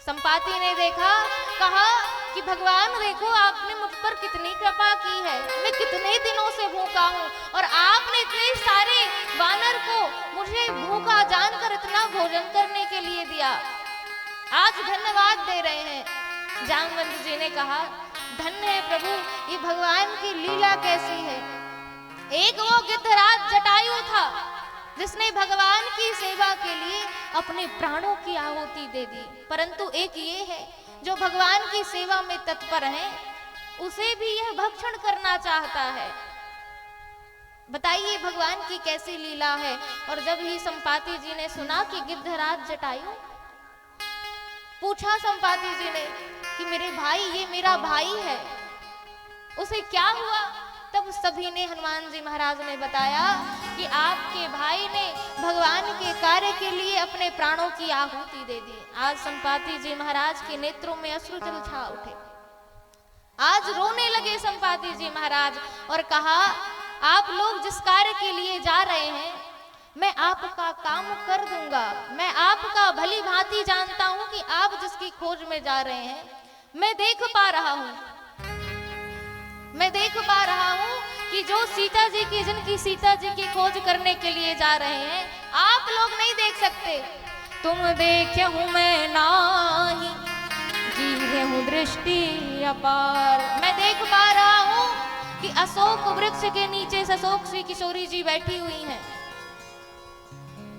[SPEAKER 1] संपाति ने देखा, कहा कि भगवान देखो आपने मुझ पर कितनी कृपा की है, मैं कितने दिनों से भूखा हूँ और आपने इतने सारे वानर को मुझे भूखा जानकर इतना भोजन करने के लिए दिया, आज धन्यवाद दे रहे हैं। जामवंत जी ने कहा, धन्य है प्रभु, ये भगवान की लीला कैसी है। एक वो गिद्धराज जटायु था जिसने भगवान की सेवा के लिए अपने प्राणों की आहुति दे दी, परंतु एक ये है जो भगवान की सेवा में तत्पर है, उसे भी यह भक्षण करना चाहता है। बताइए भगवान की कैसी लीला है। और जब ही संपाति जी ने सुना कि गिद्धराज जटायु, पूछा संपाति जी ने कि मेरे भाई, ये मेरा भाई है, उसे क्या हुआ। तब सभी ने, हनुमान जी महाराज ने बताया कि आपके भाई ने भगवान के कार्य के लिए अपने प्राणों की आहुति दे दी। आज संपाति जी महाराज के नेत्रों में अश्रु जल छा उठे। आज रोने लगे संपाति जी महाराज और कहा, आप लोग जिस कार्य के लिए जा रहे हैं मैं आपका काम कर दूंगा। मैं आपका भली भांति जानता हूं कि आप जिसकी खोज में जा रहे हैं मैं देख पा रहा हूं। मैं देख पा रहा हूं कि जो सीता जी की, जिनकी सीता जी की खोज करने के लिए जा रहे हैं, आप लोग नहीं देख सकते। तुम देखे हूं मैं नाही, जीवे हूं दृष्टि अपार। मैं देख पा रहा हूं कि अशोक वृक्ष के नीचे सशोक श्री किशोरी जी बैठी हुई हैं।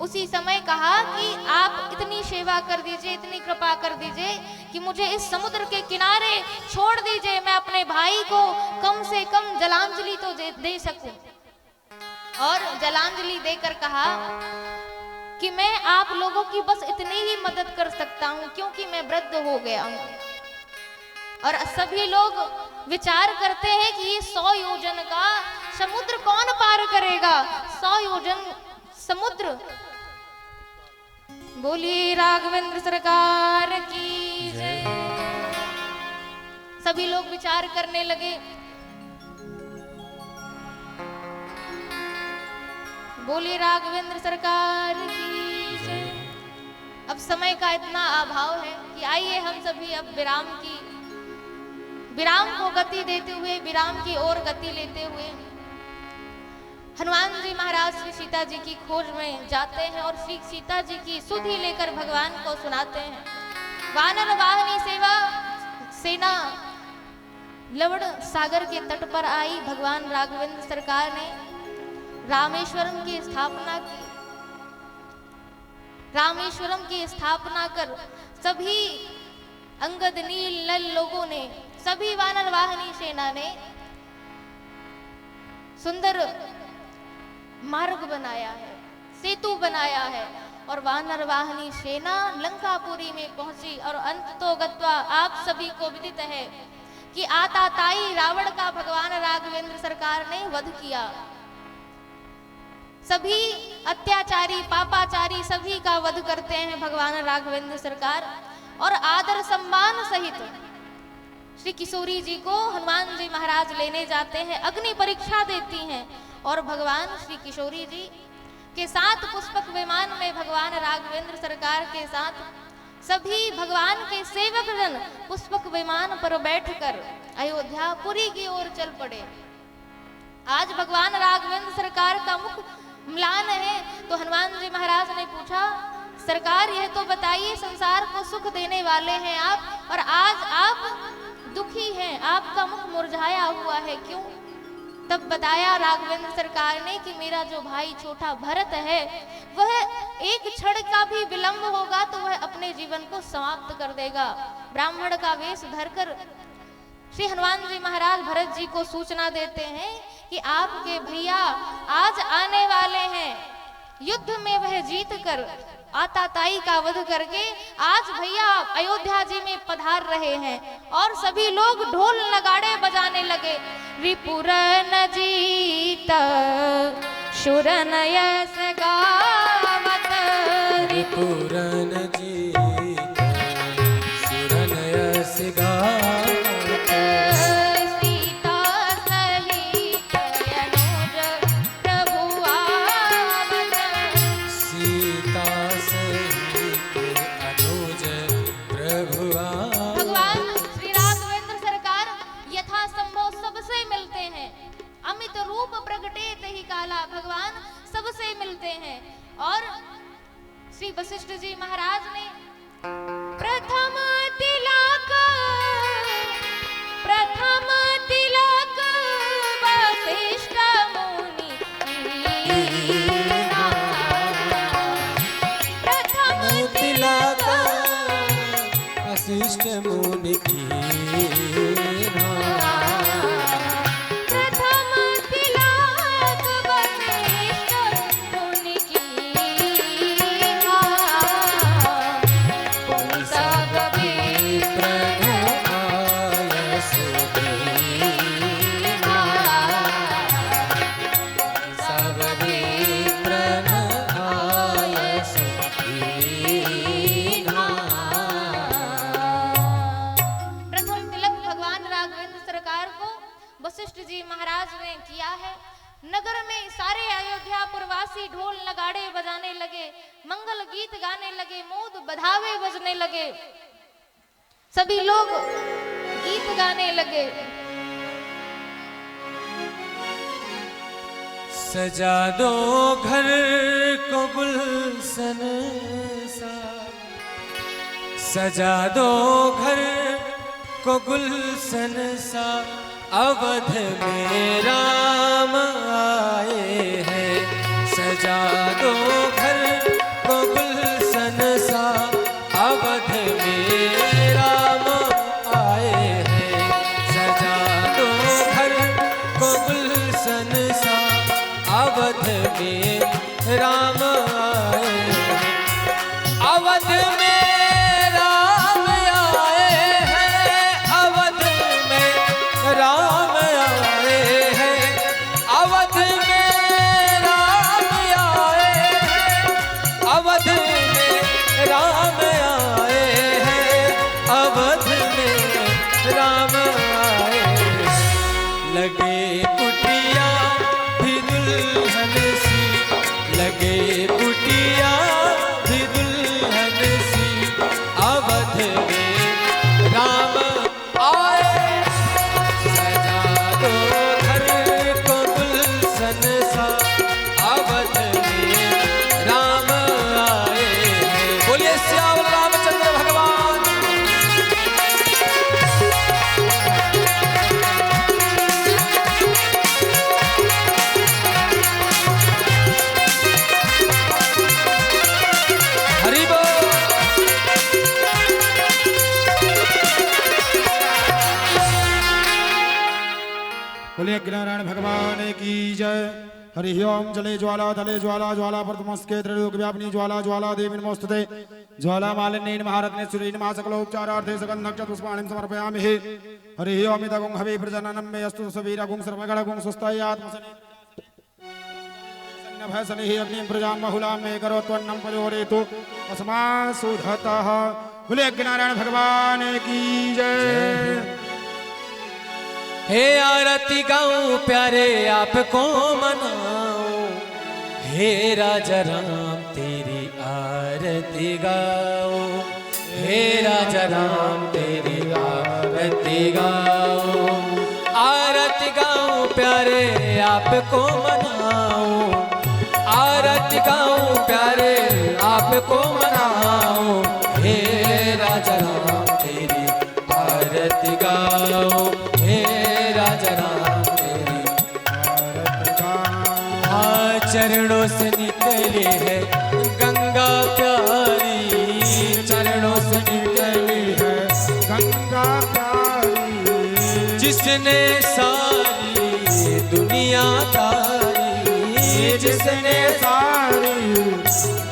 [SPEAKER 1] उसी समय कहा कि आप इतनी सेवा कर दीजिए, इतनी कृपा कर दीजिए कि मुझे इस समुद्र के किनारे छोड़ दीजिए, मैं अपने भाई को कम से कम जलांजलि तो दे सकूं। और जलांजलि देकर कहा कि मैं आप लोगों की बस इतनी ही मदद कर सकता हूं क्योंकि मैं वृद्ध हो गया हूं। और सभी लोग विचार करते हैं कि ये 100 योजन का समुद्र कौन पार करेगा, 100 योजन समुद्र। बोलिए राघवेंद्र सरकार की जय। सभी लोग विचार करने लगे। बोलिए राघवेंद्र सरकार की जय। अब समय का इतना अभाव है कि आइए हम सभी अब विराम को गति देते हुए, विराम की ओर गति लेते हुए हनुमान जी महाराज श्री सीता जी की खोज में जाते हैं और श्री सीता जी की सुधि लेकर भगवान को सुनाते हैं। वानर वाहिनी सेना लवण सागर के तट पर आई। भगवान राघवेंद्र सरकार ने रामेश्वरम की स्थापना की। रामेश्वरम की स्थापना कर सभी अंगद नील नल लोगों ने, सभी वानर वाहिनी सेना ने सुंदर मार्ग बनाया है, सेतु बनाया है और वानर वाहिनी सेना लंकापुरी में पहुंची। और अंत तो गत्वा आप सभी को विदित है कि आताताई रावण का भगवान राघवेंद्र सरकार ने वध किया। सभी अत्याचारी पापाचारी सभी का वध करते हैं भगवान राघवेंद्र सरकार। और आदर सम्मान सहित श्री किशोरी जी को हनुमान जी महाराज लेने जाते हैं, अग्नि परीक्षा देती हैं और भगवान श्री किशोरी जी के साथ पुष्पक विमान में भगवान राघवेंद्र सरकार के साथ सभी भगवान के सेवक जन पुष्पक विमान पर बैठकर अयोध्यापुरी की ओर चल पड़े। आज भगवान राघवेंद्र सरकार का मुख म्लान है तो हनुमान जी महाराज ने पूछा, सरकार यह तो बताइए, संसार को सुख देने वाले हैं आप और आज आप दुखी हैं, आपका मुख मुरझाया हुआ है, क्यों? तब बताया राघवेंद्र सरकार ने कि मेरा जो भाई छोटा भरत है वह एक क्षण का भी विलंब होगा तो वह अपने जीवन को समाप्त कर देगा। ब्राह्मण का वेश धरकर श्री हनुमान जी महाराज भरत जी को सूचना देते हैं कि आपके भैया आज आने वाले हैं। युद्ध में वह जीत कर आताताई का वध करके आज भैया अयोध्या जी में पधार रहे हैं। और सभी लोग ढोल नगाड़े बजाने लगे। रिपुरन जीत शुरन यस गावत,
[SPEAKER 3] रिपुरन जीत शुरन यस गावत,
[SPEAKER 1] सीता सहित अनुज प्रभु आवत,
[SPEAKER 3] सीता सहित अनुज प्रभु आवत।
[SPEAKER 1] भगवान श्री राघवेंद्र सरकार यथासंभव सबसे मिलते हैं। अमित रूप प्रगटे तहि काला, भगवान सबसे मिलते हैं। और श्री वशिष्ठ जी महाराज ने प्रथम तिलक वशिष्ठ मुनि कीना, प्रथम
[SPEAKER 3] तिलक वशिष्ठ मुनि कीना,
[SPEAKER 1] प्रथम तिलक वशिष्ठ मुनि कीना। ब्रजवासी ढोल नगाड़े बजाने लगे, मंगल गीत गाने लगे, मोद बधावे बजने लगे, सभी लोग गीत गाने लगे।
[SPEAKER 3] सजा दो घर को गुलशन सा, सजा दो घर को गुलशन सा, अवध में राम आए हैं। सजा दो घर को गुलशन सा, अवध में राम आए हैं। सजा दो घर को गुलशन सा, अवध में राम आए हैं। अवध में राम आए हैं, अवध में राम आए हैं, अवध में राम आए हैं, अवध में राम आए हैं, अवध में राम आए हैं। लगे कुटिया भी दुल्हन सी, लगे कुटिया भी दुल्हन सी, अवध में राम आए। सजा दो घर को गुलशन सा, अवध में राम आए हैं। बोलिए श्याम रामचंद्र भगवान। हरि बोल।
[SPEAKER 2] बोलिए नारायण भगवान की जय। हरि ओम। जले ज्वाला तले ज्वाला ज्वाला प्रथमस्के त्रैलोक व्यापिनी ज्वाला ज्वाला देवी नमोस्तुते। ज्वाला मालिन्येन महारत्ने सुरेण सकलोपचारार्थे सुगन्धं च पुष्पाणिं समर्पयामि। हरि ओम। इदगुं हवे प्रजननं मे अस्तु सवीरगुं सर्वगणगुं सुस्थायात्मसने भयसनिः अग्निं प्रजां बहुलां मे करोत्वन्नं पयोरेतु अस्मासुधतः। बोलिए नारायण भगवान की जय।
[SPEAKER 3] हे आरती गाऊं प्यारे आपको मनाऊं, हे राजा राम तेरी आरती गाऊं, हे राजा राम तेरी आरती गाऊं। आरती गाऊं प्यारे आपको मनाऊं, आरती गाऊं प्यारे आपको मनाऊं, हे राजा राम तेरी आरती गाऊं, हे राजा राम तेरी आरती गाऊं। हाँ चरणों से निकली है गंगा प्यारी, चरणों से निकली है
[SPEAKER 2] गंगा प्यारी,
[SPEAKER 3] जिसने सारी दुनिया तारी, जिसने
[SPEAKER 2] सारी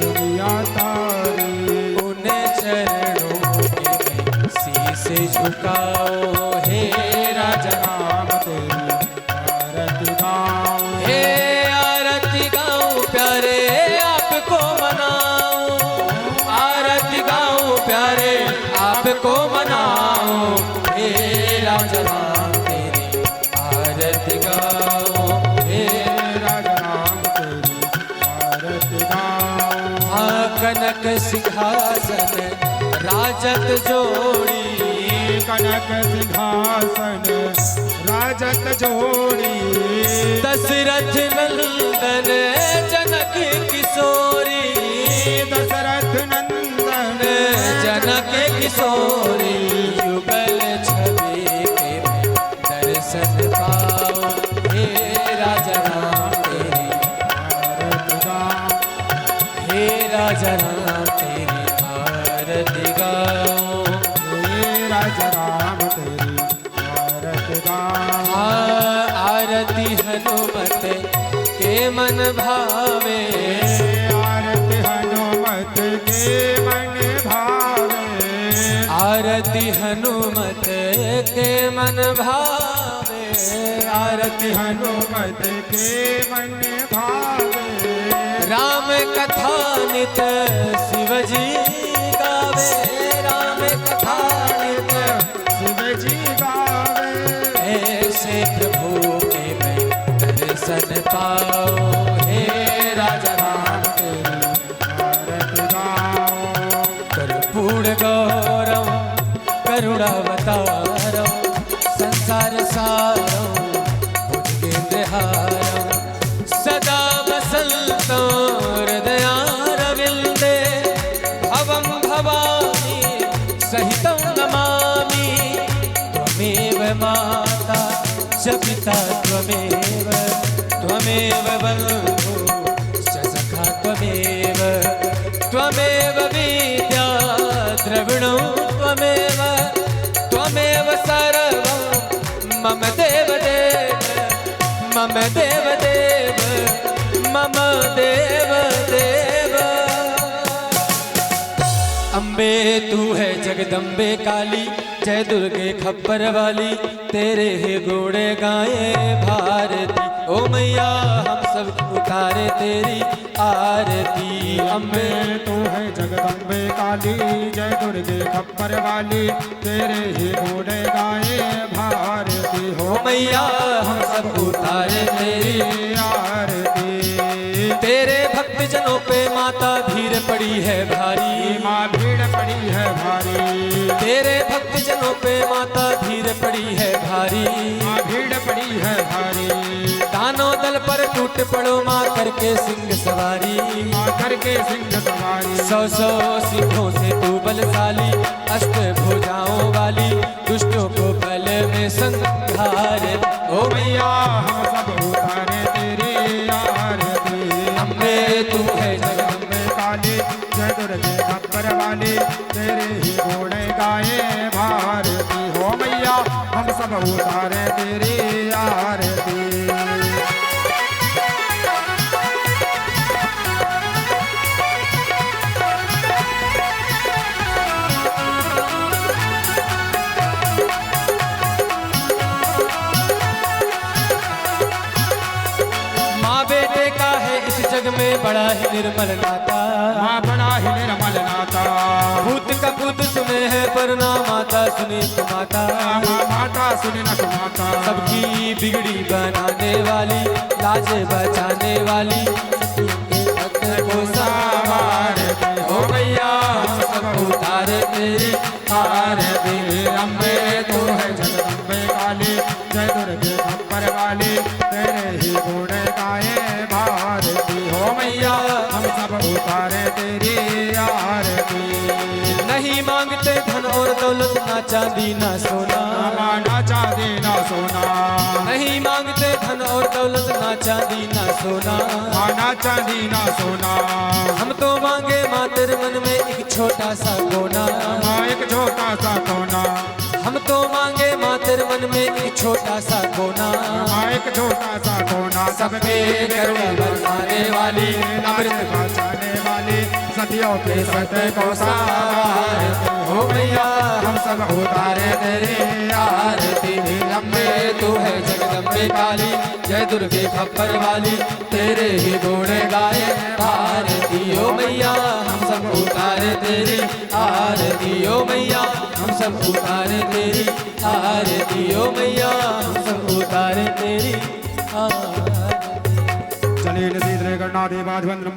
[SPEAKER 2] दुनिया तारी।
[SPEAKER 3] उन्हें चरणों के शीश झुकाओ, हे राजा
[SPEAKER 2] राम तेरी आरती गाऊं,
[SPEAKER 3] हे आरती गाऊं प्यारे आपको मनाऊं, आरती गाऊं प्यारे आपको मनाऊं, हे राजा राम तेरी आरती गाऊं, हे
[SPEAKER 2] राजा राम तेरी आरती गाऊं।
[SPEAKER 3] हाँ कनक सिंहासन राजत जोड़ी,
[SPEAKER 2] कनक सिंहासन राजत जोड़ी,
[SPEAKER 3] दशरथ नंदन जनक किशोरी,
[SPEAKER 2] दशरथ नंदन
[SPEAKER 3] जनक किशोरी। युगल छवि के मैं दर्शन पाऊं, हे राजा राम तेरी
[SPEAKER 2] आरती गाऊं,
[SPEAKER 3] हे राजा राम तेरी आरती गाऊं,
[SPEAKER 2] हे राजा राम तेरी आरती गाऊं।
[SPEAKER 3] आरती हनुमत के मन भावे,
[SPEAKER 2] आरती हनुमत के मन भावे,
[SPEAKER 3] आरती हनुमत के मन भावे,
[SPEAKER 2] आरती हनुमत के मन भावे।
[SPEAKER 3] राम कथा नित शिव जी गावे, राम कथा नित
[SPEAKER 2] शिव जी गावे।
[SPEAKER 3] ऐसे प्रभु के मैं दर्शन पाओ, हे राजा करुणावतारौ संसार सारौ भुजगेन्द्रहारौ सदा वसन्तो हृदयारविन्दे भवं भवानी सहितं नमामि त्वमेव माता च पिता त्वमेव बन्धु च सखा त्वमेव विद्या द्रविणो त्वमेव सर्वं मम देवदेव मम देवदेव मम देवदेव। अम्बे तू है जगदम्बे काली जय दुर्गे खप्पर वाली तेरे ही गुणे गाए भारती ओ मैया हम सब उतारे तेरी आरती।
[SPEAKER 2] अम्बे तू है जगदम्बे काली जय दुर्गे खप्पर वाली तेरे ही गुण गाए भारती हो
[SPEAKER 3] मैया हम सब उतारे तेरी
[SPEAKER 2] आरती।
[SPEAKER 3] तेरे भक्त जनों पे माता भीड़ पड़ी है भारी
[SPEAKER 2] माँ भीड़ पड़ी है भारी
[SPEAKER 3] तेरे भक्त जनों पे माता भीड़ पड़ी है भारी
[SPEAKER 2] माँ भीड़ पड़ी है भारी
[SPEAKER 3] दानों दल पर टूट पड़ो माँ करके सिंह सवारी
[SPEAKER 2] माँ करके सिंह सवारी
[SPEAKER 3] 100 सिंहों से तू बलशाली अष्ट भुजाओं वाली दुष्टों को बल में संहार ओ
[SPEAKER 2] मैया हम सब उतारे तेरी आरती।
[SPEAKER 3] अम्बे तू है
[SPEAKER 2] जगदम्बे काली जय दुर्गे खप्पर वाली तेरे ही गुण गाए भारती हो मैया हम सब उतारे तेरी आरती।
[SPEAKER 3] जग में बड़ा ही निर्मल नाता
[SPEAKER 2] माँ बड़ा ही निर्मल नाता
[SPEAKER 3] भूत का भूत सुने है पर ना माता सुने तो माता
[SPEAKER 2] माँ माता सुने न तो माता
[SPEAKER 3] सबकी बिगड़ी बनाने वाली लाज बचाने वाली भक्त को सवार हो मैया हम सब उतारे तेरी आरती।
[SPEAKER 2] अम्बे तू है जगदम्बे काली जय दुर्गे खप्पर वाली तेरे ही गुण गाए भारती हो मैया हम सब उतारे तेरी आरती।
[SPEAKER 3] नहीं मांगते धन और दौलत ना चांदी ना सोना
[SPEAKER 2] ना चांदी ना सोना
[SPEAKER 3] नहीं मांगते धन और दौलत ना चांदी ना सोना
[SPEAKER 2] ना चांदी ना सोना
[SPEAKER 3] हम तो मांगे माँ तेरे मन में एक छोटा सा कोना
[SPEAKER 2] एक छोटा सा कोना
[SPEAKER 3] हम तो मांगे माँ तेरे मन में एक छोटा सा कोना
[SPEAKER 2] एक छोटा सा कोना
[SPEAKER 3] सबके करुणा बरसाने वाली
[SPEAKER 2] अमृत बचाने वाली सतियों के सत्य को सार
[SPEAKER 3] हो मैया
[SPEAKER 2] हम सब उतारे तेरी आरती।
[SPEAKER 3] अम्बे तू है जगदम्बे काली जय दुर्गे खप्पर वाली तेरे ही गुण गाए भारती ओ मैया हम सब उतारे तेरी आरती ओ मैया हम सब उतारे तेरी आरती ओ मैया हम सब उतारे तेरी आरती।
[SPEAKER 2] चलिए नदी गणना देवाधिवंदनम